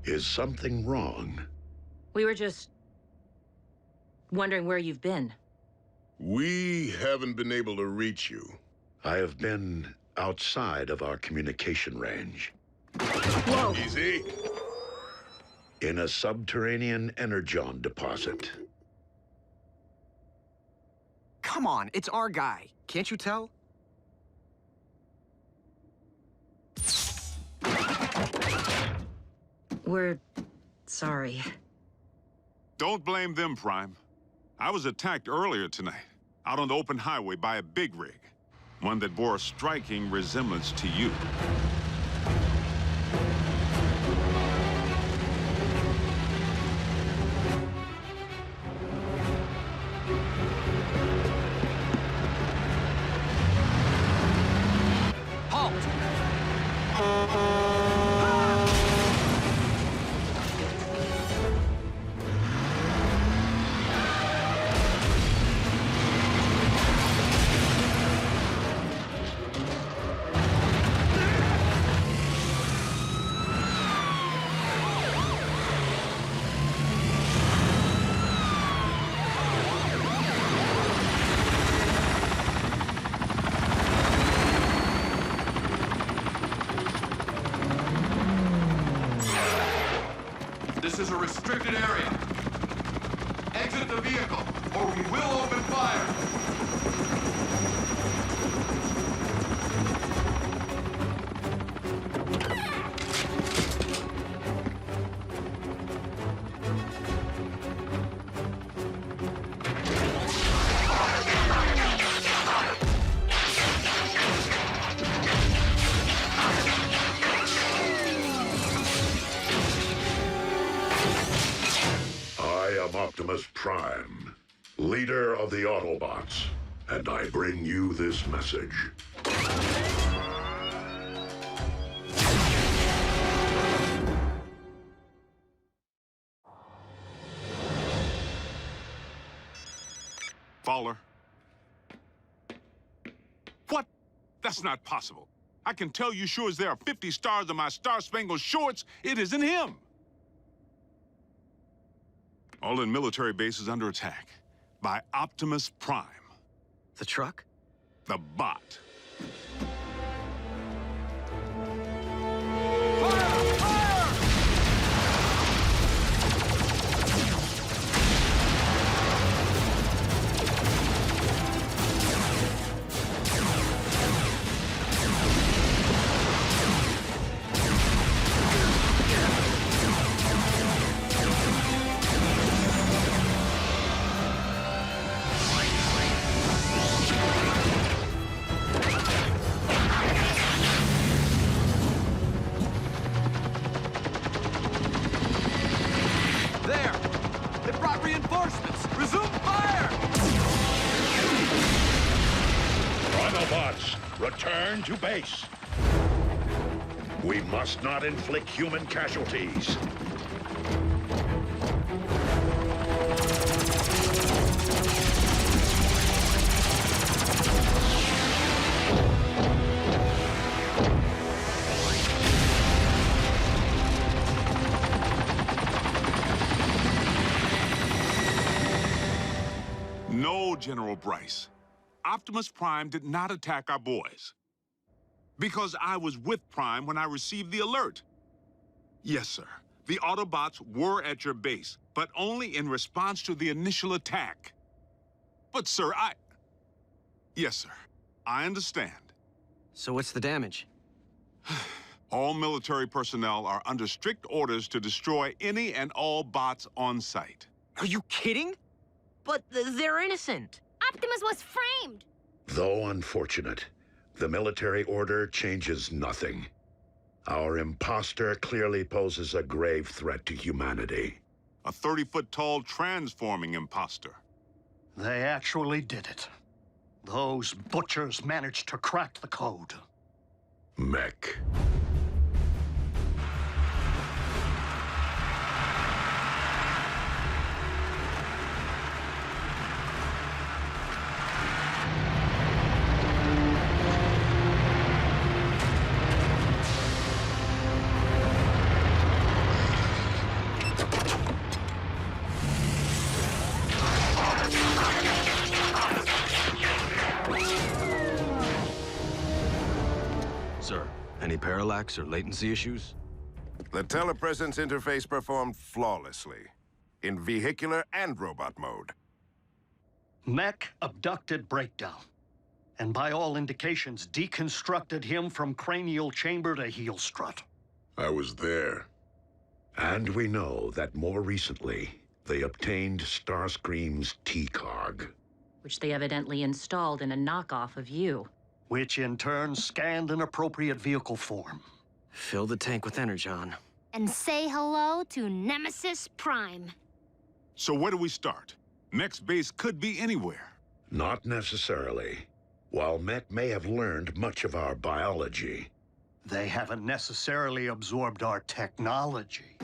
Is something wrong? We were just wondering where you've been. We haven't been able to reach you. I have been outside of our communication range. Whoa! Easy. In a subterranean Energon deposit. Come on, it's our guy. Can't you tell? We're sorry. Don't blame them, Prime. I was attacked earlier tonight, out on the open highway by a big rig. One that bore a striking resemblance to you. This is a restricted area. Exit the vehicle, or we will open fire. Optimus Prime, leader of the Autobots, and I bring you this message. Fowler. What? That's not possible. I can tell you sure as there are 50 stars on my Star-Spangled Shorts, it isn't him. All-in military base is under attack by Optimus Prime. The truck? The bot. Return to base. We must not inflict human casualties. No, General Bryce. Optimus Prime did not attack our boys. Because I was with Prime when I received the alert. Yes, sir. The Autobots were at your base, but only in response to the initial attack. But, sir, Yes, sir. I understand. So what's the damage? All military personnel are under strict orders to destroy any and all bots on site. Are you kidding? But they're innocent. Optimus was framed! Though unfortunate, the military order changes nothing. Our imposter clearly poses a grave threat to humanity. A 30-foot-tall transforming imposter. They actually did it. Those butchers managed to crack the code. Mech. Sir, any parallax or latency cy latency issues? The telepresence interface performed flawlessly, in vehicular and robot mode. Mech abducted Breakdown, and by all indications, deconstructed him from cranial chamber to heel strut. I was there. And we know that more recently, they obtained Starscream's T-Cog. Which they evidently installed in a knockoff of you. Which in turn scanned an appropriate vehicle form. Fill the tank with Energon. And say hello to Nemesis Prime. So where do we start? Mech's base could be anywhere. Not necessarily. While Mech may have learned much of our biology, they haven't necessarily absorbed our technology.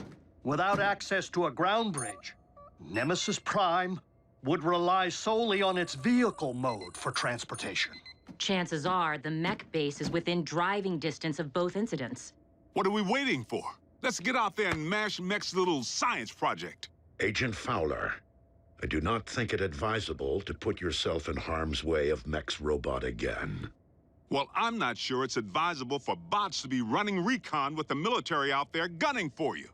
Without access to a ground bridge, Nemesis Prime would rely solely on its vehicle mode for transportation. Chances are the mech base is within driving distance of both incidents. What are we waiting for? Let's get out there and mash Mech's little science project. Agent Fowler, I do not think it advisable to put yourself in harm's way of Mech's robot again. Well, I'm not sure it's advisable for bots to be running recon with the military out there gunning for you.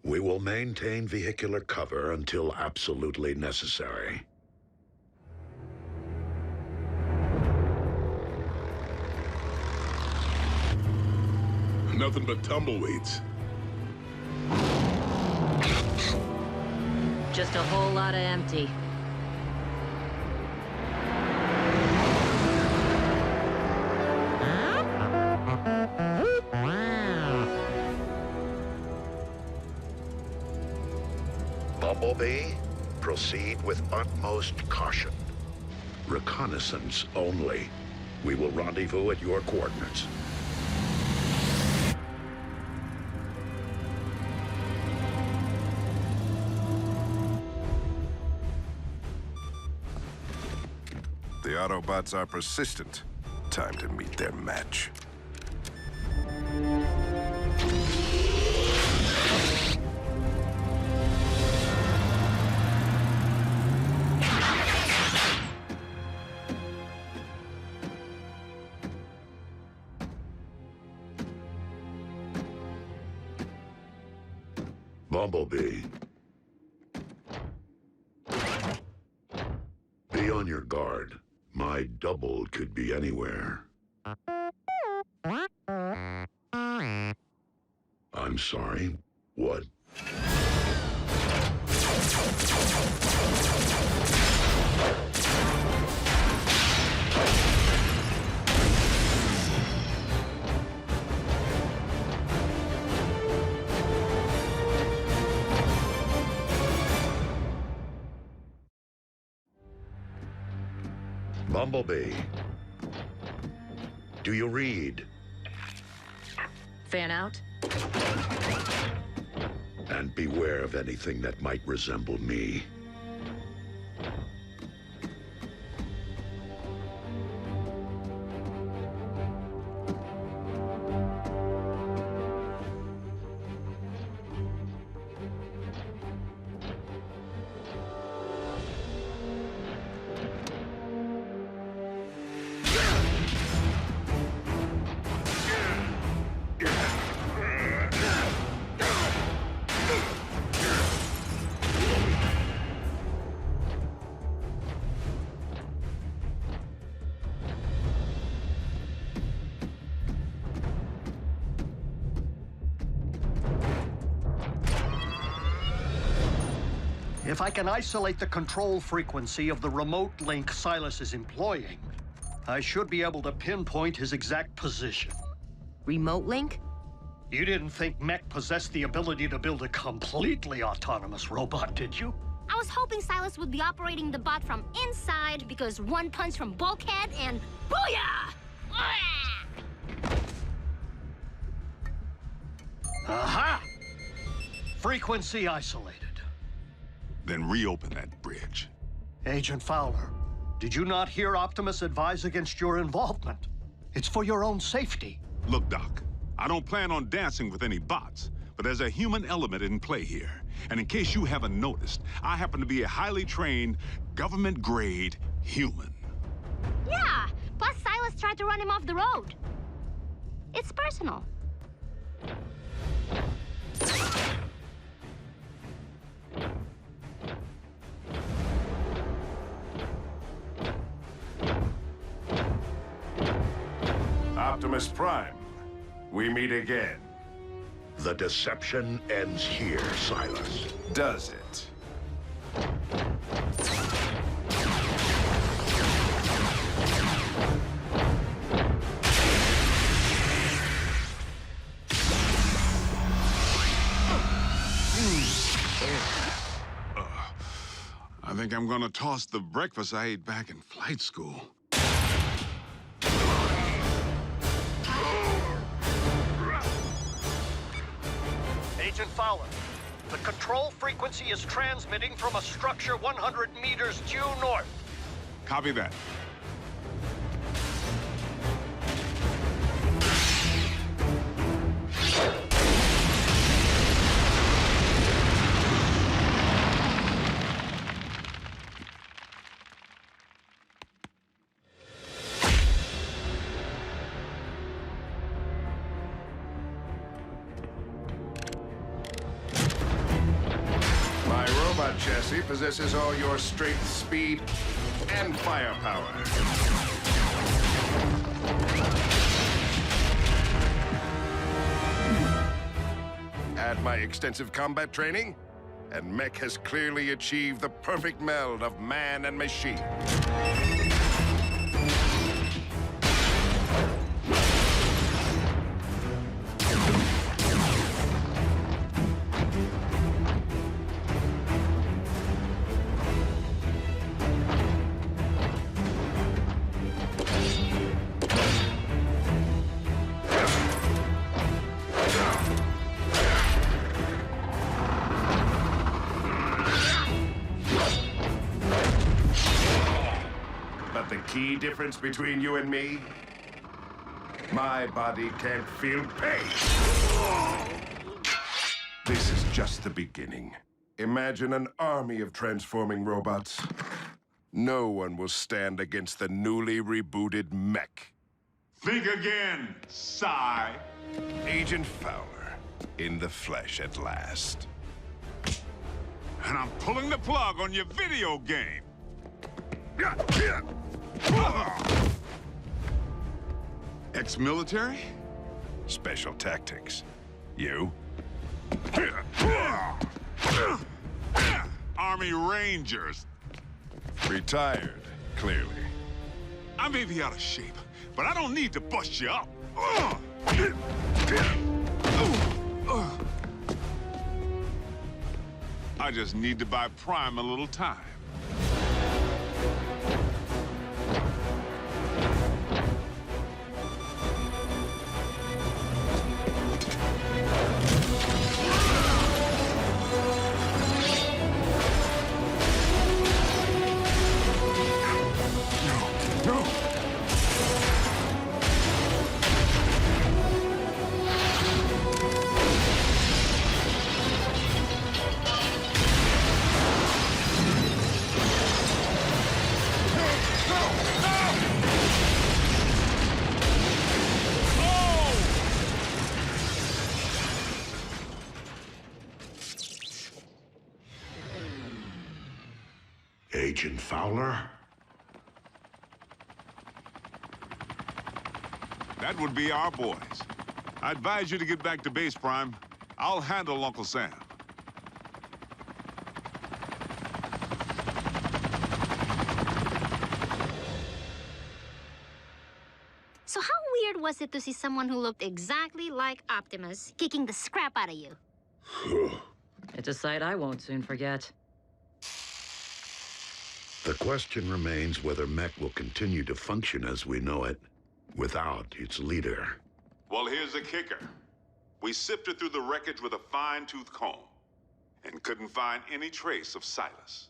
We will maintain vehicular cover until absolutely necessary. Nothing but tumbleweeds. Just a whole lot of empty. Bumblebee, proceed with utmost caution. Reconnaissance only. We will rendezvous at your coordinates. The Autobots are persistent. Time to meet their match. Bumblebee. Be on your guard. My double could be anywhere. I'm sorry. What? Bumblebee. Do you read? Fan out? And beware of anything that might resemble me. If I can isolate the control frequency of the remote link Silas is employing, I should be able to pinpoint his exact position. Remote link? You didn't think Mech possessed the ability to build a completely autonomous robot, did you? I was hoping Silas would be operating the bot from inside because one punch from Bulkhead and booyah! Aha! Frequency isolated. Then reopen that bridge. Agent Fowler, did you not hear Optimus advise against your involvement? It's for your own safety. Look, Doc, I don't plan on dancing with any bots, but there's a human element in play here. And in case you haven't noticed, I happen to be a highly trained, government-grade human. Yeah, plus Silas tried to run him off the road. It's personal. Optimus Prime, we meet again. The deception ends here, Silas. Does it? I think I'm gonna toss the breakfast I ate back in flight school. Agent Fowler, the control frequency is transmitting from a structure 100 meters due north. Copy that. Chassis possesses all your strength, speed, and firepower. Add my extensive combat training, and Mech has clearly achieved the perfect meld of man and machine. Key difference between you and me? My body can't feel pain. This is just the beginning. Imagine an army of transforming robots. No one will stand against the newly rebooted Mech. Think again, sigh. Agent Fowler, in the flesh at last. And I'm pulling the plug on your video game. Ex-military? Special tactics. You? Army Rangers. Retired, clearly. I may be out of shape, but I don't need to bust you up. I just need to buy Prime a little time. Agent Fowler? That would be our boys. I advise you to get back to base, Prime. I'll handle Uncle Sam. So how weird was it to see someone who looked exactly like Optimus kicking the scrap out of you? It's a sight I won't soon forget. The question remains whether mech will continue to function as we know it, without its leader. Well, here's the kicker. We sifted through the wreckage with a fine-tooth comb and couldn't find any trace of Silas.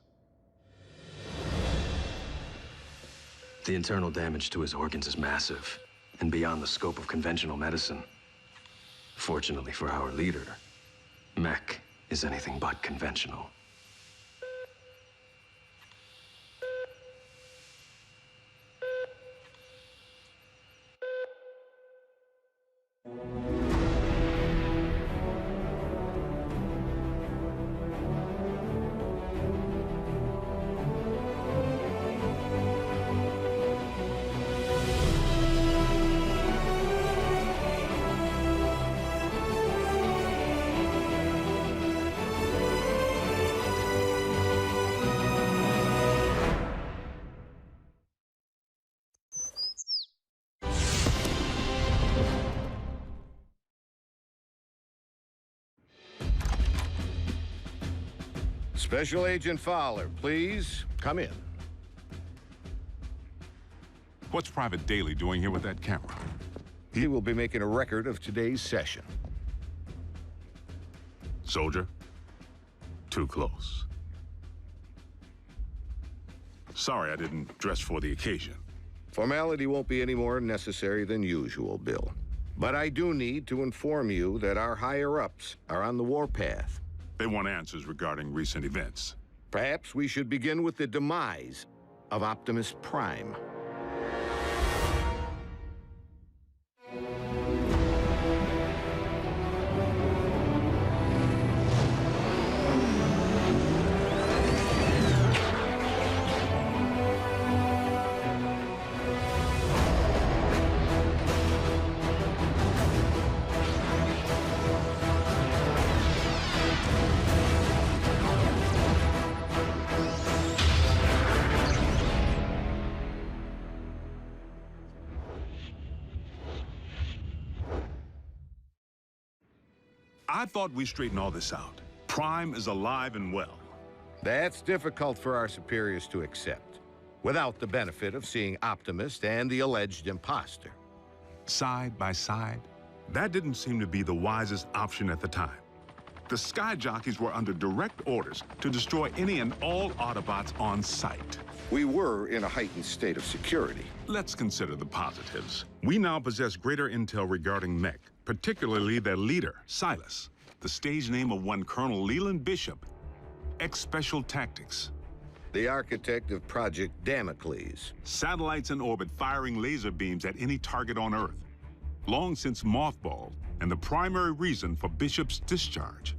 The internal damage to his organs is massive and beyond the scope of conventional medicine. Fortunately for our leader, mech is anything but conventional. Special Agent Fowler, please come in. What's Private Daly doing here with that camera? He will be making a record of today's session. Soldier, too close. Sorry I didn't dress for the occasion. Formality won't be any more necessary than usual, Bill. But I do need to inform you that our higher-ups are on the warpath. They want answers regarding recent events. Perhaps we should begin with the demise of Optimus Prime. I thought we straightened all this out. Prime is alive and well. That's difficult for our superiors to accept, without the benefit of seeing Optimus and the alleged imposter. Side by side, that didn't seem to be the wisest option at the time. The Sky Jockeys were under direct orders to destroy any and all Autobots on sight. We were in a heightened state of security. Let's consider the positives. We now possess greater intel regarding mech, particularly their leader, Silas, the stage name of one Colonel Leland Bishop, ex-Special Tactics. The architect of Project Damocles. Satellites in orbit firing laser beams at any target on Earth. Long since mothballed, and the primary reason for Bishop's discharge.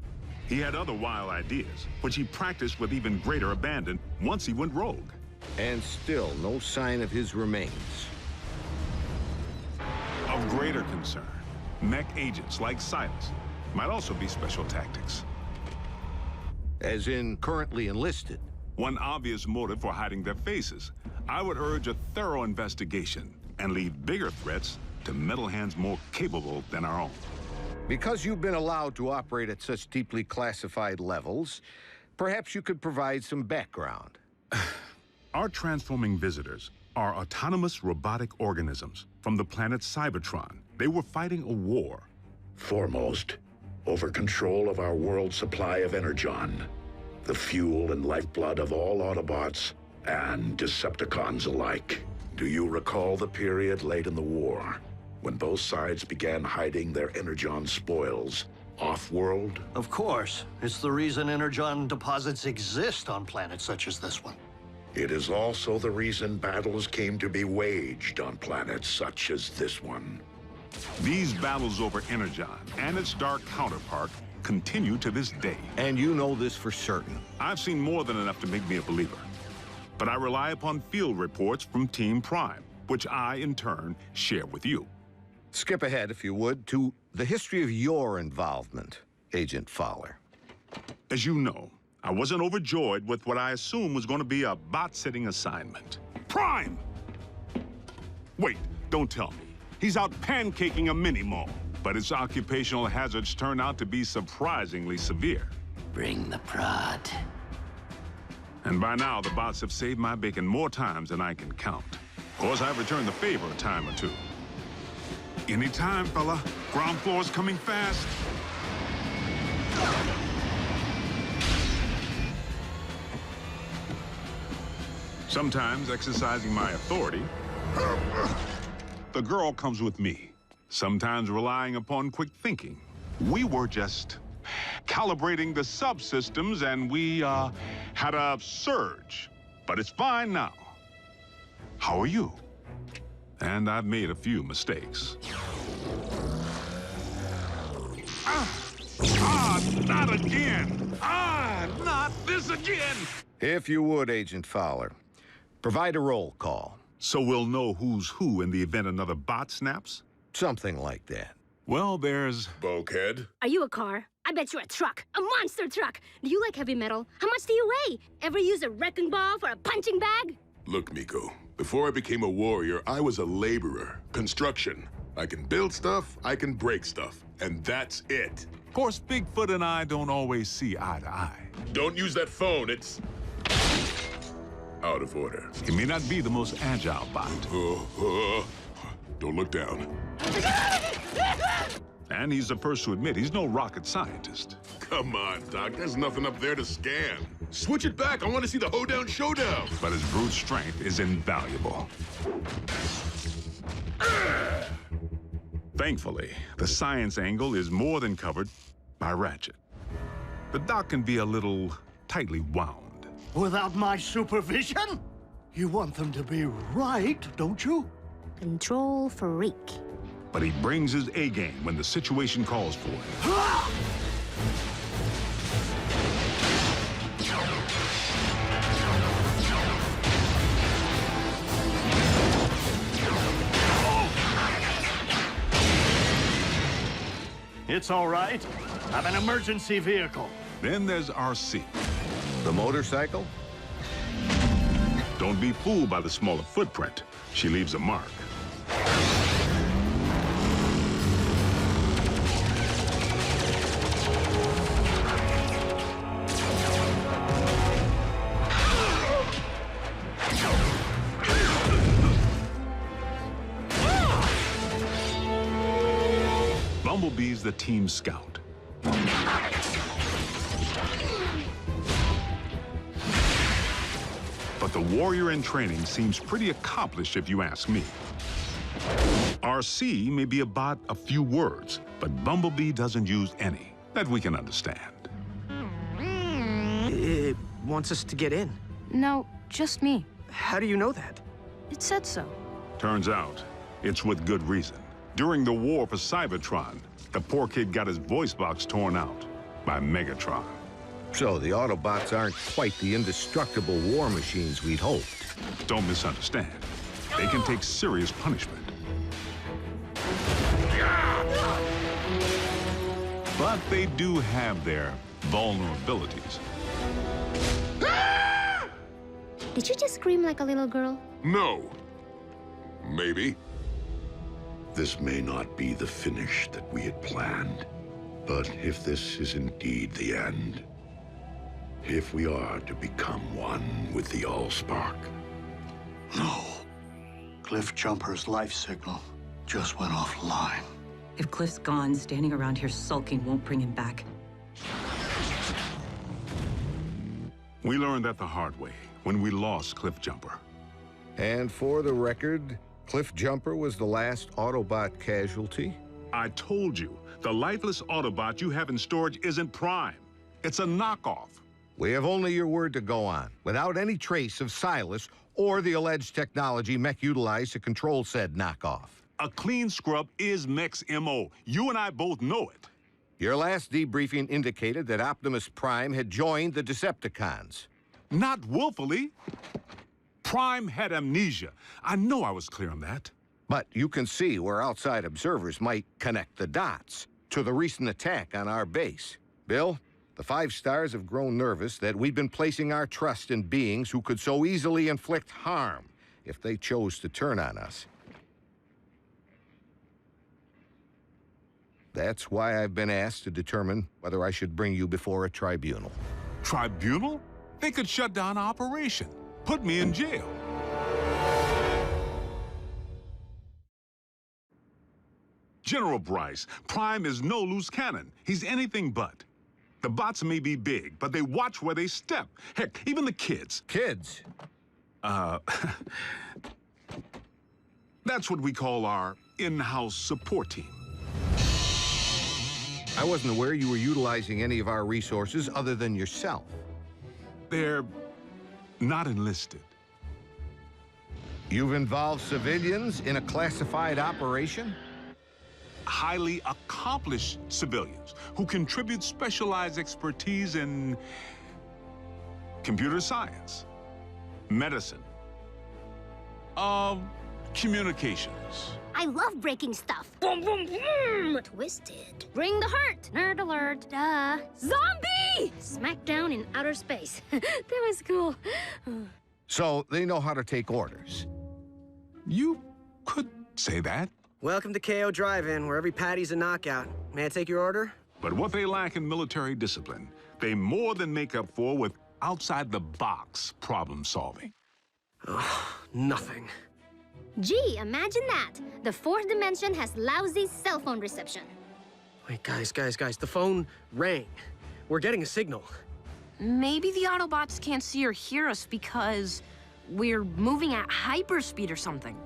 He had other wild ideas, which he practiced with even greater abandon once he went rogue. And still no sign of his remains. Of greater concern, mech agents like Silas might also be Special Tactics. As in currently enlisted? One obvious motive for hiding their faces. I would urge a thorough investigation and leave bigger threats to metal hands more capable than our own. Because you've been allowed to operate at such deeply classified levels, perhaps you could provide some background. Our transforming visitors are autonomous robotic organisms from the planet Cybertron. They were fighting a war. Foremost, over control of our world's supply of Energon, the fuel and lifeblood of all Autobots and Decepticons alike. Do you recall the period late in the war, when both sides began hiding their Energon spoils off-world? Of course. It's the reason Energon deposits exist on planets such as this one. It is also the reason battles came to be waged on planets such as this one. These battles over Energon and its dark counterpart continue to this day. And you know this for certain? I've seen more than enough to make me a believer. But I rely upon field reports from Team Prime, which I, in turn, share with you. Skip ahead, if you would, to the history of your involvement, Agent Fowler. As you know, I wasn't overjoyed with what I assumed was going to be a bot-sitting assignment. Prime! Wait, don't tell me. He's out pancaking a mini-mall. But its occupational hazards turn out to be surprisingly severe. Bring the prod. And by now, the bots have saved my bacon more times than I can count. Of course, I've returned the favor a time or two. Anytime, fella. Ground floor's coming fast. Sometimes, exercising my authority, the girl comes with me. Sometimes relying upon quick thinking. We were just calibrating the subsystems and we had a surge. But it's fine now. How are you? And I've made a few mistakes. Not again! Not this again! If you would, Agent Fowler, provide a roll call. So we'll know who's who in the event another bot snaps? Something like that. Well, there's... Bulkhead? Are you a car? I bet you're a truck. A monster truck. Do you like heavy metal? How much do you weigh? Ever use a wrecking ball for a punching bag? Look, Miko, before I became a warrior, I was a laborer. Construction. I can build stuff, I can break stuff. And that's it. Of course, Bigfoot and I don't always see eye to eye. Don't use that phone, it's... out of order. He may not be the most agile bot. Don't look down. And he's the first to admit he's no rocket scientist. Come on, Doc. There's nothing up there to scan. Switch it back. I want to see the hoedown showdown. But his brute strength is invaluable. Thankfully, the science angle is more than covered by Ratchet. The doc can be a little tightly wound. Without my supervision? You want them to be right, don't you? Control freak. But he brings his A-game when the situation calls for it. It's all right. I'm an emergency vehicle. Then there's RC. The motorcycle? Don't be fooled by the smaller footprint. She leaves a mark. Bumblebee's the team scout. But the warrior in training seems pretty accomplished if you ask me. RC may be about a few words, but Bumblebee doesn't use any that we can understand. It wants us to get in. No, just me. How do you know that? It said so. Turns out, it's with good reason. During the war for Cybertron, the poor kid got his voice box torn out by Megatron. So the Autobots aren't quite the indestructible war machines we'd hoped. Don't misunderstand. They can take serious punishment. But they do have their vulnerabilities. Did you just scream like a little girl? No. Maybe. This may not be the finish that we had planned, but if this is indeed the end, if we are to become one with the Allspark. No. Cliff Jumper's life signal just went offline. If Cliff's gone, standing around here sulking won't bring him back. We learned that the hard way when we lost Cliff Jumper. And for the record, Cliff Jumper was the last Autobot casualty? I told you, the lifeless Autobot you have in storage isn't Prime. It's a knockoff. We have only your word to go on, without any trace of Silas or the alleged technology Mech utilized to control said knockoff. A clean scrub is Mech's MO. You and I both know it. Your last debriefing indicated that Optimus Prime had joined the Decepticons. Not willfully. Prime had amnesia. I know I was clear on that. But you can see where outside observers might connect the dots to the recent attack on our base. Bill, the 5 stars have grown nervous that we've been placing our trust in beings who could so easily inflict harm if they chose to turn on us. That's why I've been asked to determine whether I should bring you before a tribunal. Tribunal? They could shut down operation, put me in jail. General Bryce, Prime is no loose cannon. He's anything but. The bots may be big, but they watch where they step. Heck, even the kids. Kids? That's what we call our in-house support team. I wasn't aware you were utilizing any of our resources other than yourself. They're not enlisted. You've involved civilians in a classified operation? Highly accomplished civilians who contribute specialized expertise in computer science, medicine, communications. I love breaking stuff. Boom, boom, boom! Twisted. Bring the hurt. Nerd alert. Duh. Zombie! Smackdown in outer space. That was cool. So they know how to take orders. You could say that. Welcome to KO Drive-In, where every patty's a knockout. May I take your order? But what they lack in military discipline, they more than make up for with outside-the-box problem solving. Nothing. Gee, imagine that. The fourth dimension has lousy cell phone reception. Wait, guys, the phone rang. We're getting a signal. Maybe the Autobots can't see or hear us because we're moving at hyperspeed or something.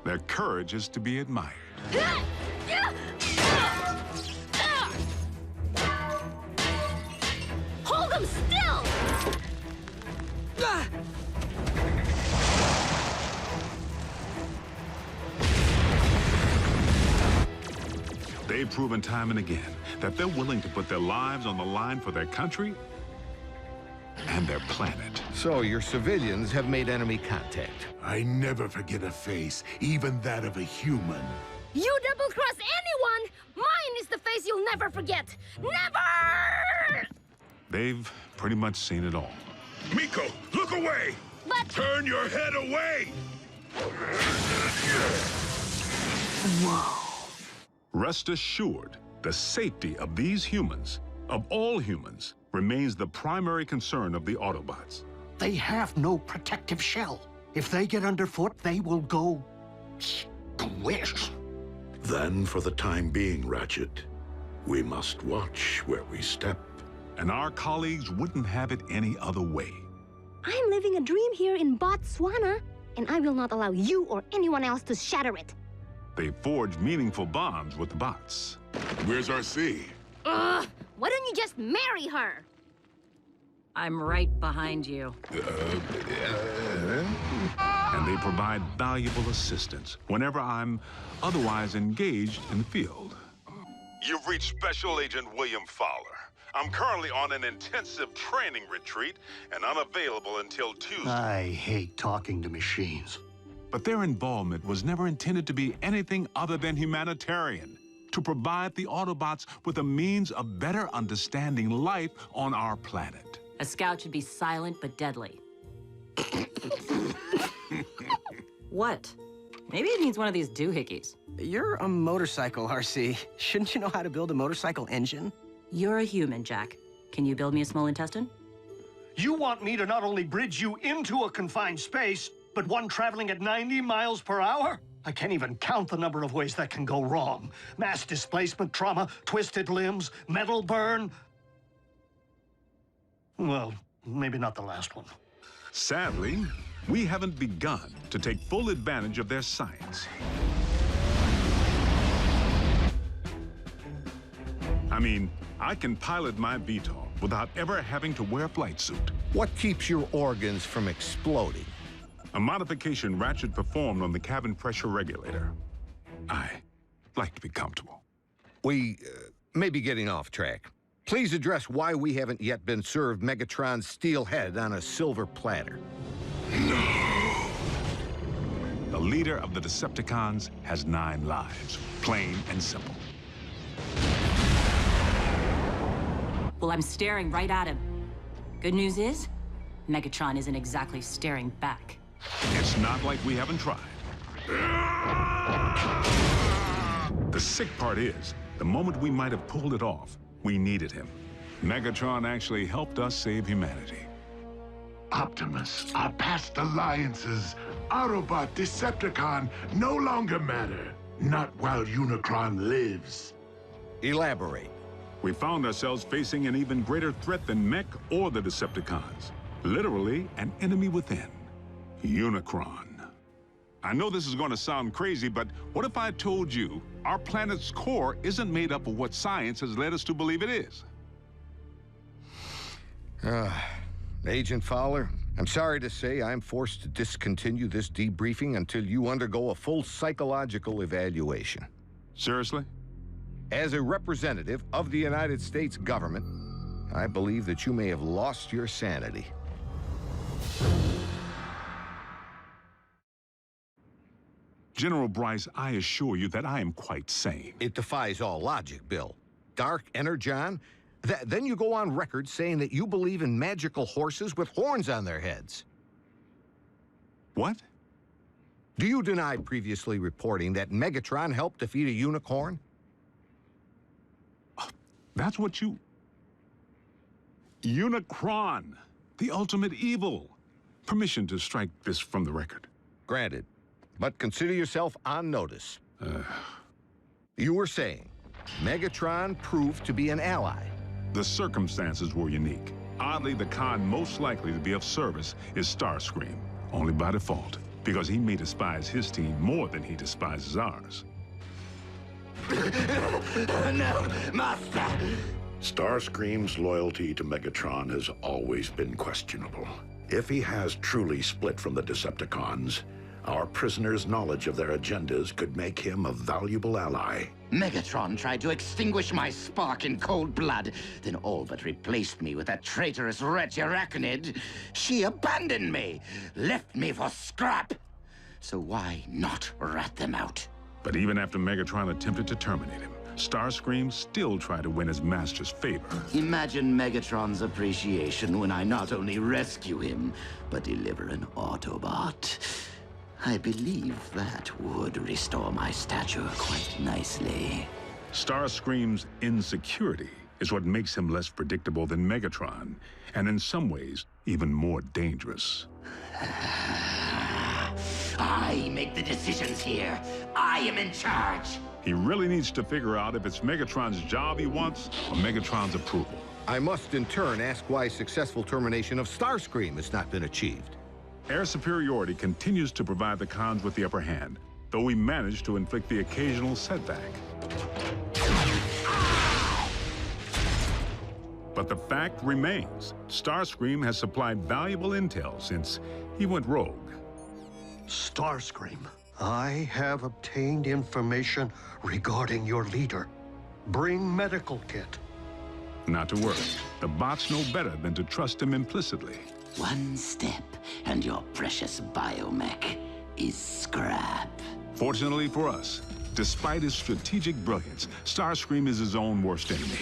Their courage is to be admired. Hold them still! They've proven time and again that they're willing to put their lives on the line for their country and their planet. So your civilians have made enemy contact. I never forget a face, even that of a human. You double-cross anyone, mine is the face you'll never forget. Never! They've pretty much seen it all. Miko, look away! But... Turn your head away! Whoa. Rest assured, the safety of these humans, of all humans, remains the primary concern of the Autobots. They have no protective shell. If they get underfoot, they will go squish. Then, for the time being, Ratchet, we must watch where we step. And our colleagues wouldn't have it any other way. I'm living a dream here in Botswana, and I will not allow you or anyone else to shatter it. They forged meaningful bonds with the bots. Where's RC? Why don't you just marry her? I'm right behind you. And they provide valuable assistance whenever I'm otherwise engaged in the field. You've reached Special Agent William Fowler. I'm currently on an intensive training retreat and unavailable until Tuesday. I hate talking to machines. But their involvement was never intended to be anything other than humanitarian, to provide the Autobots with a means of better understanding life on our planet. A scout should be silent but deadly. What? Maybe it needs one of these doohickeys. You're a motorcycle, RC. Shouldn't you know how to build a motorcycle engine? You're a human, Jack. Can you build me a small intestine? You want me to not only bridge you into a confined space, but one traveling at 90 miles per hour? I can't even count the number of ways that can go wrong. Mass displacement trauma, twisted limbs, metal burn. Well, maybe not the last one. Sadly, we haven't begun to take full advantage of their science. I mean, I can pilot my VTOL without ever having to wear a flight suit. What keeps your organs from exploding? A modification Ratchet performed on the cabin pressure regulator. I like to be comfortable. We may be getting off track. Please address why we haven't yet been served Megatron's steel head on a silver platter. No. The leader of the Decepticons has 9 lives, plain and simple. Well, I'm staring right at him. Good news is, Megatron isn't exactly staring back. It's not like we haven't tried. The sick part is, The moment we might have pulled it off, we needed him. Megatron actually helped us save humanity. Optimus, our past alliances, Autobot, Decepticon, no longer matter. Not while Unicron lives. Elaborate. We found ourselves facing an even greater threat than Mech or the Decepticons. Literally, an enemy within. Unicron. I know this is going to sound crazy, but what if I told you our planet's core isn't made up of what science has led us to believe it is? Agent Fowler, I'm sorry to say I'm forced to discontinue this debriefing until you undergo a full psychological evaluation. Seriously? As a representative of the United States government, I believe that you may have lost your sanity. General Bryce, I assure you that I am quite sane. It defies all logic, Bill. Dark Energon? Then you go on record saying that you believe in magical horses with horns on their heads. What? Do you deny previously reporting that Megatron helped defeat a unicorn? That's what you... Unicron, the ultimate evil. Permission to strike this from the record. Granted, but consider yourself on notice. You were saying Megatron proved to be an ally. The circumstances were unique. Oddly, the con most likely to be of service is Starscream, only by default, because he may despise his team more than he despises ours. No, Master! Starscream's loyalty to Megatron has always been questionable. If he has truly split from the Decepticons, our prisoner's knowledge of their agendas could make him a valuable ally. Megatron tried to extinguish my spark in cold blood, then all but replaced me with that traitorous wretch Arachnid. She abandoned me, left me for scrap. So why not rat them out? But even after Megatron attempted to terminate him, Starscream still tried to win his master's favor. Imagine Megatron's appreciation when I not only rescue him, but deliver an Autobot. I believe that would restore my stature quite nicely. Starscream's insecurity is what makes him less predictable than Megatron, and in some ways, even more dangerous. I make the decisions here. I am in charge. He really needs to figure out if it's Megatron's job he wants or Megatron's approval. I must in turn ask why successful termination of Starscream has not been achieved. Air superiority continues to provide the cons with the upper hand, though we manage to inflict the occasional setback. But the fact remains, Starscream has supplied valuable intel since he went rogue. Starscream, I have obtained information regarding your leader. Bring medical kit. Not to worry. The bots know better than to trust him implicitly. One step, and your precious biomech is scrap. Fortunately for us, despite his strategic brilliance, Starscream is his own worst enemy.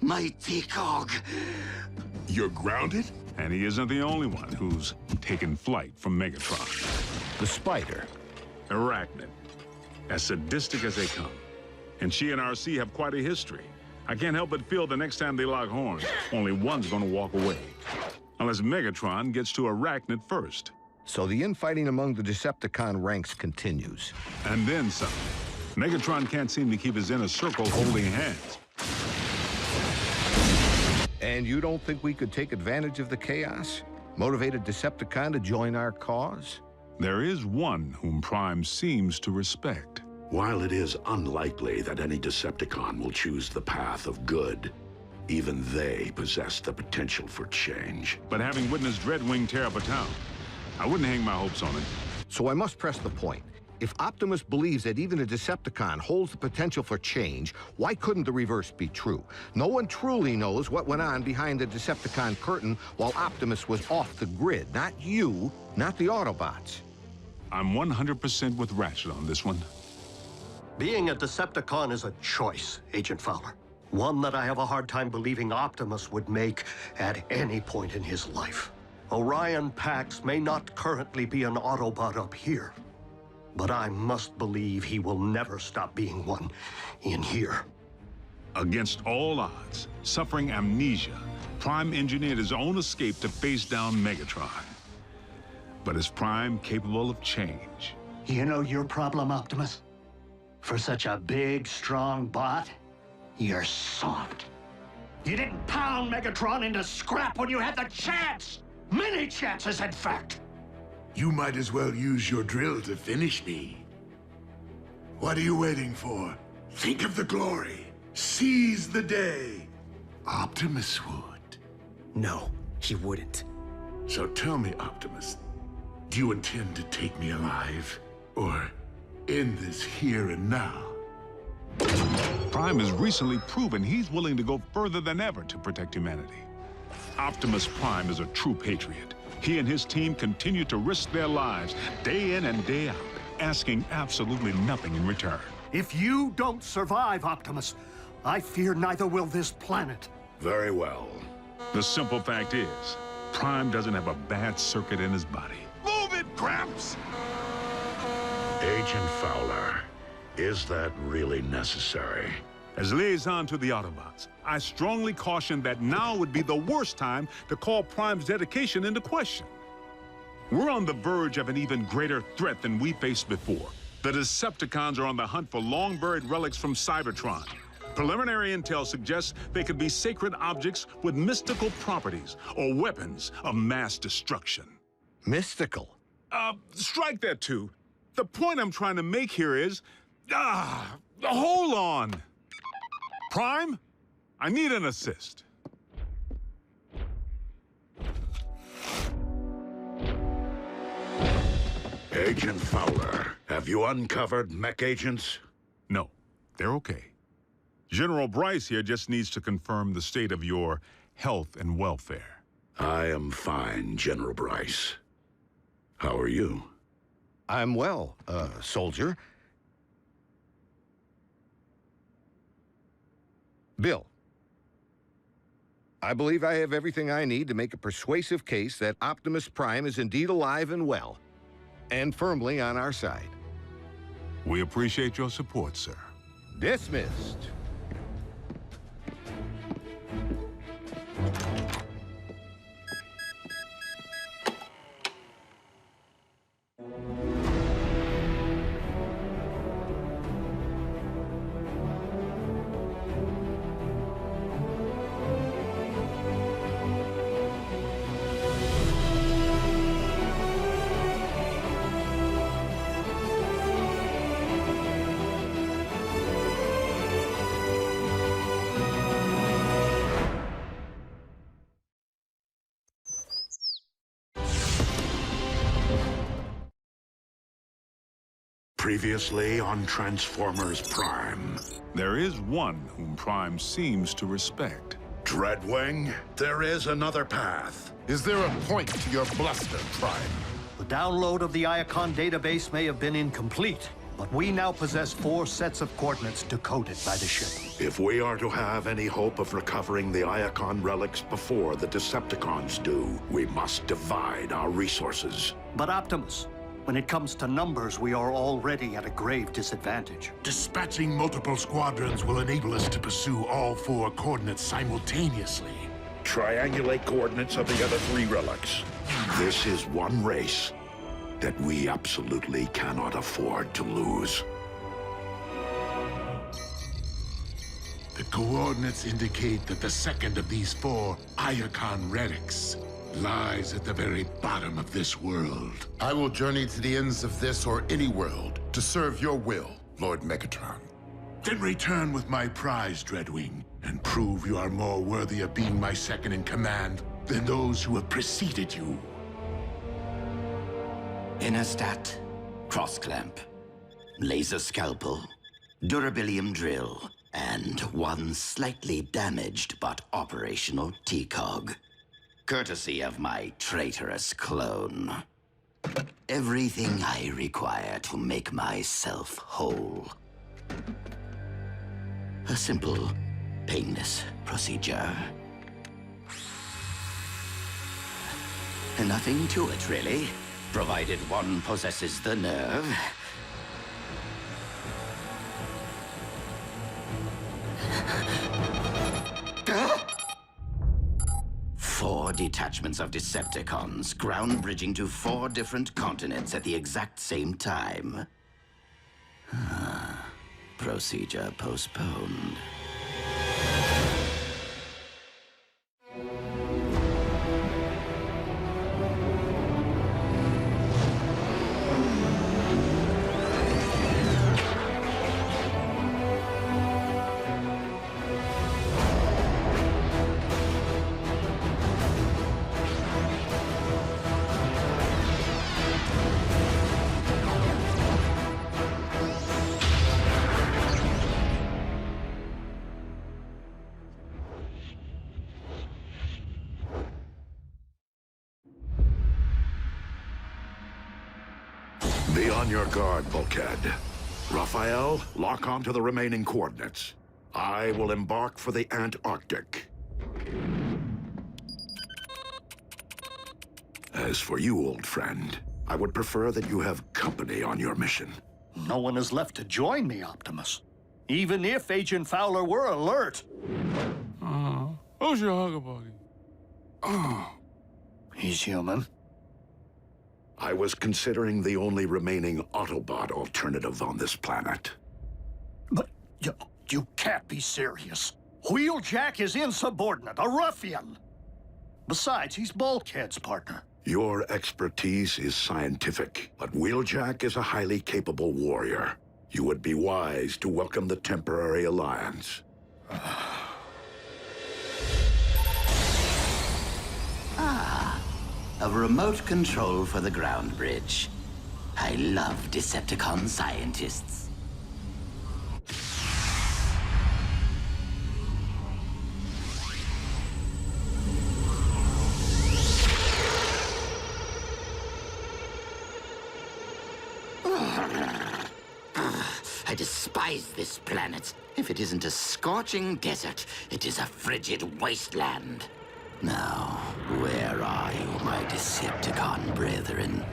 Mighty Cog. You're grounded? And he isn't the only one who's taken flight from Megatron. The Spider. Arachnid. As sadistic as they come. And she and RC have quite a history. I can't help but feel the next time they lock horns, only one's gonna walk away. Unless Megatron gets to Arachnid first. So the infighting among the Decepticon ranks continues. And then some. Megatron can't seem to keep his inner circle holding hands. And you don't think we could take advantage of the chaos? Motivate a Decepticon to join our cause? There is one whom Prime seems to respect. While it is unlikely that any Decepticon will choose the path of good, even they possess the potential for change. But having witnessed Dreadwing tear up a town, I wouldn't hang my hopes on it. So I must press the point. If Optimus believes that even a Decepticon holds the potential for change, why couldn't the reverse be true? No one truly knows what went on behind the Decepticon curtain while Optimus was off the grid. Not you, not the Autobots. I'm 100% with Ratchet on this one. Being a Decepticon is a choice, Agent Fowler. One that I have a hard time believing Optimus would make at any point in his life. Orion Pax may not currently be an Autobot up here, but I must believe he will never stop being one in here. Against all odds, suffering amnesia, Prime engineered his own escape to face down Megatron. But is Prime capable of change? You know your problem, Optimus? For such a big, strong bot, you're soft. You didn't pound Megatron into scrap when you had the chance! Many chances, in fact! You might as well use your drill to finish me. What are you waiting for? Think of the glory. Seize the day. Optimus would. No, he wouldn't. So tell me, Optimus, do you intend to take me alive? Or end this here and now? Prime has recently proven he's willing to go further than ever to protect humanity. Optimus Prime is a true patriot. He and his team continue to risk their lives day in and day out, asking absolutely nothing in return. If you don't survive, Optimus, I fear neither will this planet. Very well. The simple fact is, Prime doesn't have a bad circuit in his body. Move it, Gramps! Agent Fowler, is that really necessary? As liaison to the Autobots, I strongly caution that now would be the worst time to call Prime's dedication into question. We're on the verge of an even greater threat than we faced before. The Decepticons are on the hunt for long-buried relics from Cybertron. Preliminary intel suggests they could be sacred objects with mystical properties or weapons of mass destruction. Mystical? Strike that too. The point I'm trying to make here is... hold on! Prime, I need an assist. Agent Fowler, have you uncovered mech agents? No, they're okay. General Bryce here just needs to confirm the state of your health and welfare. I am fine, General Bryce. How are you? I'm well, soldier. Bill, I believe I have everything I need to make a persuasive case that Optimus Prime is indeed alive and well, and firmly on our side. We appreciate your support, sir. Dismissed. Previously on Transformers Prime. There is one whom Prime seems to respect. Dreadwing, there is another path. Is there a point to your bluster, Prime? The download of the Iacon database may have been incomplete, but we now possess 4 sets of coordinates decoded by the ship. If we are to have any hope of recovering the Iacon relics before the Decepticons do, we must divide our resources. But Optimus, when it comes to numbers, we are already at a grave disadvantage. Dispatching multiple squadrons will enable us to pursue all 4 coordinates simultaneously. Triangulate coordinates of the other 3 relics. This is one race that we absolutely cannot afford to lose. The coordinates indicate that the second of these 4 Iacon relics lies at the very bottom of this world. I will journey to the ends of this or any world to serve your will, Lord Megatron. Then return with my prize, Dreadwing, and prove you are more worthy of being my second in command than those who have preceded you. Innerstat, cross-clamp, laser scalpel, durabilium drill, and one slightly damaged but operational T-cog. Courtesy of my traitorous clone. Everything I require to make myself whole. A simple painless procedure. Nothing to it, really, provided one possesses the nerve. 4 detachments of Decepticons, ground bridging to 4 different continents at the exact same time. Procedure postponed. Be on your guard, Bulkhead. Raphael, lock on to the remaining coordinates. I will embark for the Antarctic. As for you, old friend, I would prefer that you have company on your mission. No one is left to join me, Optimus. Even if Agent Fowler were alert. Who's your hugger buddy? Oh, he's human. I was considering the only remaining Autobot alternative on this planet. But you can't be serious. Wheeljack is insubordinate, a ruffian. Besides, he's Bulkhead's partner. Your expertise is scientific, but Wheeljack is a highly capable warrior. You would be wise to welcome the temporary alliance. A remote control for the ground bridge. I love Decepticon scientists. I despise this planet. If it isn't a scorching desert, it is a frigid wasteland. Now, where are you, my Decepticon brethren?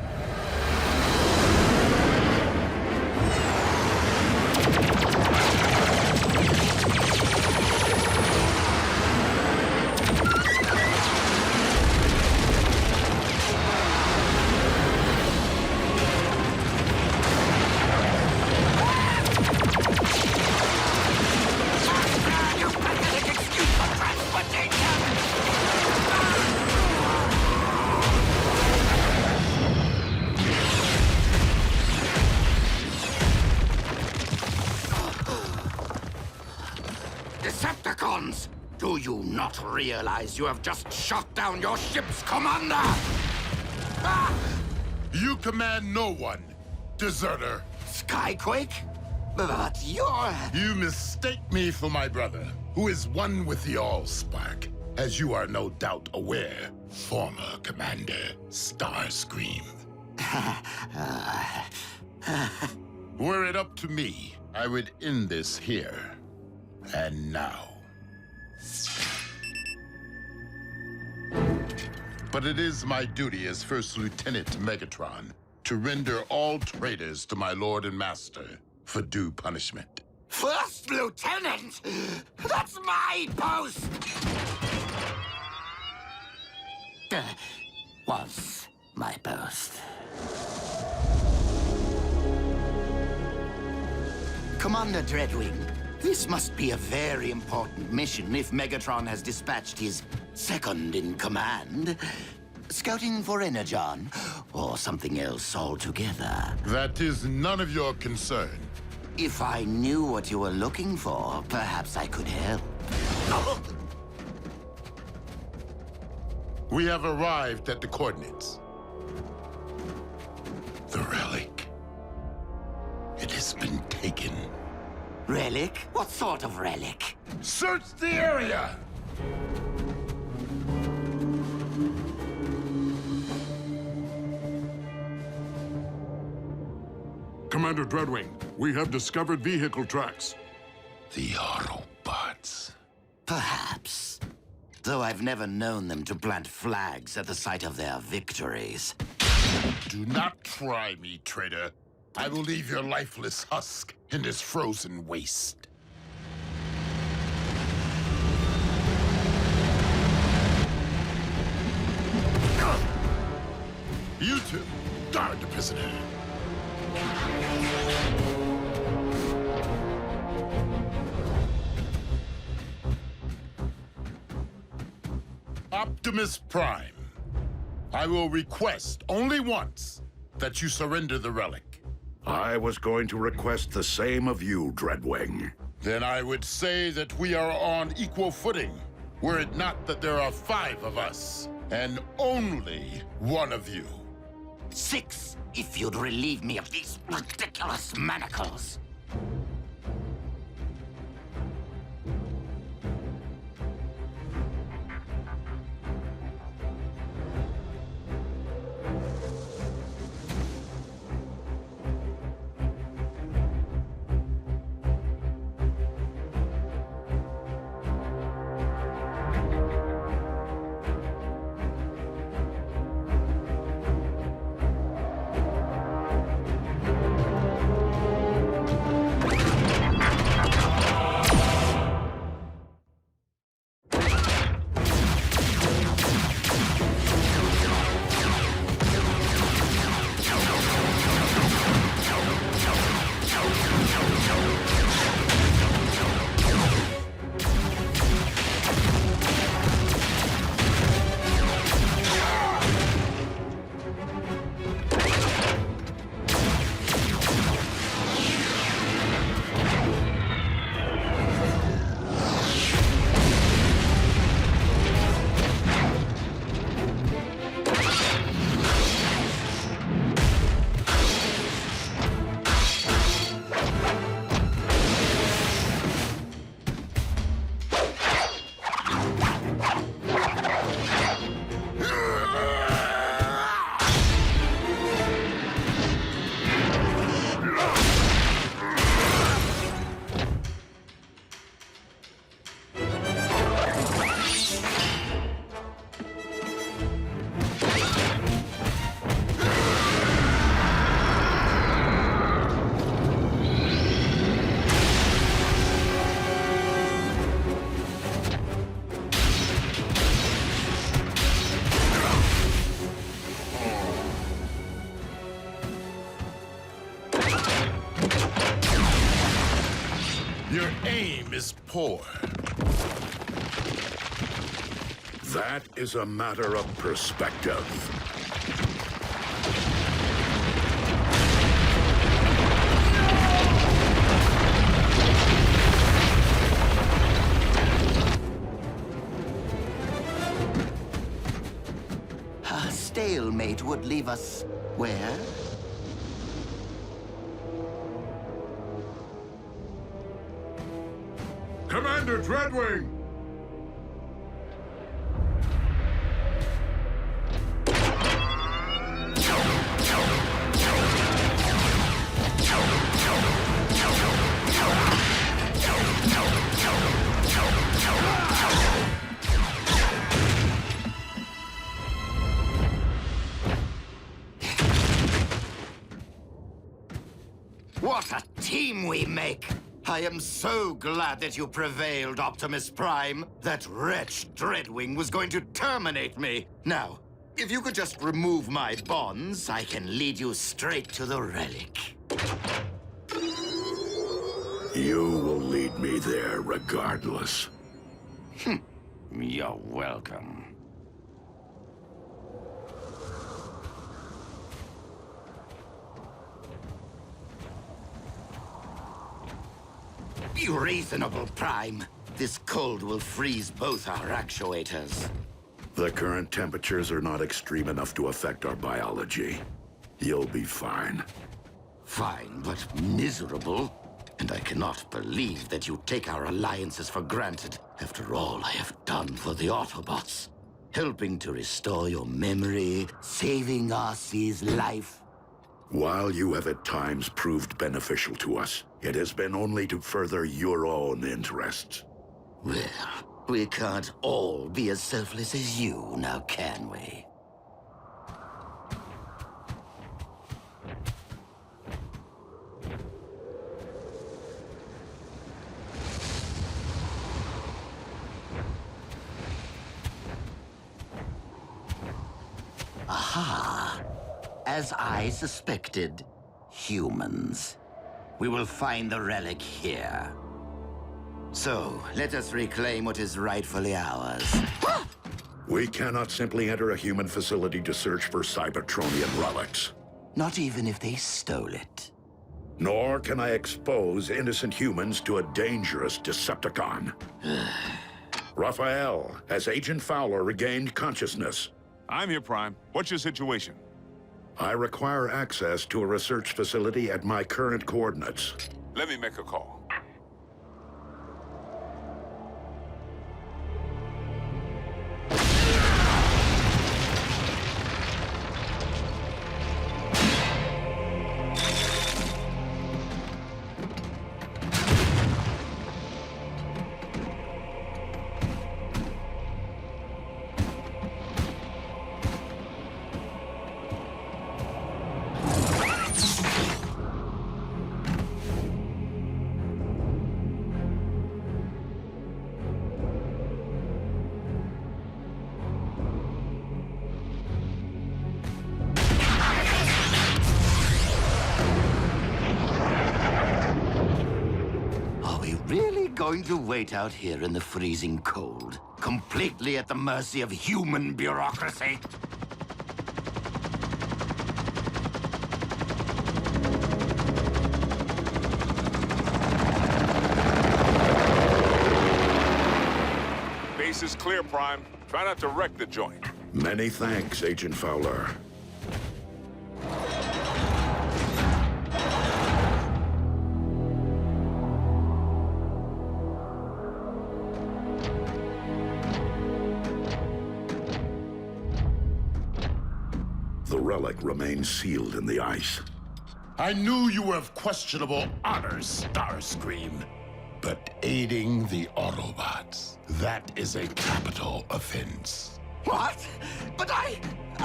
Decepticons! Do you not realize you have just shot down your ship's commander? You command no one, deserter. Skyquake? But you're... You mistake me for my brother, who is one with the Allspark, as you are no doubt aware, former Commander Starscream. Were it up to me, I would end this here and now. But it is my duty as First Lieutenant Megatron to render all traitors to my Lord and Master for due punishment. First Lieutenant? That's my post! Was my post. Commander Dreadwing, this must be a very important mission if Megatron has dispatched his second-in-command. Scouting for Energon, or something else altogether. That is none of your concern. If I knew what you were looking for, perhaps I could help. We have arrived at the coordinates. The relic. It has been taken. Relic? What sort of relic? Search the area! Commander Dreadwing, we have discovered vehicle tracks. The Autobots. though I've never known them to plant flags at the sight of their victories. Do not try me, traitor. I will leave your lifeless husk in this frozen waste. You two, guard the prisoner. Optimus Prime, I will request only once that you surrender the relic. I was going to request the same of you, Dreadwing. Then I would say that we are on equal footing, were it not that there are 5 of us, and only one of you. 6, if you'd relieve me of these ridiculous manacles. Your aim is poor. That is a matter of perspective. A stalemate would leave us where? Commander Dreadwing! What a team we make! I am so glad that you prevailed, Optimus Prime. That wretch Dreadwing was going to terminate me. Now, if you could just remove my bonds, I can lead you straight to the relic. You will lead me there regardless. You're welcome. Be reasonable, Prime. This cold will freeze both our actuators. The current temperatures are not extreme enough to affect our biology. You'll be fine. Fine, but miserable. And I cannot believe that you take our alliances for granted after all I have done for the Autobots. Helping to restore your memory, saving Arcee's life. While you have at times proved beneficial to us, it has been only to further your own interests. Well, We can't all be as selfless as you, now can we? Aha! As I suspected, humans. We will find the relic here. So, let us reclaim what is rightfully ours. We cannot simply enter a human facility to search for Cybertronian relics. Not even if they stole it. Nor can I expose innocent humans to a dangerous Decepticon. Raphael, has Agent Fowler regained consciousness? I'm here, Prime. What's your situation? I require access to a research facility at my current coordinates. Let me make a call. Going to wait out here in the freezing cold, completely at the mercy of human bureaucracy? Base is clear, Prime. Try not to wreck the joint. Many thanks, Agent Fowler. The relic remains sealed in the ice. I knew you were of questionable honor, Starscream. But aiding the Autobots, that is a capital offense. What? But I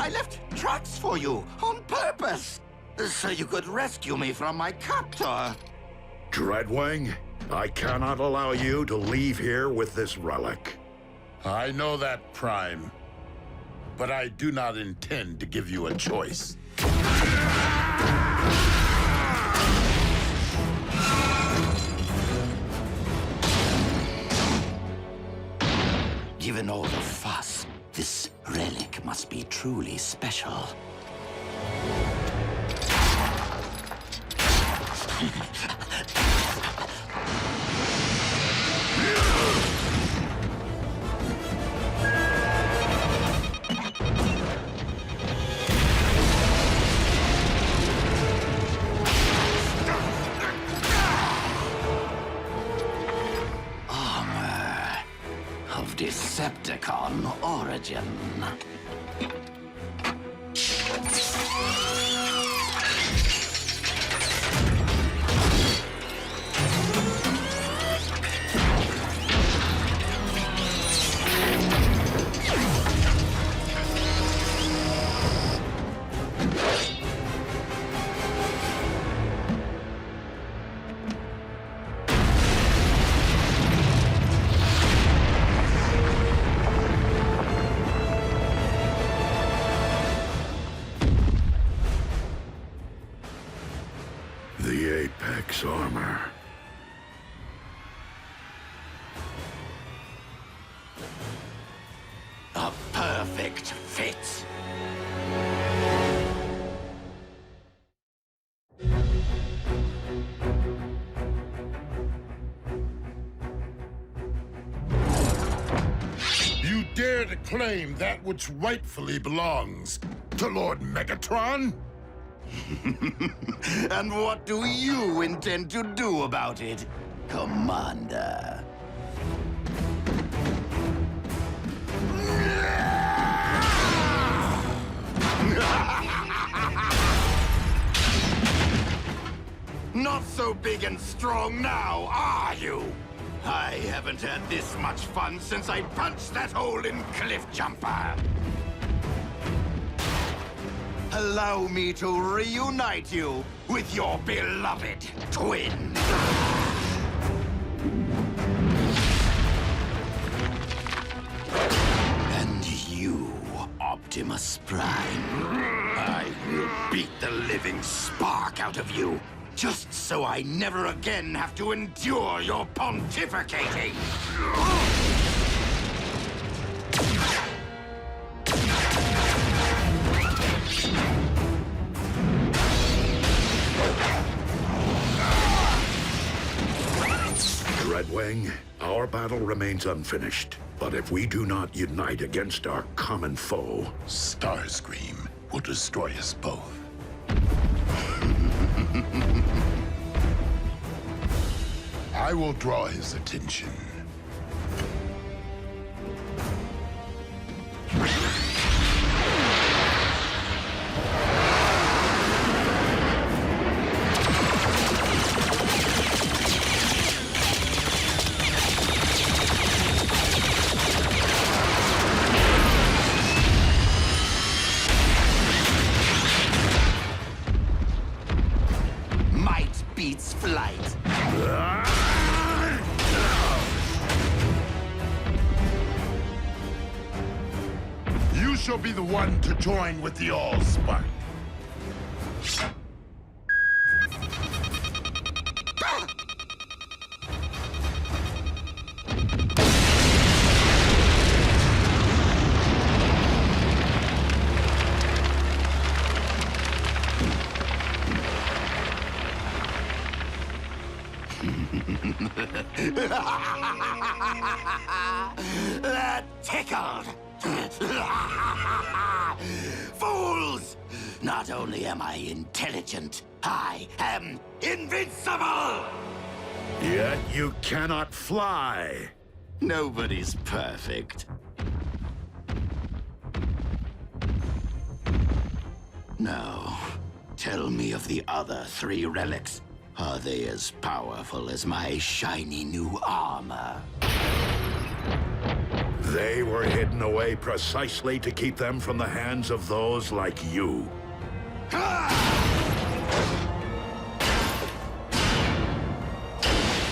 left tracks for you on purpose, so you could rescue me from my captor. Dreadwing, I cannot allow you to leave here with this relic. I know that, Prime. But I do not intend to give you a choice. Given all the fuss, this relic must be truly special. Decepticon origin. The Apex armor. A perfect fit. You dare to claim that which rightfully belongs to Lord Megatron? And what do you intend to do about it, Commander? Not so big and strong now, are you? I haven't had this much fun since I punched that hole in Cliff Jumper. Allow me to reunite you with your beloved twin. And you, Optimus Prime, I will beat the living spark out of you, just so I never again have to endure your pontificating. Dreadwing, our battle remains unfinished. But if we do not unite against our common foe, Starscream will destroy us both. I will draw his attention. Might beats flight. You shall be the one to join with the Allspark. That tickled. Fools! Not only am I intelligent, I am invincible! yet you cannot fly. Nobody's perfect. Now, tell me of the other 3 relics. Are they as powerful as my shiny new armor? They were hidden away precisely to keep them from the hands of those like you.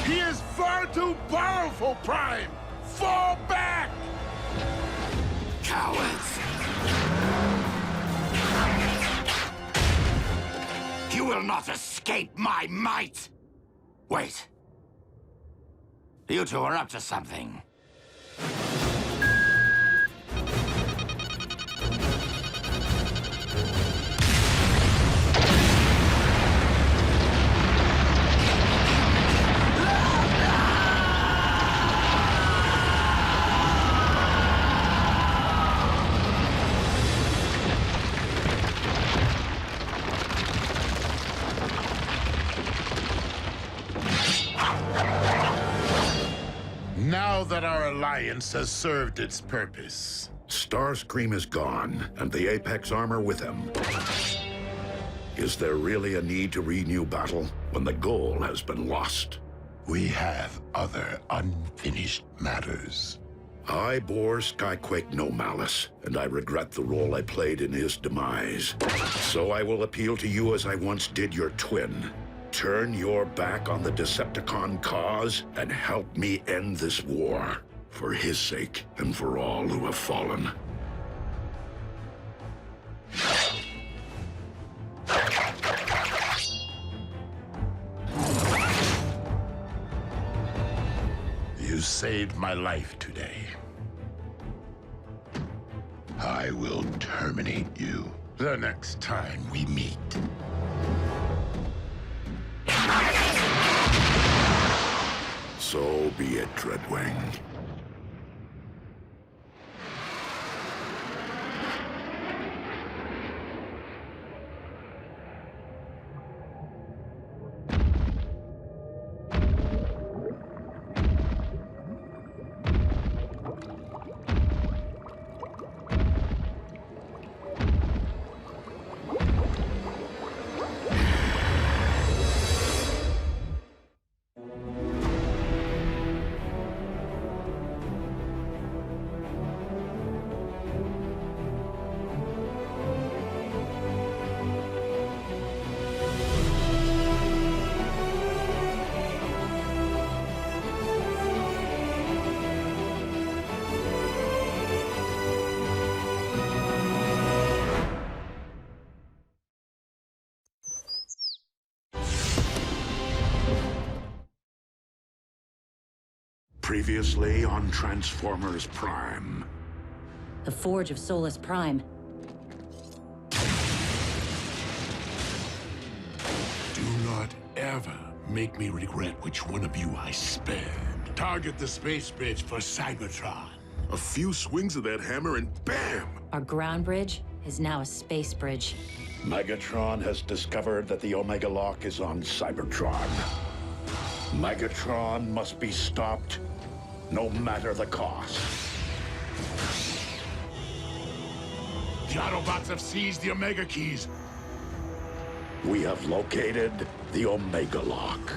He is far too powerful, Prime! Fall back! Cowards! You will not escape my might! Wait. You two are up to something. Now that our alliance has served its purpose. Starscream is gone, and the Apex armor with him. Is there really a need to renew battle when the goal has been lost? We have other unfinished matters. I bore Skyquake no malice, and I regret the role I played in his demise. So I will appeal to you as I once did your twin. Turn your back on the Decepticon cause and help me end this war. For his sake and for all who have fallen. You saved my life today. I will terminate you the next time we meet. So be it, Dreadwing. Previously on Transformers Prime. The Forge of Solus Prime. Do not ever make me regret which one of you I spared. Target the space bridge for Cybertron. A few swings of that hammer and bam! Our ground bridge is now a space bridge. Megatron has discovered that the Omega Lock is on Cybertron. Megatron must be stopped, no matter the cost. The Autobots have seized the Omega Keys. We have located the Omega Lock.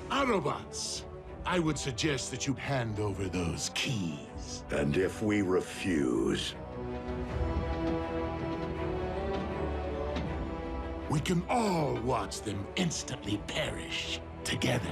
Autobots, I would suggest that you hand over those keys. And if we refuse, we can all watch them instantly perish together.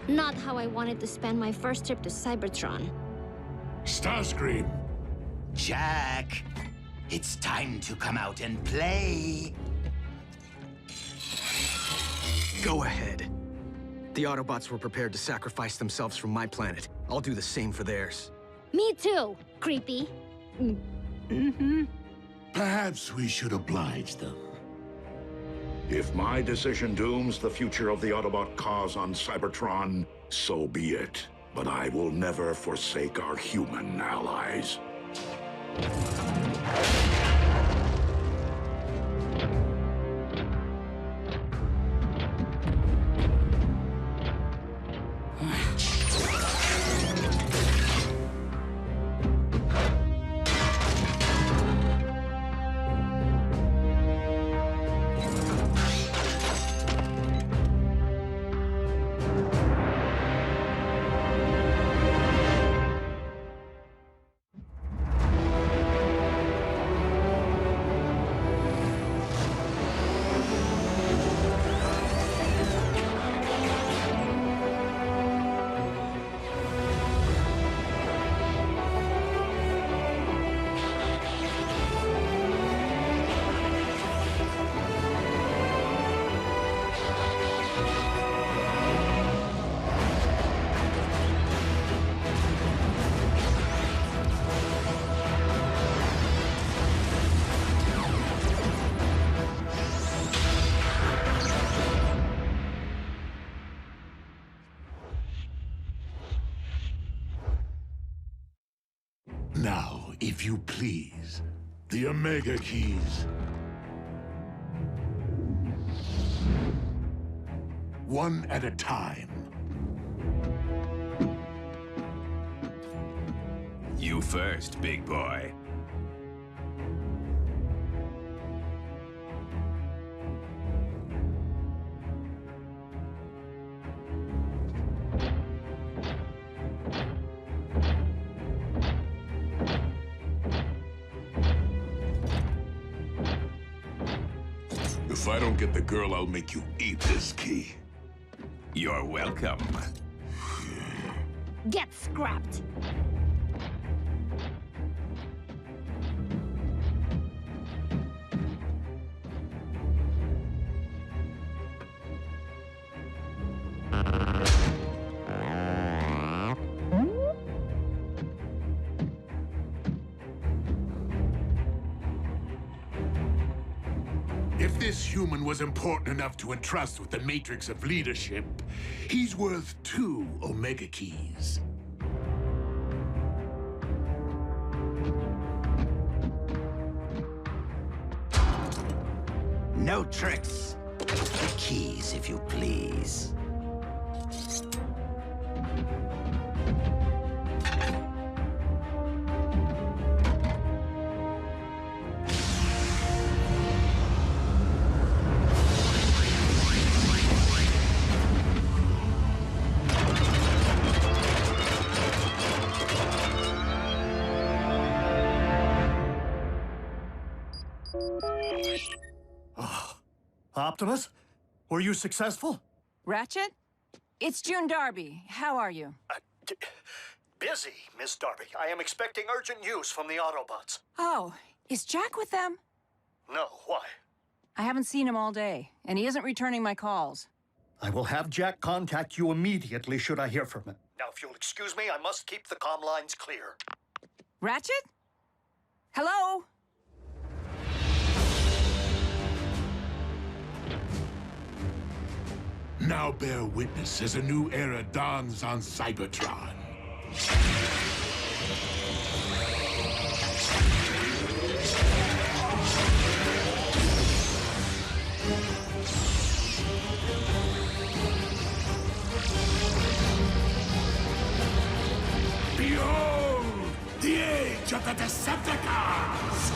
Not how I wanted to spend my first trip to Cybertron. Starscream. Jack, it's time to come out and play. Go ahead. The Autobots were prepared to sacrifice themselves for my planet. I'll do the same for theirs. Me too, creepy. Perhaps we should oblige them. if my decision dooms the future of the Autobot cause on Cybertron, so be it. But I will never forsake our human allies. Now, if you please, the Omega Keys. One at a time. You first, big boy. If I don't get the girl, I'll make you eat this key. You're welcome. Get scrapped. If this human was important enough to entrust with the matrix of leadership, he's worth 2 Omega Keys. No tricks. The keys, if you please. Optimus? Were you successful? Ratchet? It's June Darby. How are you? Busy, Miss Darby. I am expecting urgent news from the Autobots. Oh, is Jack with them? No, why? I haven't seen him all day, and he isn't returning my calls. I will have Jack contact you immediately should I hear from him. Now, if you'll excuse me, I must keep the comm lines clear. Ratchet? Hello? Now bear witness as a new era dawns on Cybertron. Behold, the age of the Decepticons!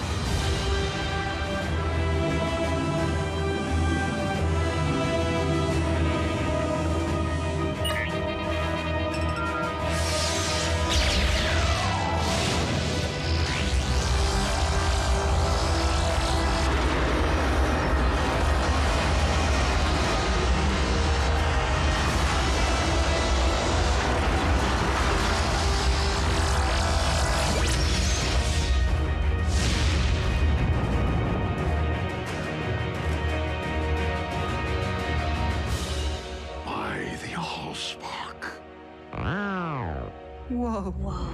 Whoa.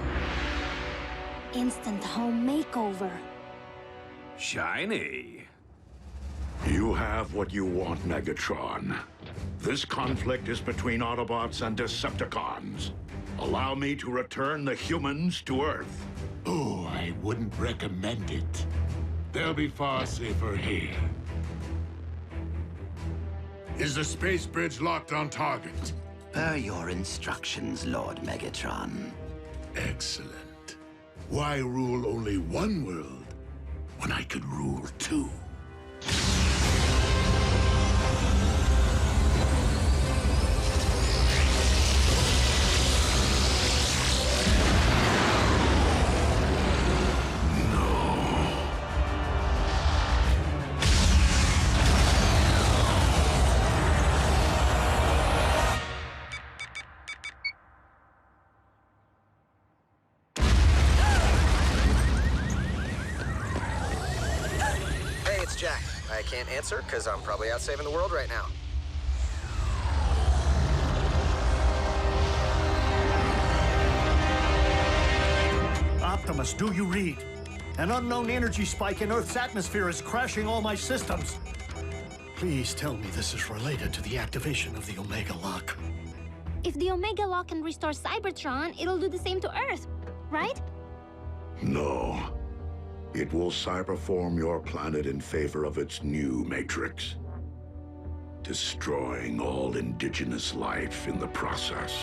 Instant home makeover. Shiny. You have what you want, Megatron. This conflict is between Autobots and Decepticons. Allow me to return the humans to Earth. Oh, I wouldn't recommend it. They'll be far safer here. Is the space bridge locked on target? Per your instructions, Lord Megatron. Excellent. Why rule only one world when I could rule two? Jack. I can't answer because I'm probably out saving the world right now. Optimus, do you read? An unknown energy spike in Earth's atmosphere is crashing all my systems. Please tell me this is related to the activation of the Omega Lock. If the Omega Lock can restore Cybertron, it'll do the same to Earth, right? No. It will cyberform your planet in favor of its new matrix, destroying all indigenous life in the process.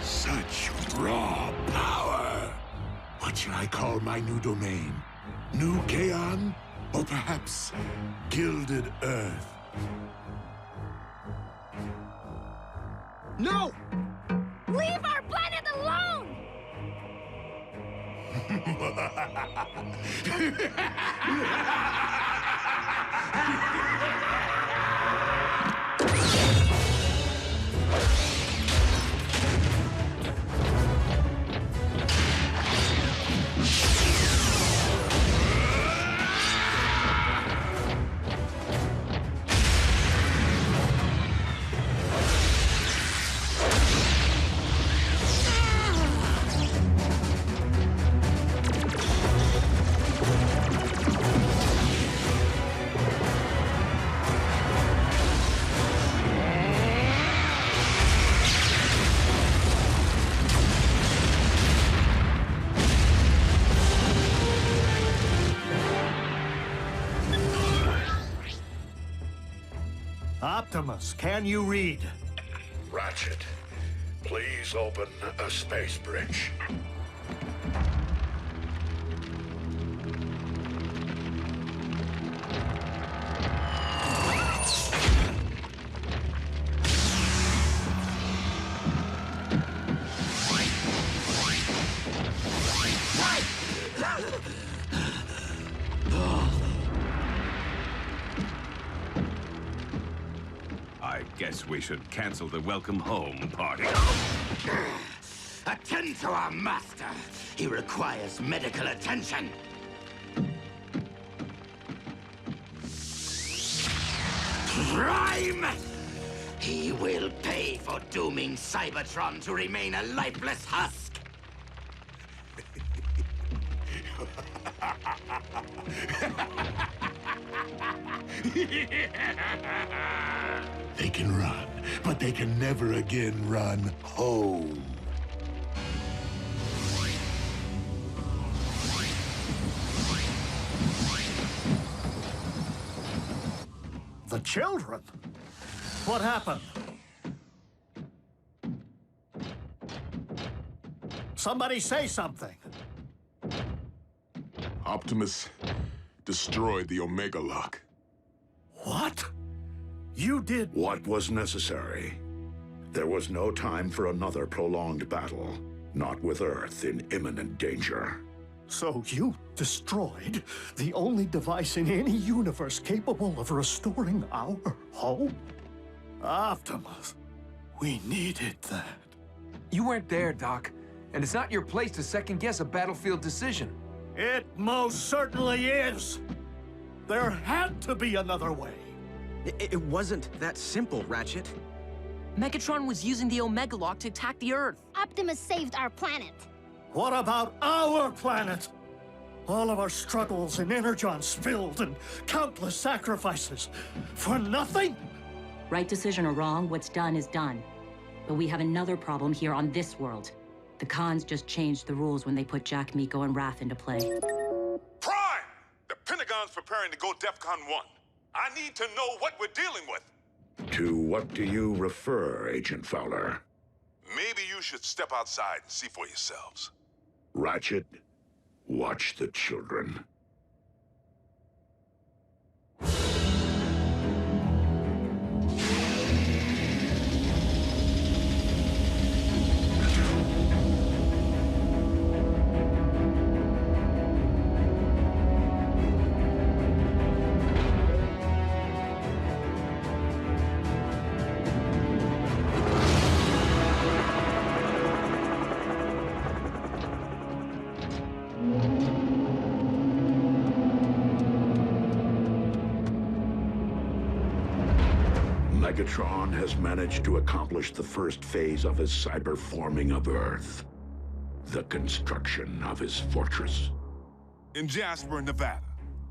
Such raw power! What should I call my new domain? New Kaon? Or perhaps Gilded Earth? No! Leave our planet alone! Optimus, can you read? Ratchet, please open a space bridge. guess we should cancel the welcome home party. Attend to our master. He requires medical attention. Prime! He will pay for dooming Cybertron to remain a lifeless husk. They can run, but they can never again run home. The children? What happened? Somebody say something. Optimus destroyed the Omega Lock. What? You did... What was necessary? There was no time for another prolonged battle, not with Earth in imminent danger. So you destroyed the only device in any universe capable of restoring our home? Optimus, we needed that. You weren't there, Doc. And it's not your place to second-guess a battlefield decision. It most certainly is. There had to be another way. It wasn't that simple, Ratchet. Megatron was using the Omega Lock to attack the Earth. Optimus saved our planet. What about our planet? All of our struggles and Energon spilled and countless sacrifices. For nothing? Right decision or wrong, what's done is done. But we have another problem here on this world. The Khans just changed the rules when they put Jack, Miko, and Wrath into play. Prime! The Pentagon's preparing to go DEFCON 1. I need to know what we're dealing with. To what do you refer, Agent Fowler? Maybe you should step outside and see for yourselves. Ratchet, watch the children. Megatron has managed to accomplish the first phase of his cyberforming of Earth. The construction of his fortress. In Jasper, Nevada.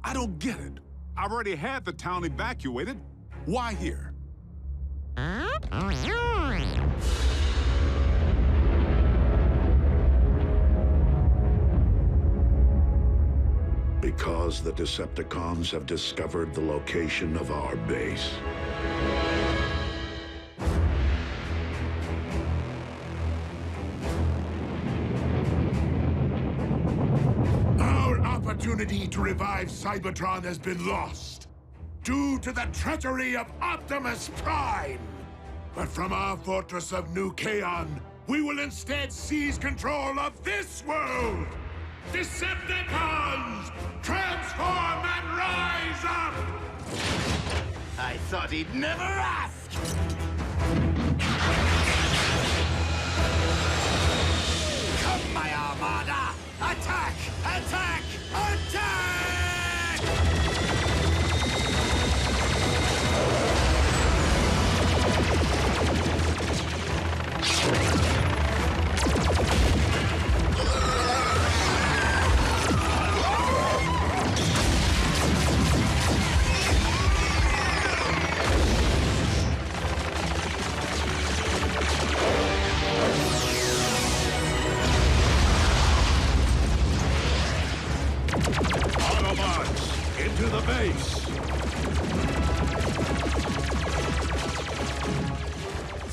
I don't get it. I've already had the town evacuated. Why here? Because the Decepticons have discovered the location of our base. Our opportunity to revive Cybertron has been lost due to the treachery of Optimus Prime. But from our fortress of New Kaon, we will instead seize control of this world. Decepticons, transform and rise up! I thought he'd never ask! Come, my Armada! Attack! Attack! Attack! Autobots, into the base!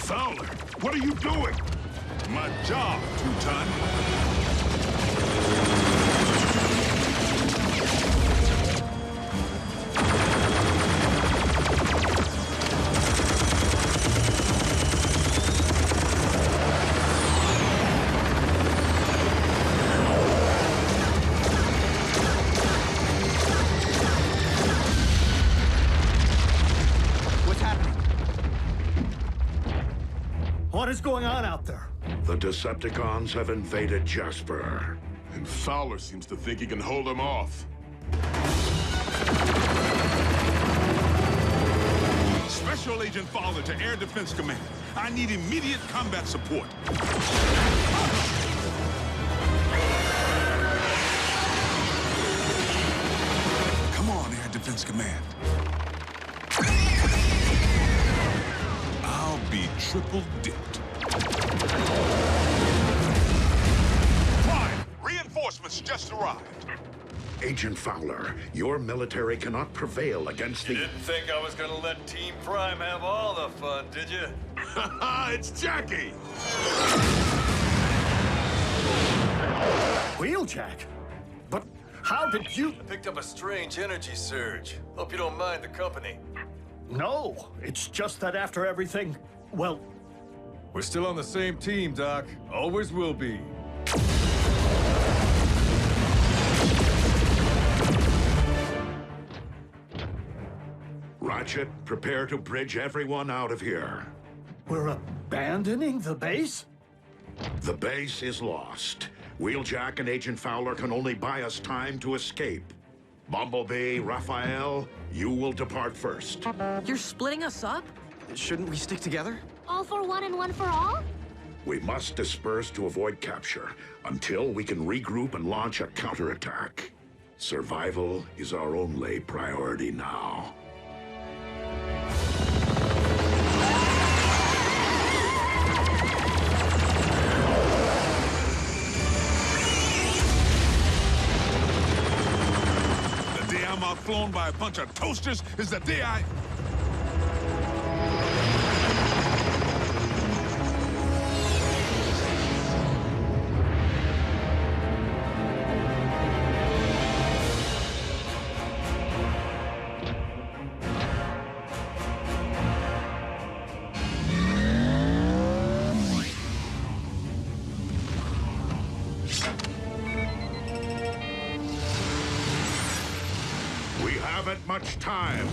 Fowler, what are you doing? My job, Two-Ton. is going on out there? The Decepticons have invaded Jasper. And Fowler seems to think he can hold them off. Special Agent Fowler to Air Defense Command. I need immediate combat support. Come on, Air Defense Command. I'll be triple dipped. Prime, reinforcements just arrived. Agent Fowler, your military cannot prevail against the... You didn't think I was gonna let Team Prime have all the fun, did you? It's Jackie! Wheeljack? But how did you... I picked up a strange energy surge. Hope you don't mind the company. No, it's just that after everything, well... We're still on the same team, Doc. Always will be. Ratchet, prepare to bridge everyone out of here. We're abandoning the base? The base is lost. Wheeljack and Agent Fowler can only buy us time to escape. Bumblebee, Raphael, you will depart first. You're splitting us up? Shouldn't we stick together? All for one and one for all? We must disperse to avoid capture until we can regroup and launch a counterattack. Survival is our only priority now. The day I'm outflown by a bunch of toasters is the day I... We haven't much time.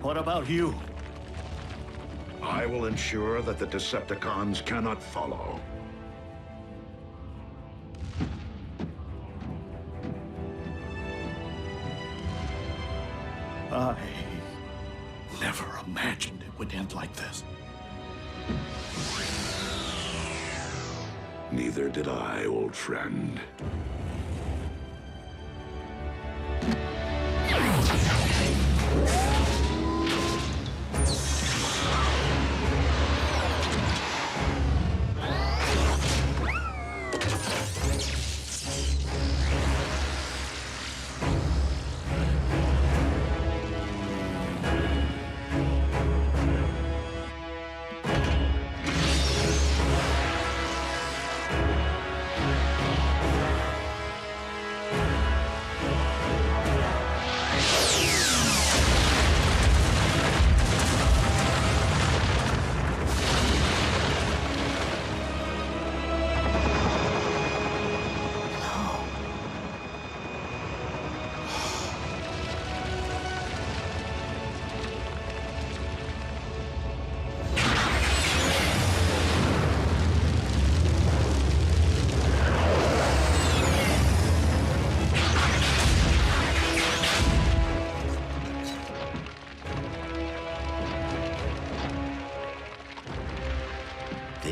What about you? I will ensure that the Decepticons cannot follow. I never imagined it would end like this. Neither did I, old friend.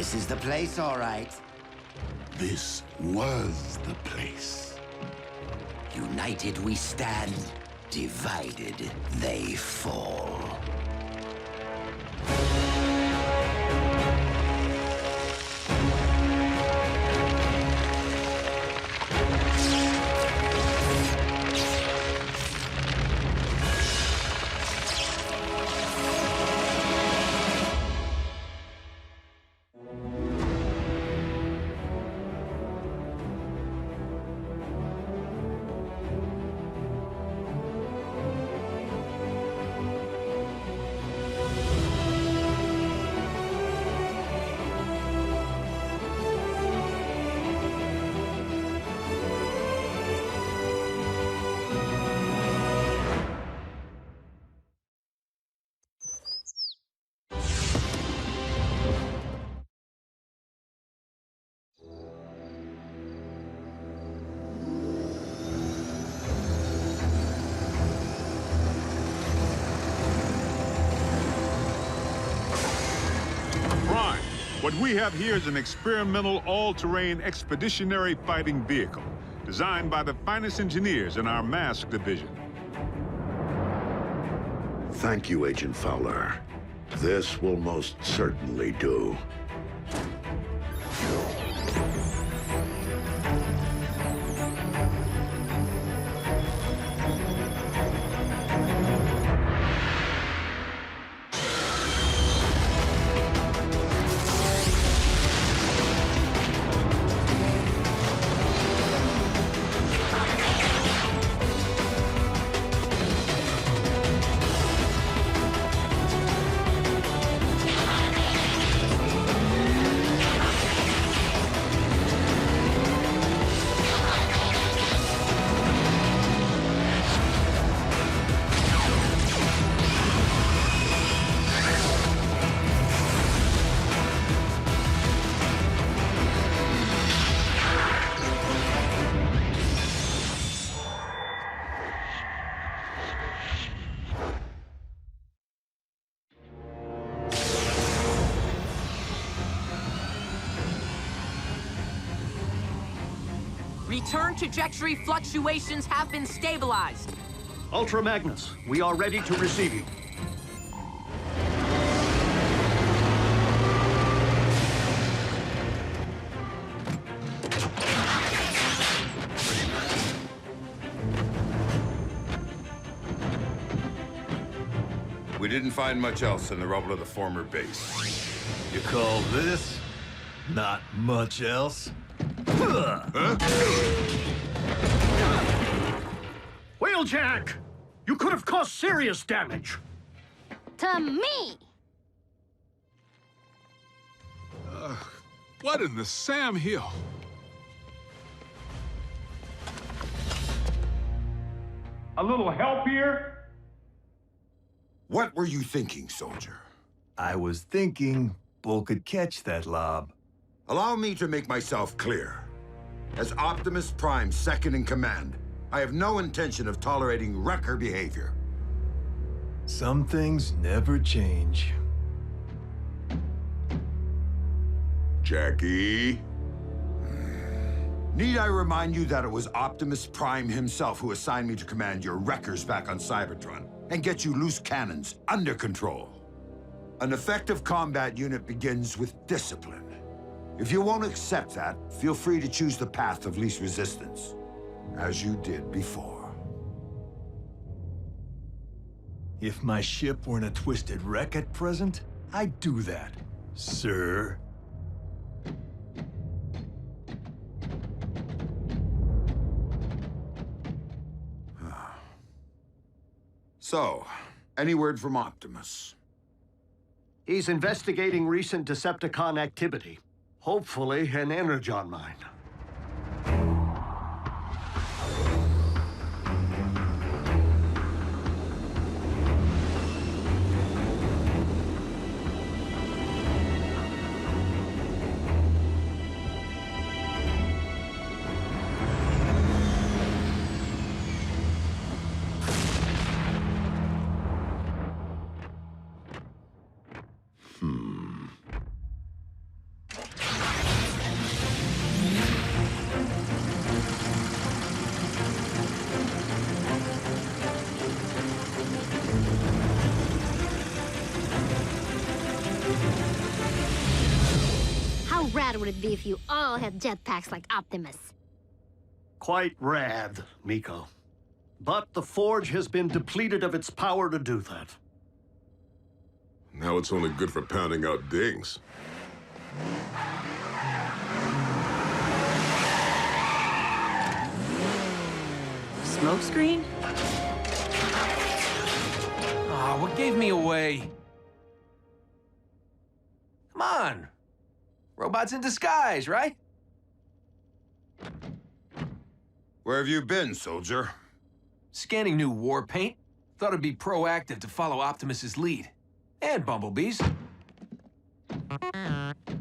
This is the place, all right. This was the place. United we stand, divided they fall. What we have here is an experimental all-terrain expeditionary fighting vehicle designed by the finest engineers in our mask division. Thank you, Agent Fowler. This will most certainly do. Return trajectory fluctuations have been stabilized. Ultra Magnus, we are ready to receive you. We didn't find much else in the rubble of the former base. You call this not much else? Wheeljack! You could have caused serious damage. To me! What in the Sam Hill? A little help here? What were you thinking, soldier? I was thinking Bull could catch that lob. Allow me to make myself clear. As Optimus Prime's second in command, I have no intention of tolerating wrecker behavior. Some things never change. Jackie? Need I remind you that it was Optimus Prime himself who assigned me to command your wreckers back on Cybertron and get you loose cannons under control? An effective combat unit begins with discipline. If you won't accept that, feel free to choose the path of least resistance, as you did before. If my ship were in a twisted wreck at present, I'd do that, sir. So, any word from Optimus? He's investigating recent Decepticon activity. Hopefully, an Energon mine. How rad would it be if you all had jetpacks like Optimus? Quite rad, Miko. But the Forge has been depleted of its power to do that. Now it's only good for pounding out dings. Smokescreen? Oh, what gave me away? Come on. Robots in disguise, right? Where have you been, soldier? Scanning new war paint. Thought it'd be proactive to follow Optimus's lead. And Bumblebee's.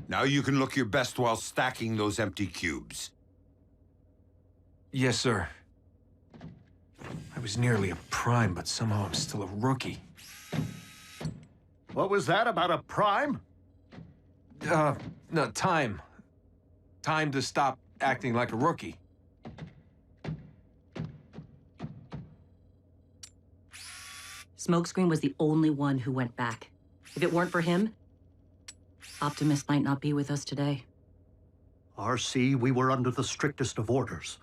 Now you can look your best while stacking those empty cubes. Yes, sir. I was nearly a Prime, but somehow I'm still a rookie. What was that about a Prime? No, time. Time to stop acting like a rookie. Smokescreen was the only one who went back. If it weren't for him, Optimus might not be with us today. RC, we were under the strictest of orders.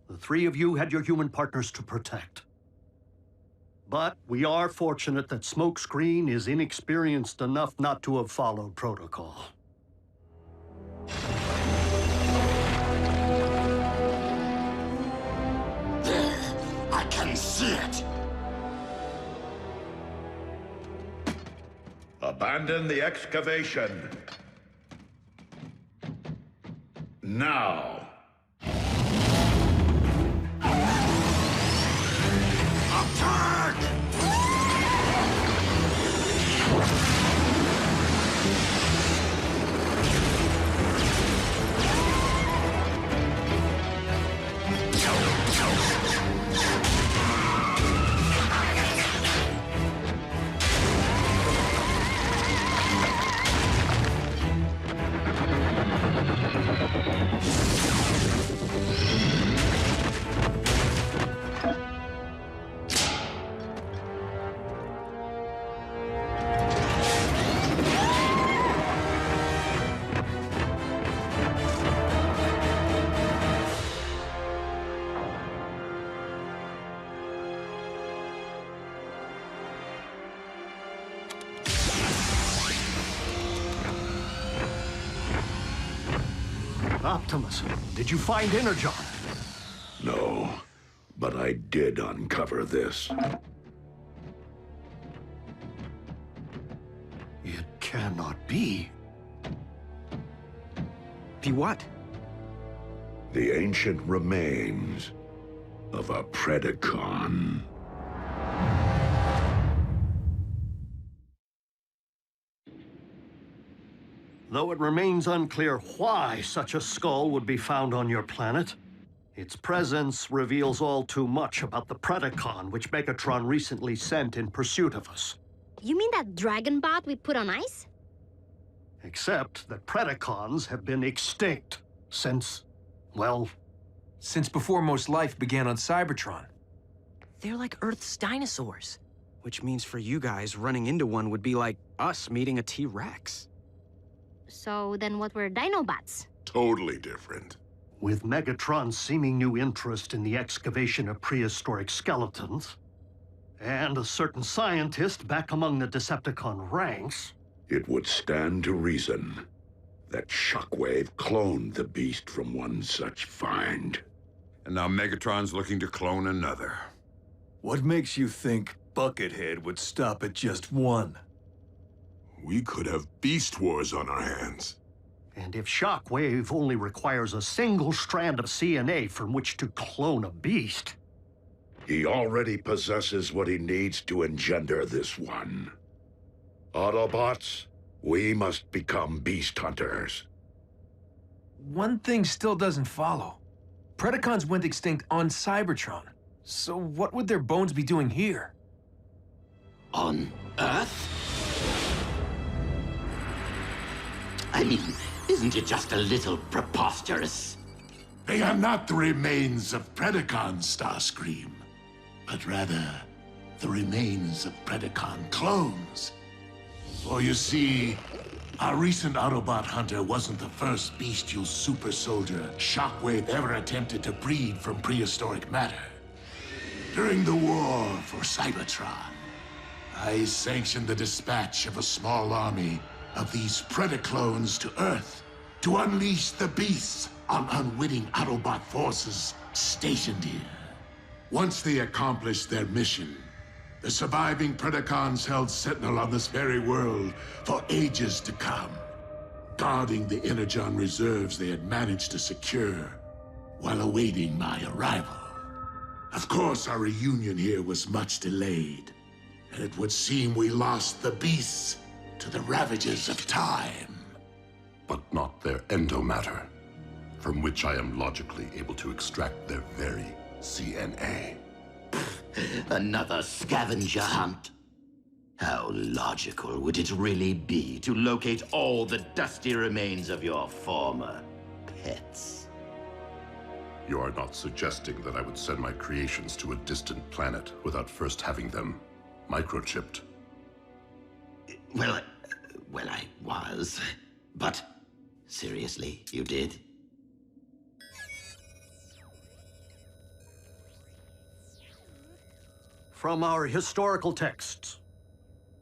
The three of you had your human partners to protect. But we are fortunate that Smokescreen is inexperienced enough not to have followed protocol. There! I can see it! Abandon the excavation. Now. Attack! Optimus, did you find Energon? No, but I did uncover this. It cannot be. Be what? The ancient remains of a Predacon. Though it remains unclear why such a skull would be found on your planet, its presence reveals all too much about the Predacon which Megatron recently sent in pursuit of us. You mean that dragon bot we put on ice? Except that Predacons have been extinct since, well... Since before most life began on Cybertron. They're like Earth's dinosaurs. Which means for you guys, running into one would be like us meeting a T-Rex. So then what were Dinobots? Totally different. With Megatron's seeming new interest in the excavation of prehistoric skeletons, and a certain scientist back among the Decepticon ranks... It would stand to reason that Shockwave cloned the beast from one such find. And now Megatron's looking to clone another. What makes you think Buckethead would stop at just one? We could have beast wars on our hands. And if Shockwave only requires a single strand of CNA from which to clone a beast... He already possesses what he needs to engender this one. Autobots, we must become beast hunters. One thing still doesn't follow. Predacons went extinct on Cybertron. So what would their bones be doing here? On Earth? I mean, isn't it just a little preposterous? They are not the remains of Predacons, Starscream, but rather the remains of Predacon clones. For you see, our recent Autobot hunter wasn't the first bestial super soldier Shockwave ever attempted to breed from prehistoric matter. During the war for Cybertron, I sanctioned the dispatch of a small army of these Predaclones to Earth to unleash the beasts on unwitting Autobot forces stationed here. Once they accomplished their mission, the surviving Predacons held sentinel on this very world for ages to come, guarding the Energon reserves they had managed to secure while awaiting my arrival. Of course, our reunion here was much delayed, and it would seem we lost the beasts to the ravages of time. But not their endomatter, from which I am logically able to extract their very CNA. Another scavenger hunt? How logical would it really be to locate all the dusty remains of your former pets? You are not suggesting that I would send my creations to a distant planet without first having them microchipped? Well, I was. But seriously, you did? From our historical texts.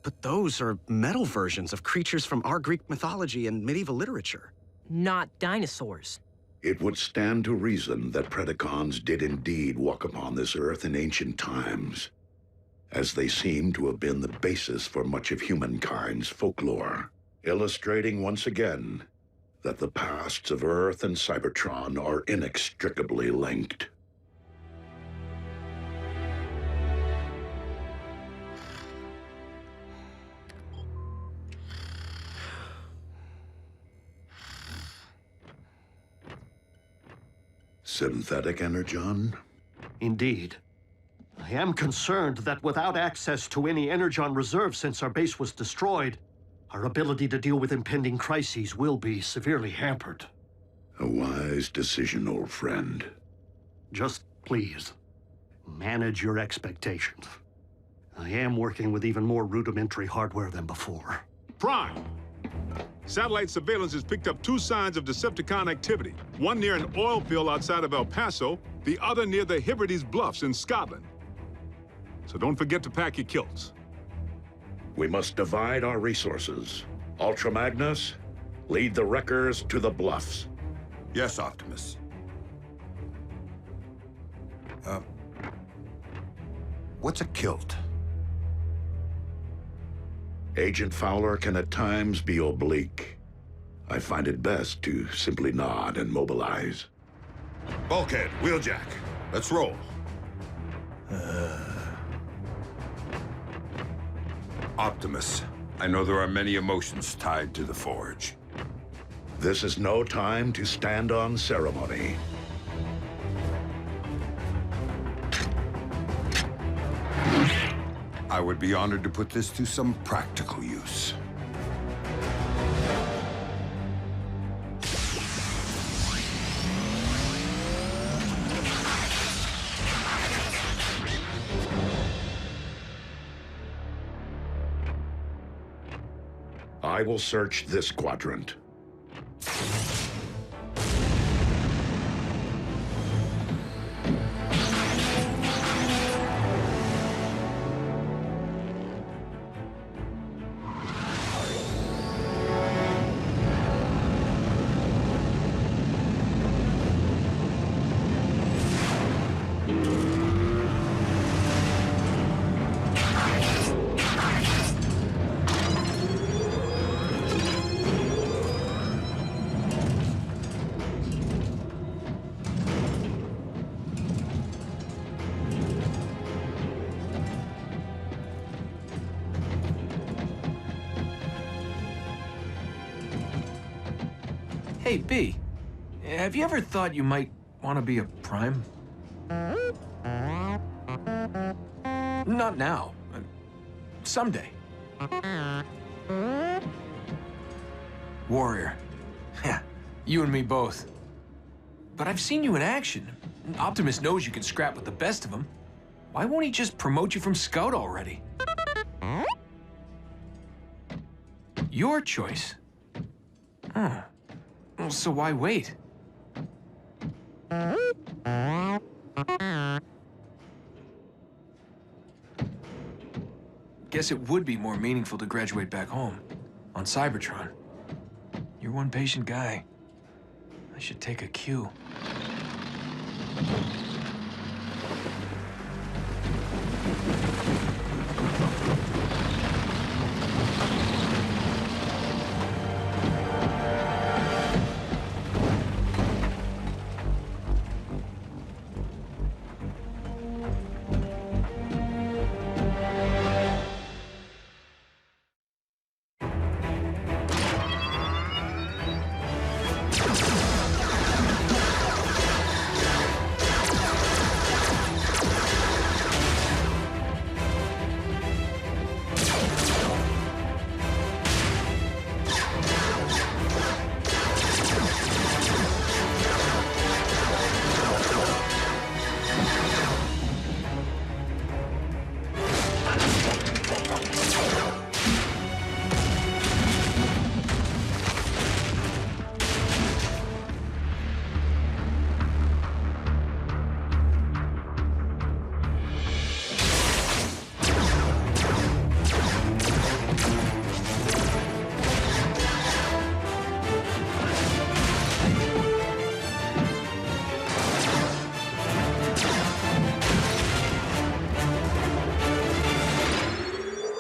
But those are metal versions of creatures from our Greek mythology and medieval literature. Not dinosaurs. It would stand to reason that Predacons did indeed walk upon this earth in ancient times, as they seem to have been the basis for much of humankind's folklore, illustrating once again that the pasts of Earth and Cybertron are inextricably linked. Synthetic Energon? Indeed. I am concerned that without access to any Energon reserve since our base was destroyed, our ability to deal with impending crises will be severely hampered. A wise decision, old friend. Just please, manage your expectations. I am working with even more rudimentary hardware than before. Prime! Satellite surveillance has picked up 2 signs of Decepticon activity. One near an oil field outside of El Paso, the other near the Hebrides Bluffs in Scotland. So don't forget to pack your kilts. We must divide our resources. Ultra Magnus, lead the wreckers to the bluffs. Yes, Optimus. What's a kilt? Agent Fowler can at times be oblique. I find it best to simply nod and mobilize. Bulkhead, Wheeljack, let's roll. Optimus, I know there are many emotions tied to the Forge. This is no time to stand on ceremony. I would be honored to put this to some practical use. I will search this quadrant. Hey, B, have you ever thought you might want to be a Prime? Not now. Someday. Warrior. Yeah, you and me both. but I've seen you in action. Optimus knows you can scrap with the best of them. Why won't he just promote you from Scout already? Your choice. Huh. Well, so why wait? Guess it would be more meaningful to graduate back home, on Cybertron. You're one patient guy. I should take a cue.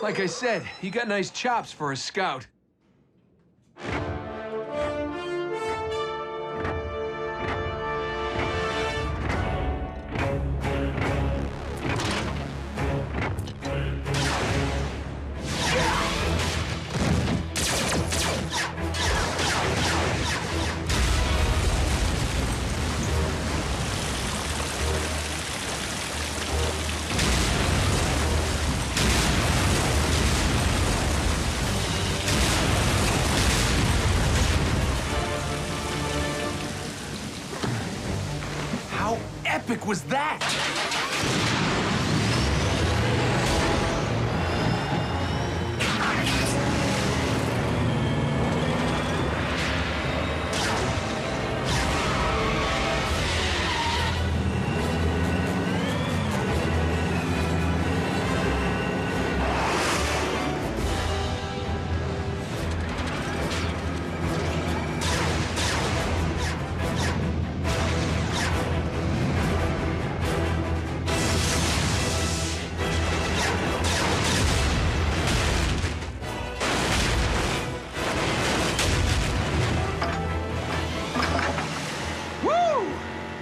Like I said, you got nice chops for a scout. Epic was that?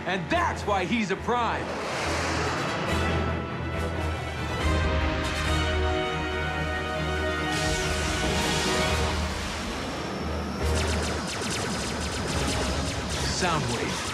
And that's why he's a Prime. Soundwave.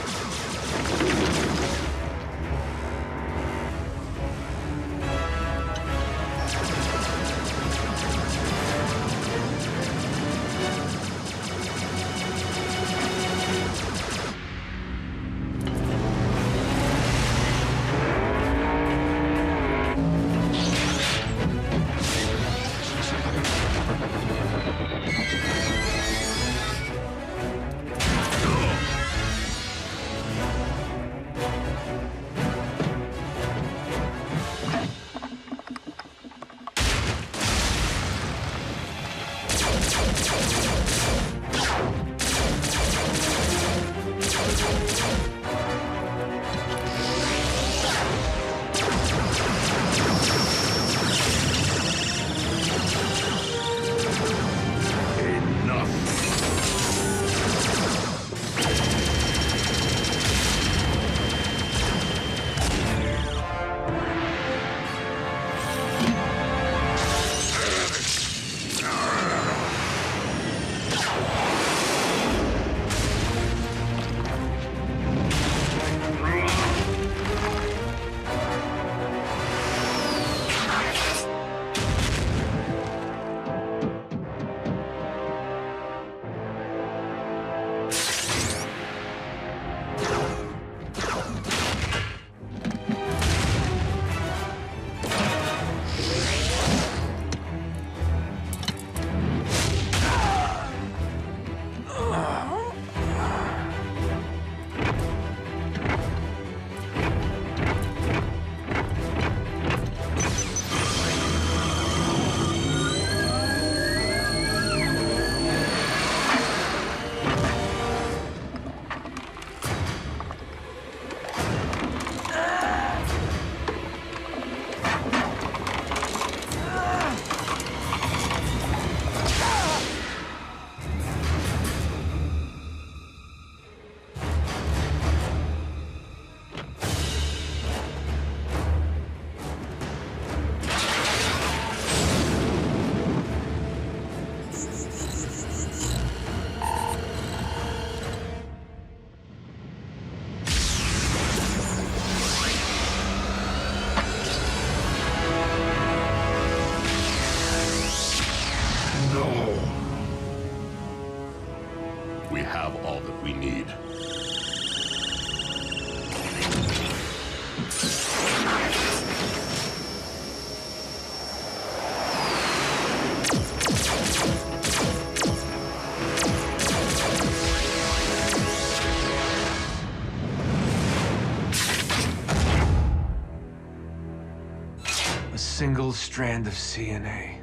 A single strand of CNA.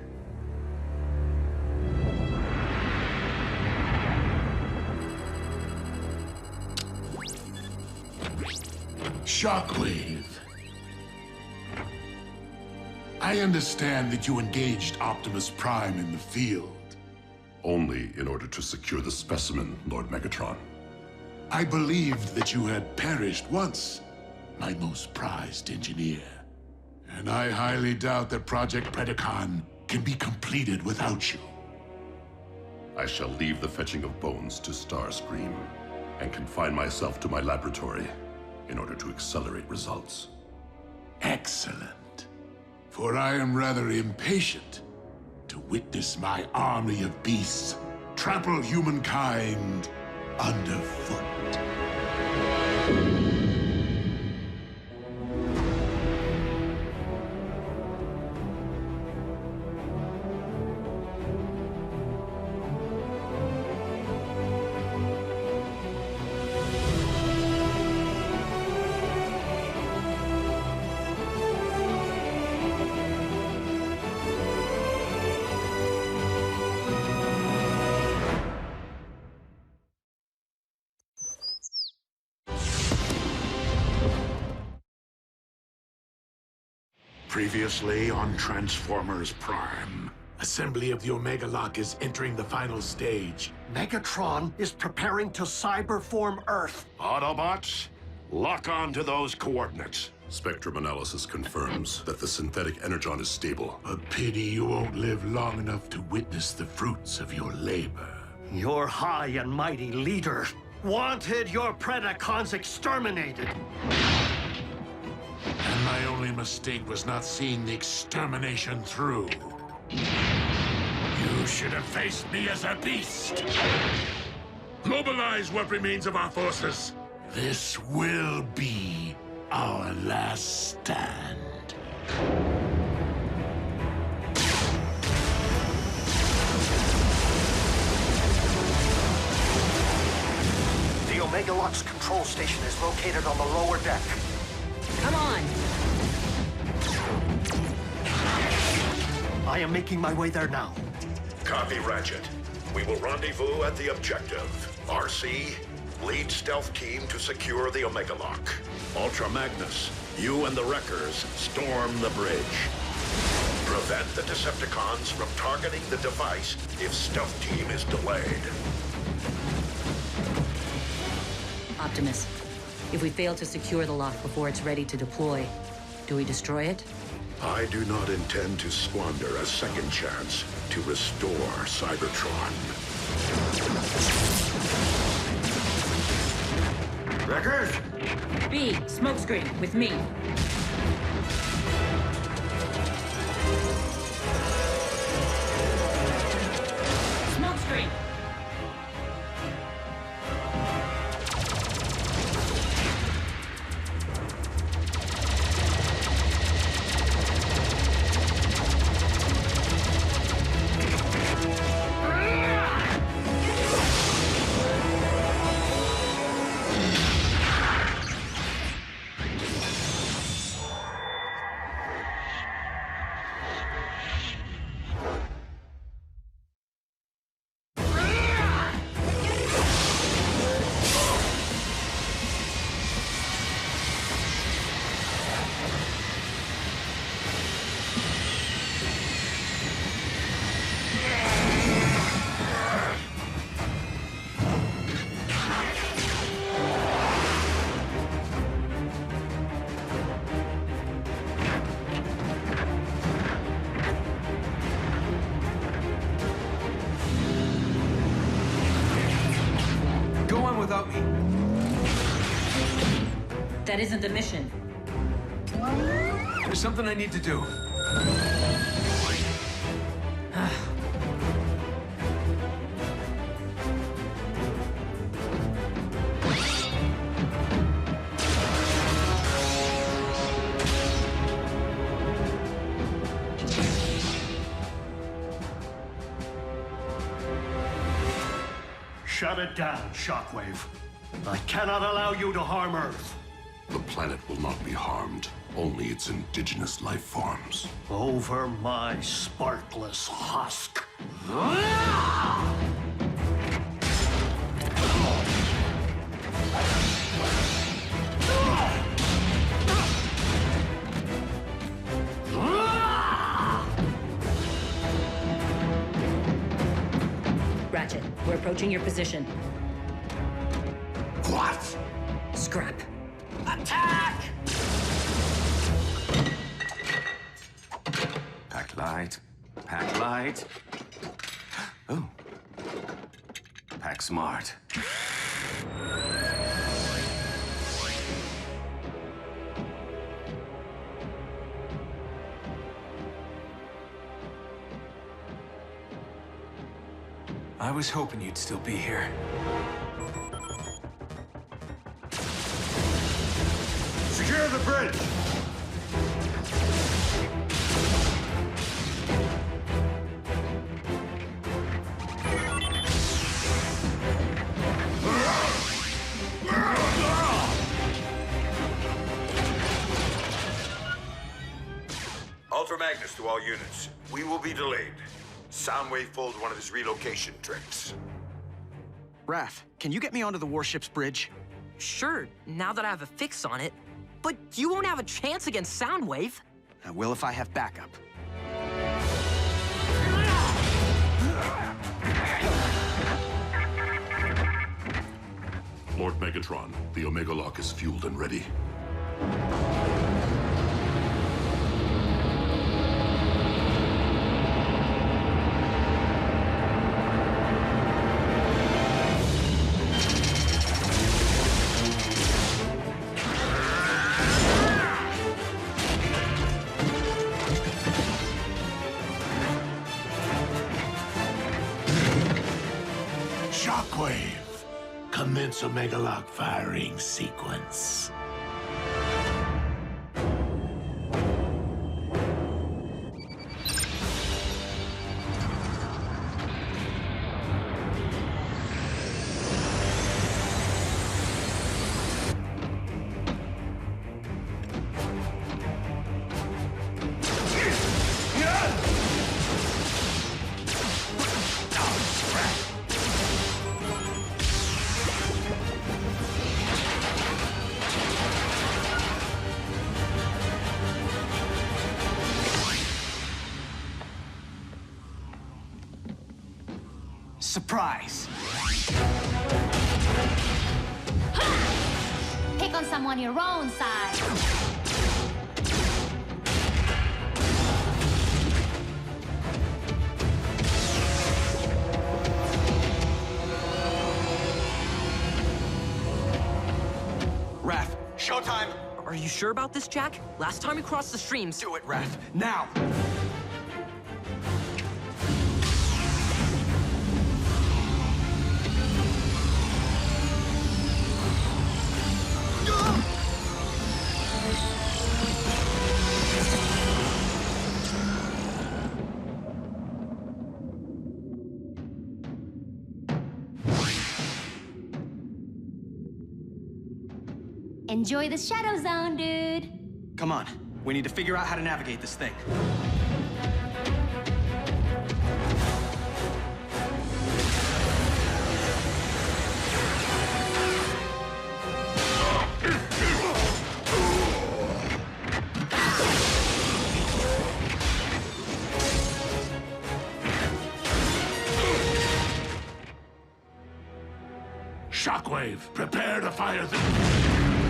Shockwave. I understand that you engaged Optimus Prime in the field. Only in order to secure the specimen, Lord Megatron. I believed that you had perished once, my most prized engineer. And I highly doubt that Project Predacon can be completed without you. I shall leave the fetching of bones to Starscream and confine myself to my laboratory in order to accelerate results. Excellent. For I am rather impatient to witness my army of beasts trample humankind underfoot. Previously on Transformers Prime. Assembly of the Omega Lock is entering the final stage. Megatron is preparing to cyberform Earth. Autobots, lock on to those coordinates. Spectrum analysis confirms that the synthetic Energon is stable. A pity you won't live long enough to witness the fruits of your labor. Your high and mighty leader wanted your Predacons exterminated. And my only mistake was not seeing the extermination through. You should have faced me as a beast. Mobilize what remains of our forces. This will be our last stand. The Omega Lock's control station is located on the lower deck. Come on! I am making my way there now. Copy, Ratchet. We will rendezvous at the objective. RC, lead stealth team to secure the Omega Lock. Ultra Magnus, you and the Wreckers storm the bridge. Prevent the Decepticons from targeting the device if stealth team is delayed. Optimus, if we fail to secure the lock before it's ready to deploy, do we destroy it? I do not intend to squander a second chance to restore Cybertron. Wreckers? B, smokescreen, with me. Smokescreen! Without me. That isn't the mission. There's something I need to do. Shut it down, Shockwave. I cannot allow you to harm Earth. The planet will not be harmed. only its indigenous life forms. Over my sparkless husk. Ratchet, we're approaching your position. What? Scrap. Attack! Pack light. Pack light. Oh. Pack smart. I was hoping you'd still be here. Secure the bridge! Ultra Magnus to all units. We will be delayed. Soundwave pulled one of his relocation tricks. Raph, can you get me onto the warship's bridge? Sure, now that I have a fix on it. But you won't have a chance against Soundwave. I will if I have backup. Lord Megatron, the Omega Lock is fueled and ready. Shockwave! Commence Omega Lock firing sequence. Surprise! Pick on someone your own size. Raph, showtime! Are you sure about this, Jack? Last time we crossed the streams... Do it, Raph, now! Enjoy the Shadow Zone, dude. Come on, we need to figure out how to navigate this thing. Shockwave, prepare to fire the...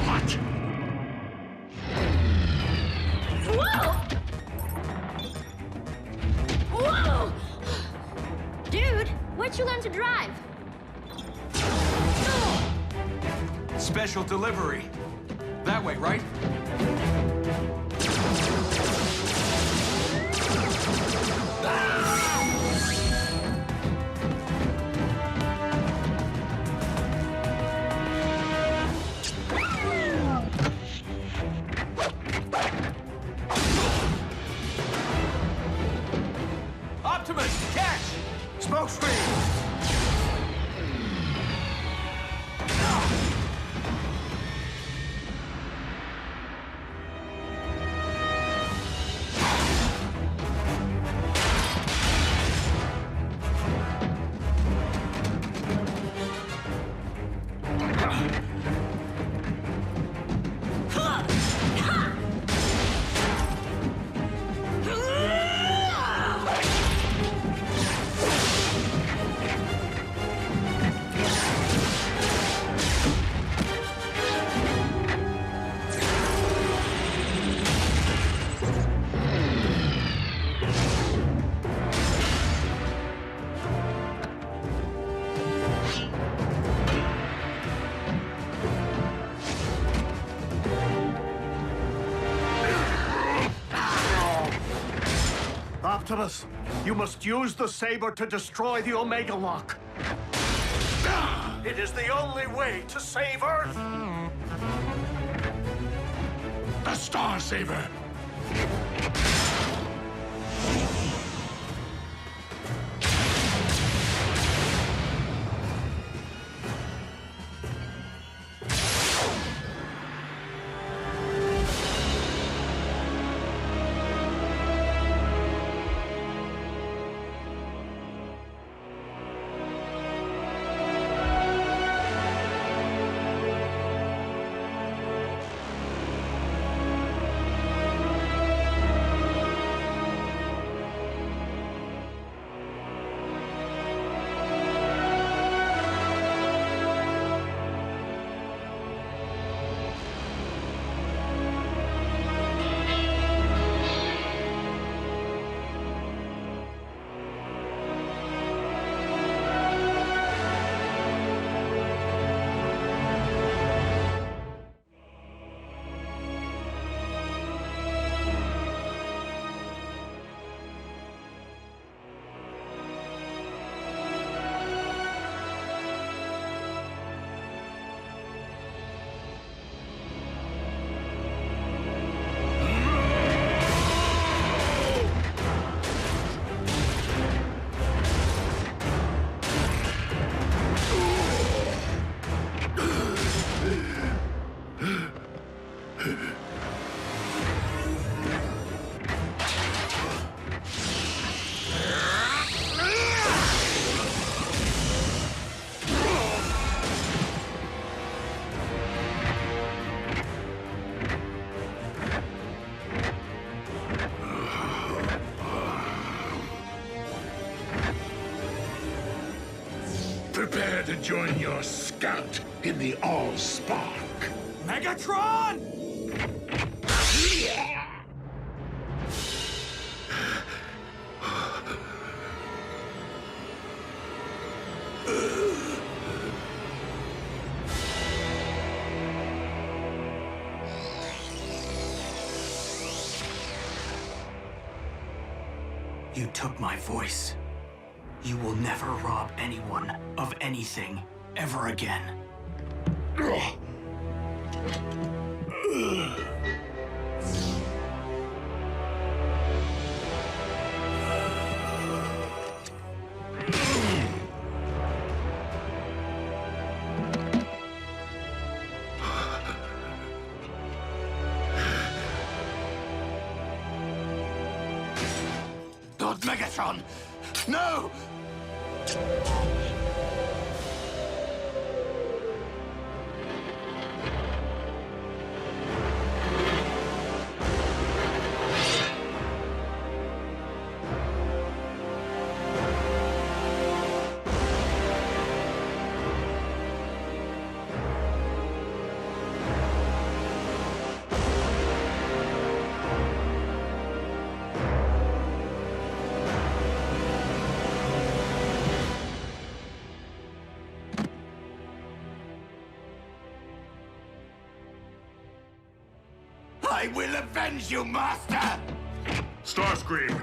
What? Whoa! Whoa! Dude, where'd you learn to drive? Special delivery. That way, right? Optimus, catch! Smoke screen! Optimus, you must use the saber to destroy the Omega Lock. It is the only way to save Earth. The Star Saber! Prepare to join your scout in the All-Spark. Megatron! You took my voice. You will never rob anyone of anything ever again. Not Megatron! No! I will avenge you, Master! Starscream,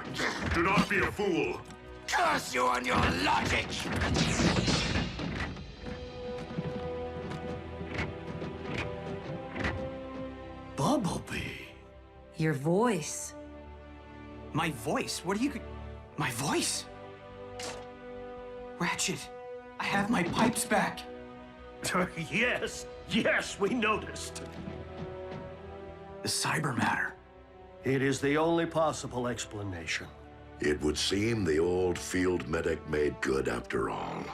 do not be a fool. Curse you on your logic! Bumblebee. Your voice. My voice? What are you... My voice? Ratchet, I have my pipes back. Yes, we noticed. The cyber matter. It is the only possible explanation. It would seem the old field medic made good after all.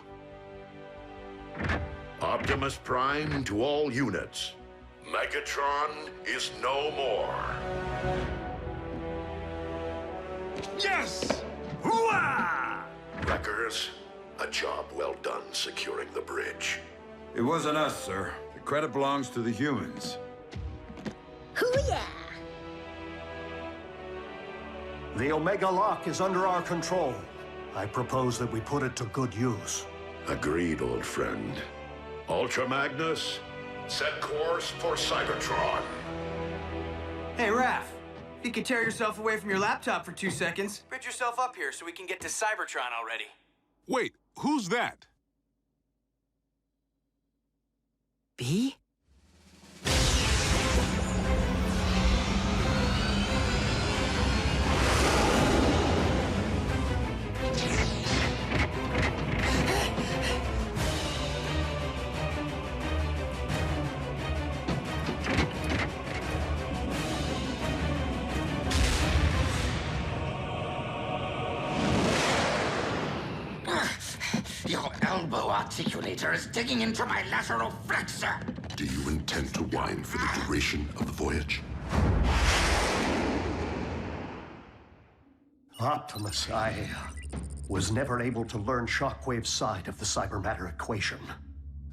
Optimus Prime to all units. Megatron is no more. Yes! Hooah! Wreckers, a job well done securing the bridge. It wasn't us, sir. The credit belongs to the humans. Hoo-yeah! The Omega Lock is under our control. I propose that we put it to good use. Agreed, old friend. Ultra Magnus, set course for Cybertron. Hey, Raph. You can tear yourself away from your laptop for 2 seconds. Bridge yourself up here so we can get to Cybertron already. Wait, who's that? B? Your elbow articulator is digging into my lateral flexor. Do you intend to whine for the duration of the voyage? Optimus, I was never able to learn Shockwave's side of the cybermatter equation.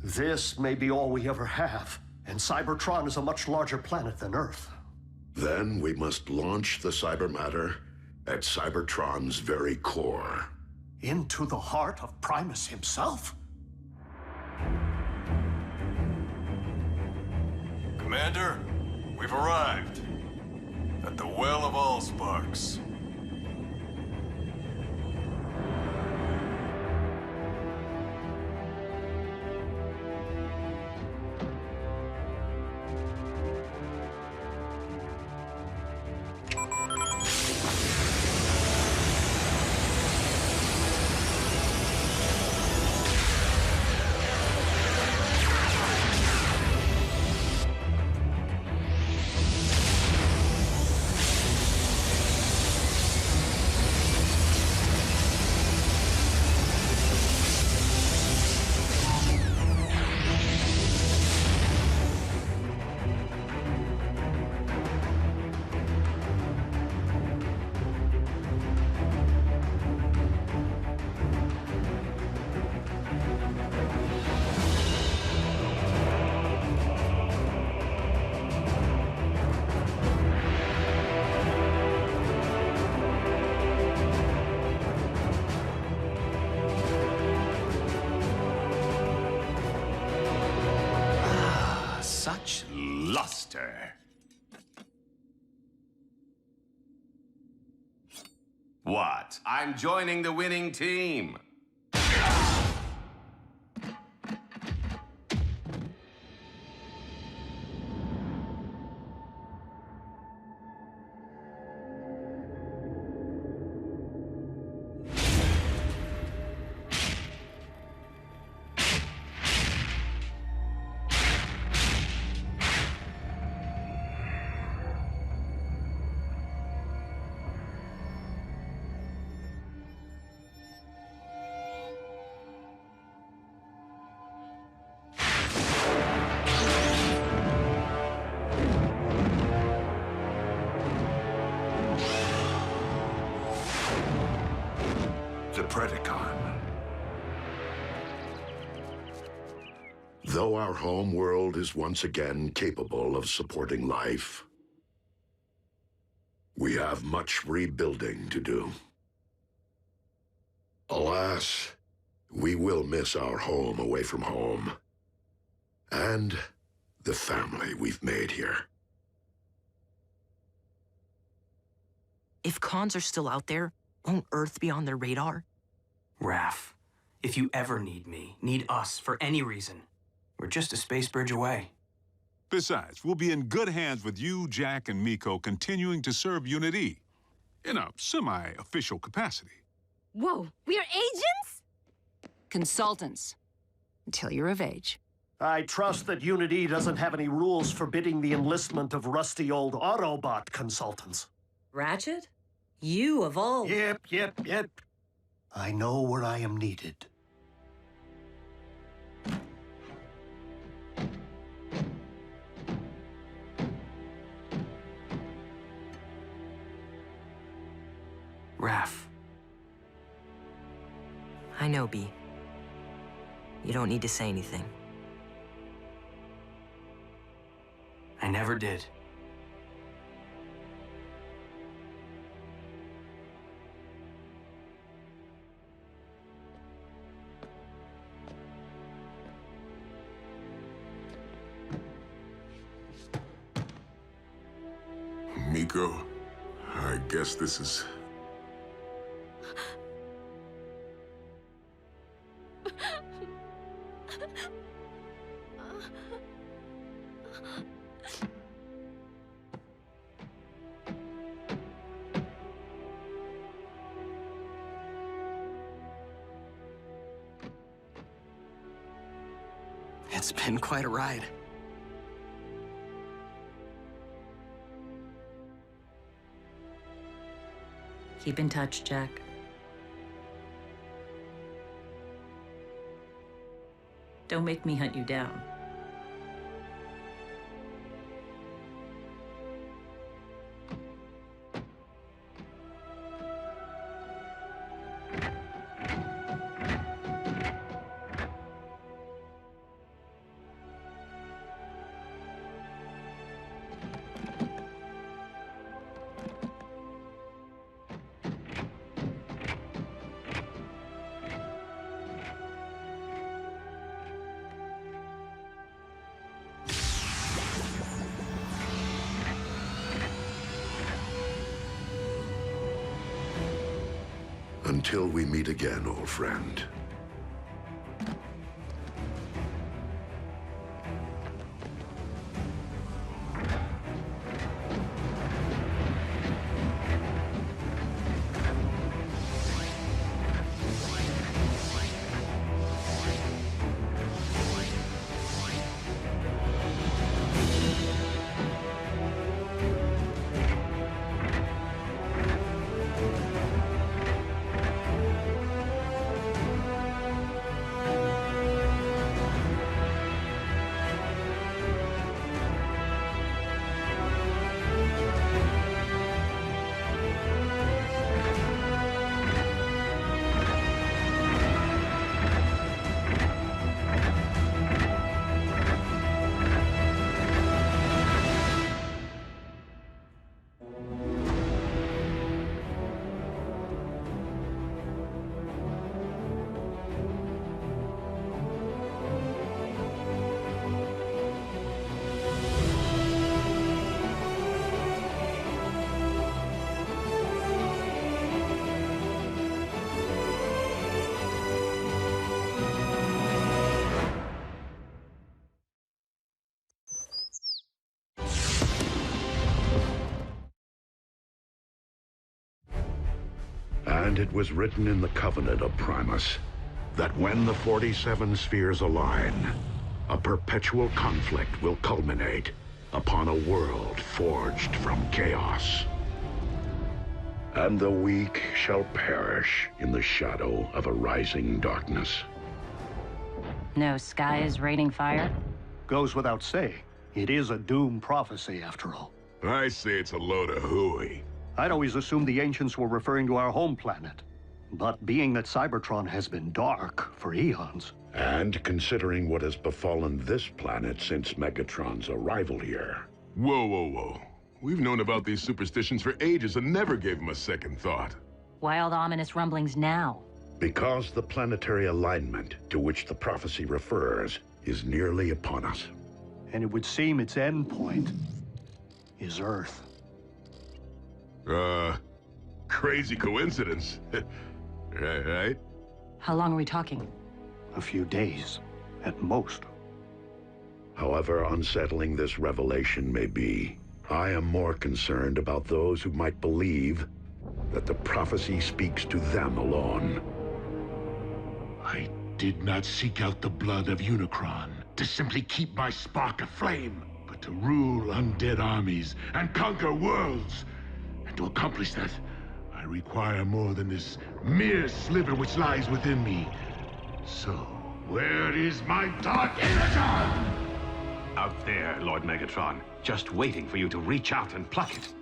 This may be all we ever have, and Cybertron is a much larger planet than Earth. Then we must launch the cybermatter at Cybertron's very core. Into the heart of Primus himself? Commander, we've arrived at the Well of Allsparks. Such luster. What? I'm joining the winning team. The Predacon. Though our home world is once again capable of supporting life, we have much rebuilding to do. Alas, we will miss our home away from home, and the family we've made here. If cons are still out there, won't Earth be on their radar? Raph, if you ever need me, need us for any reason, we're just a space bridge away. Besides, we'll be in good hands with you, Jack, and Miko continuing to serve Unit E in a semi-official capacity. Whoa, we are agents? Consultants. Until you're of age. I trust that Unit E doesn't have any rules forbidding the enlistment of rusty old Autobot consultants. Ratchet? You of all... Yep. I know where I am needed. Raph. I know, B. You don't need to say anything. I never did. Miko, I guess this is... It's been quite a ride. Keep in touch, Jack. Don't make me hunt you down. Until we meet again, old friend. And it was written in the Covenant of Primus that when the 47 spheres align, a perpetual conflict will culminate upon a world forged from chaos. And the weak shall perish in the shadow of a rising darkness. No sky is raining fire? Goes without saying. It is a doom prophecy, after all. I say it's a load of hooey. I'd always assumed the ancients were referring to our home planet. But being that Cybertron has been dark for eons... And considering what has befallen this planet since Megatron's arrival here... Whoa, whoa, whoa. We've known about these superstitions for ages and never gave them a second thought. Why all the ominous rumblings now? Because the planetary alignment to which the prophecy refers is nearly upon us. And it would seem its end point is Earth. Crazy coincidence. Right? How long are we talking? A few days, at most. However unsettling this revelation may be, I am more concerned about those who might believe that the prophecy speaks to them alone. I did not seek out the blood of Unicron to simply keep my spark aflame, but to rule undead armies and conquer worlds. And to accomplish that, I require more than this mere sliver which lies within me. So, where is my dark Energon? Out there, Lord Megatron, just waiting for you to reach out and pluck it.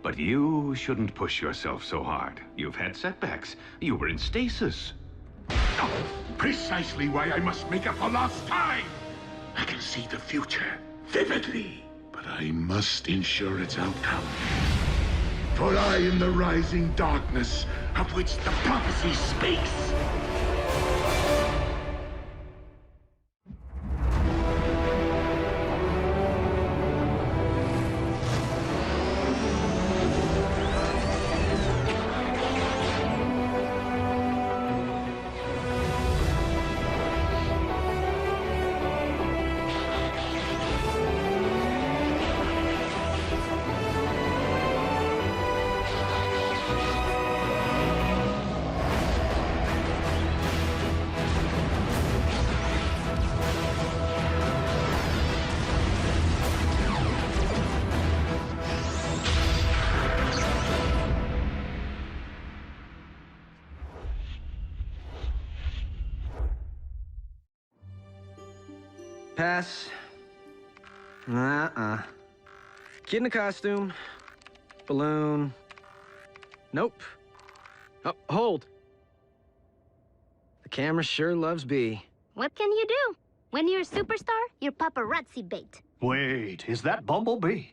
But you shouldn't push yourself so hard. You've had setbacks. You were in stasis. Oh, precisely why I must make up for lost time. I can see the future vividly, but I must ensure its outcome. For I am the rising darkness of which the prophecy speaks. Pass. Kid in a costume. Balloon. Nope. Oh, hold. The camera sure loves B. What can you do? When you're a superstar, you're paparazzi bait. Wait, is that Bumblebee?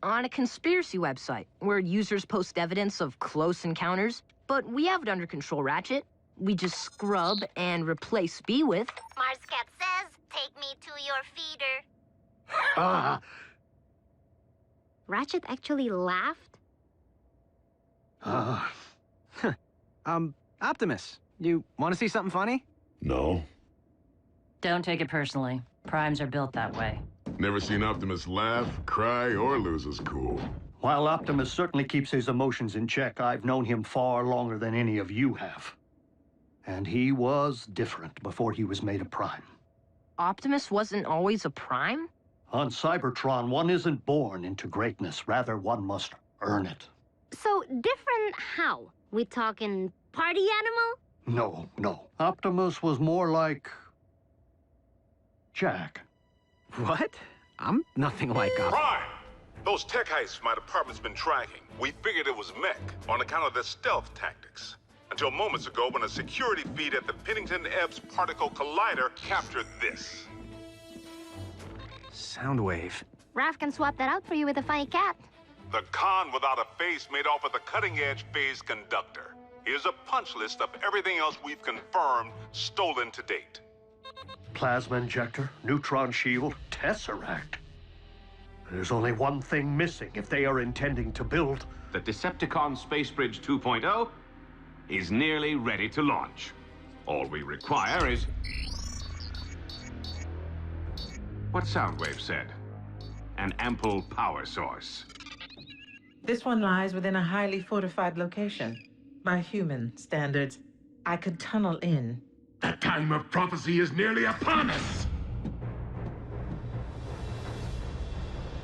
On a conspiracy website, where users post evidence of close encounters, but we have it under control, Ratchet. We just scrub and replace B with... Marscat says, take me to your feeder. Ratchet actually laughed? Optimus, you want to see something funny? No. Don't take it personally. Primes are built that way. Never seen Optimus laugh, cry, or lose his cool. While Optimus certainly keeps his emotions in check, I've known him far longer than any of you have. And he was different before he was made a Prime. Optimus wasn't always a Prime? On Cybertron, one isn't born into greatness. Rather, one must earn it. So, different how? We talking party animal? No. Optimus was more like... Jack. What? I'm nothing like Optimus. Prime! Those tech heists my department's been tracking. We figured it was mech on account of their stealth tactics. Until moments ago when a security feed at the Pennington-Ebbs Particle Collider captured this. Soundwave. Raph can swap that out for you with a funny cat. The con without a face made off with a cutting-edge phase conductor. Here's a punch list of everything else we've confirmed stolen to date. Plasma injector, neutron shield, Tesseract. There's only one thing missing if they are intending to build... The Decepticon Space Bridge 2.0 is nearly ready to launch. All we require is... what Soundwave said. An ample power source. This one lies within a highly fortified location. By human standards, I could tunnel in. The time of prophecy is nearly upon us!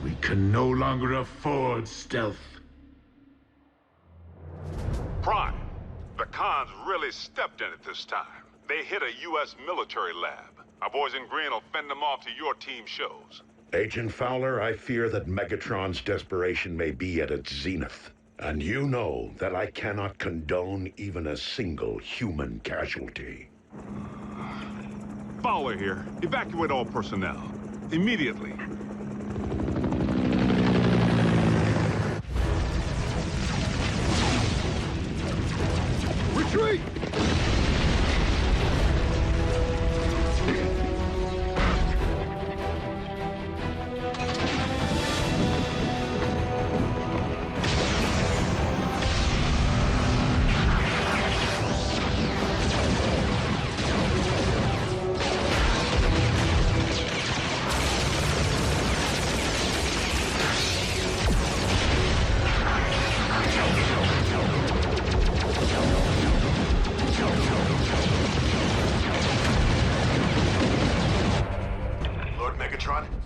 We can no longer afford stealth. Prime, the cons really stepped in it this time. They hit a U.S. military lab. Our boys in green will fend them off to your team shows. Agent Fowler, I fear that Megatron's desperation may be at its zenith. And you know that I cannot condone even a single human casualty. Fowler here. Evacuate all personnel. Immediately. Retreat!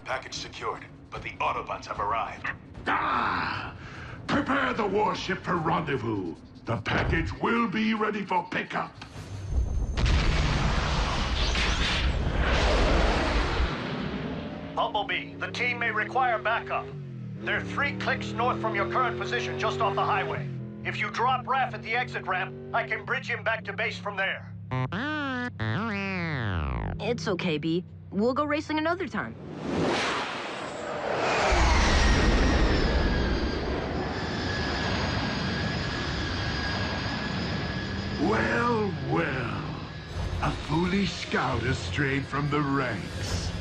Package secured, but the Autobots have arrived. Prepare the warship for rendezvous. The package will be ready for pickup. Bumblebee, the team may require backup. They're 3 clicks north from your current position just off the highway. If you drop Raph at the exit ramp, I can bridge him back to base from there. It's okay, B. We'll go racing another time. Well, well. A foolish scout has strayed from the ranks.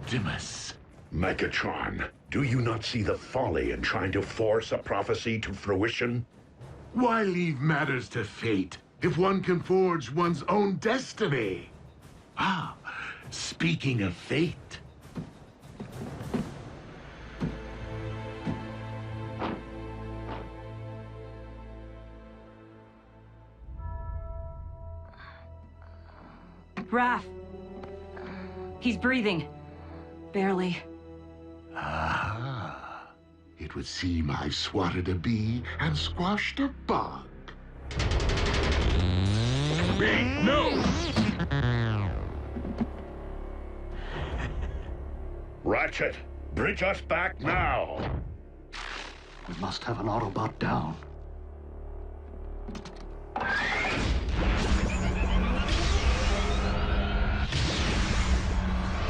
Optimus. Megatron, do you not see the folly in trying to force a prophecy to fruition? Why leave matters to fate if one can forge one's own destiny? Ah, speaking of fate. Raph. He's breathing. Barely. Ah. It would seem I swatted a bee and squashed a bug. Bee, no! Ratchet, bridge us back now! We must have an Autobot down.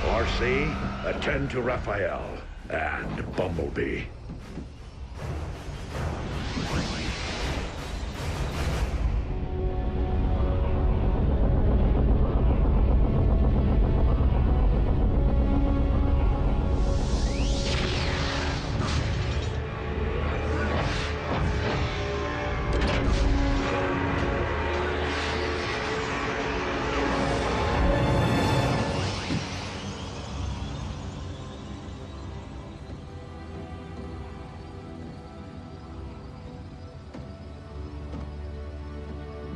RC, attend to Raphael and Bumblebee.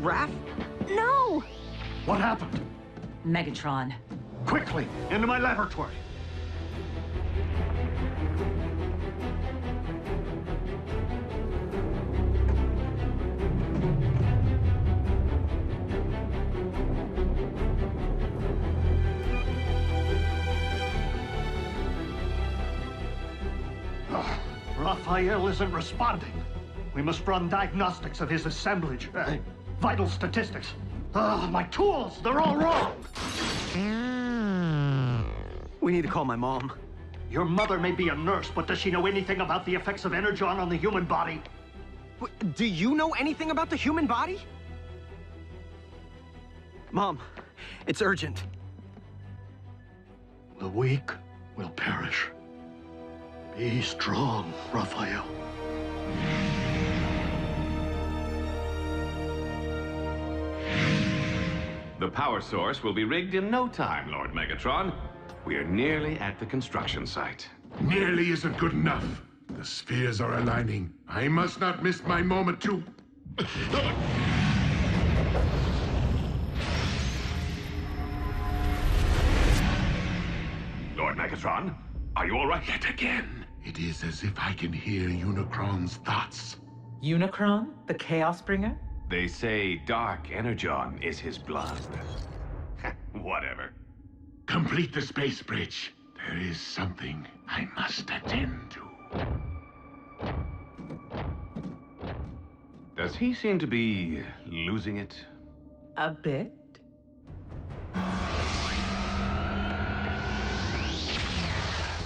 Raph? No! What happened? Megatron. Quickly, into my laboratory. Raphael isn't responding. We must run diagnostics of his assemblage. Vital statistics. My tools, they're all wrong. We need to call my mom. Your mother may be a nurse, but does she know anything about the effects of Energon on the human body? Do you know anything about the human body? Mom, it's urgent. The weak will perish. Be strong, Raphael. The power source will be rigged in no time, Lord Megatron. We are nearly at the construction site. Nearly isn't good enough. The spheres are aligning. I must not miss my moment to... Lord Megatron, are you all right? Yet again, it is as if I can hear Unicron's thoughts. Unicron, the Chaos Bringer? They say Dark Energon is his blood. Whatever. Complete the space bridge. There is something I must attend to. Does he seem to be losing it? A bit.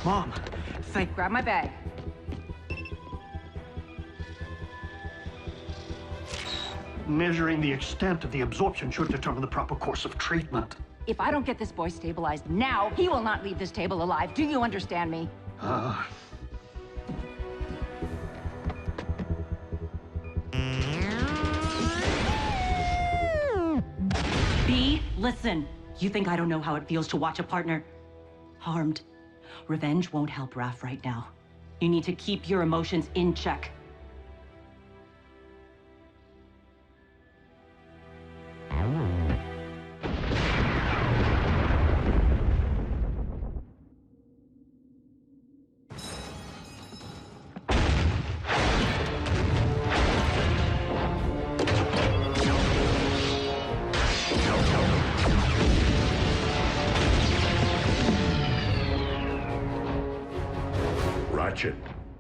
Mom, Grab my bag. Measuring the extent of the absorption should determine the proper course of treatment. If I don't get this boy stabilized now, he will not leave this table alive. Do you understand me? B, listen. You think I don't know how it feels to watch a partner harmed? Revenge won't help Raph right now. You need to keep your emotions in check. Ratchet,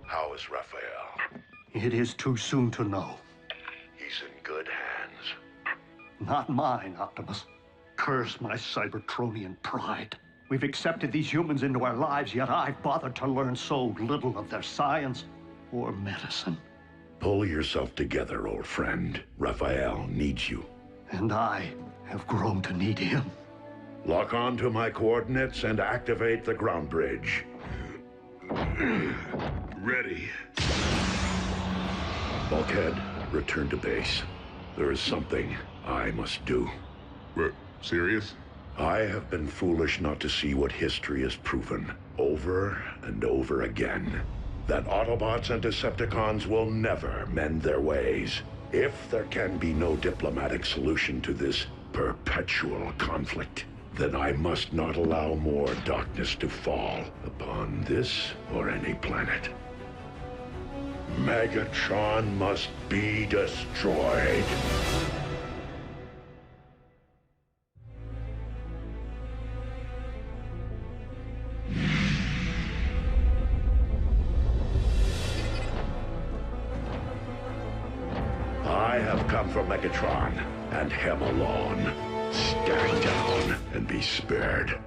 how is Raphael? It is too soon to know. He's in good hands. Not mine, Optimus. Curse my Cybertronian pride. We've accepted these humans into our lives, yet I've bothered to learn so little of their science or medicine. Pull yourself together, old friend. Raphael needs you. And I have grown to need him. Lock on to my coordinates and activate the ground bridge. Ready. Bulkhead, return to base. There is something I must do. Serious? I have been foolish not to see what history has proven, over and over again. That Autobots and Decepticons will never mend their ways. If there can be no diplomatic solution to this perpetual conflict, then I must not allow more darkness to fall upon this or any planet. Megatron must be destroyed. I have come for Megatron, and him alone. Stand down and be spared.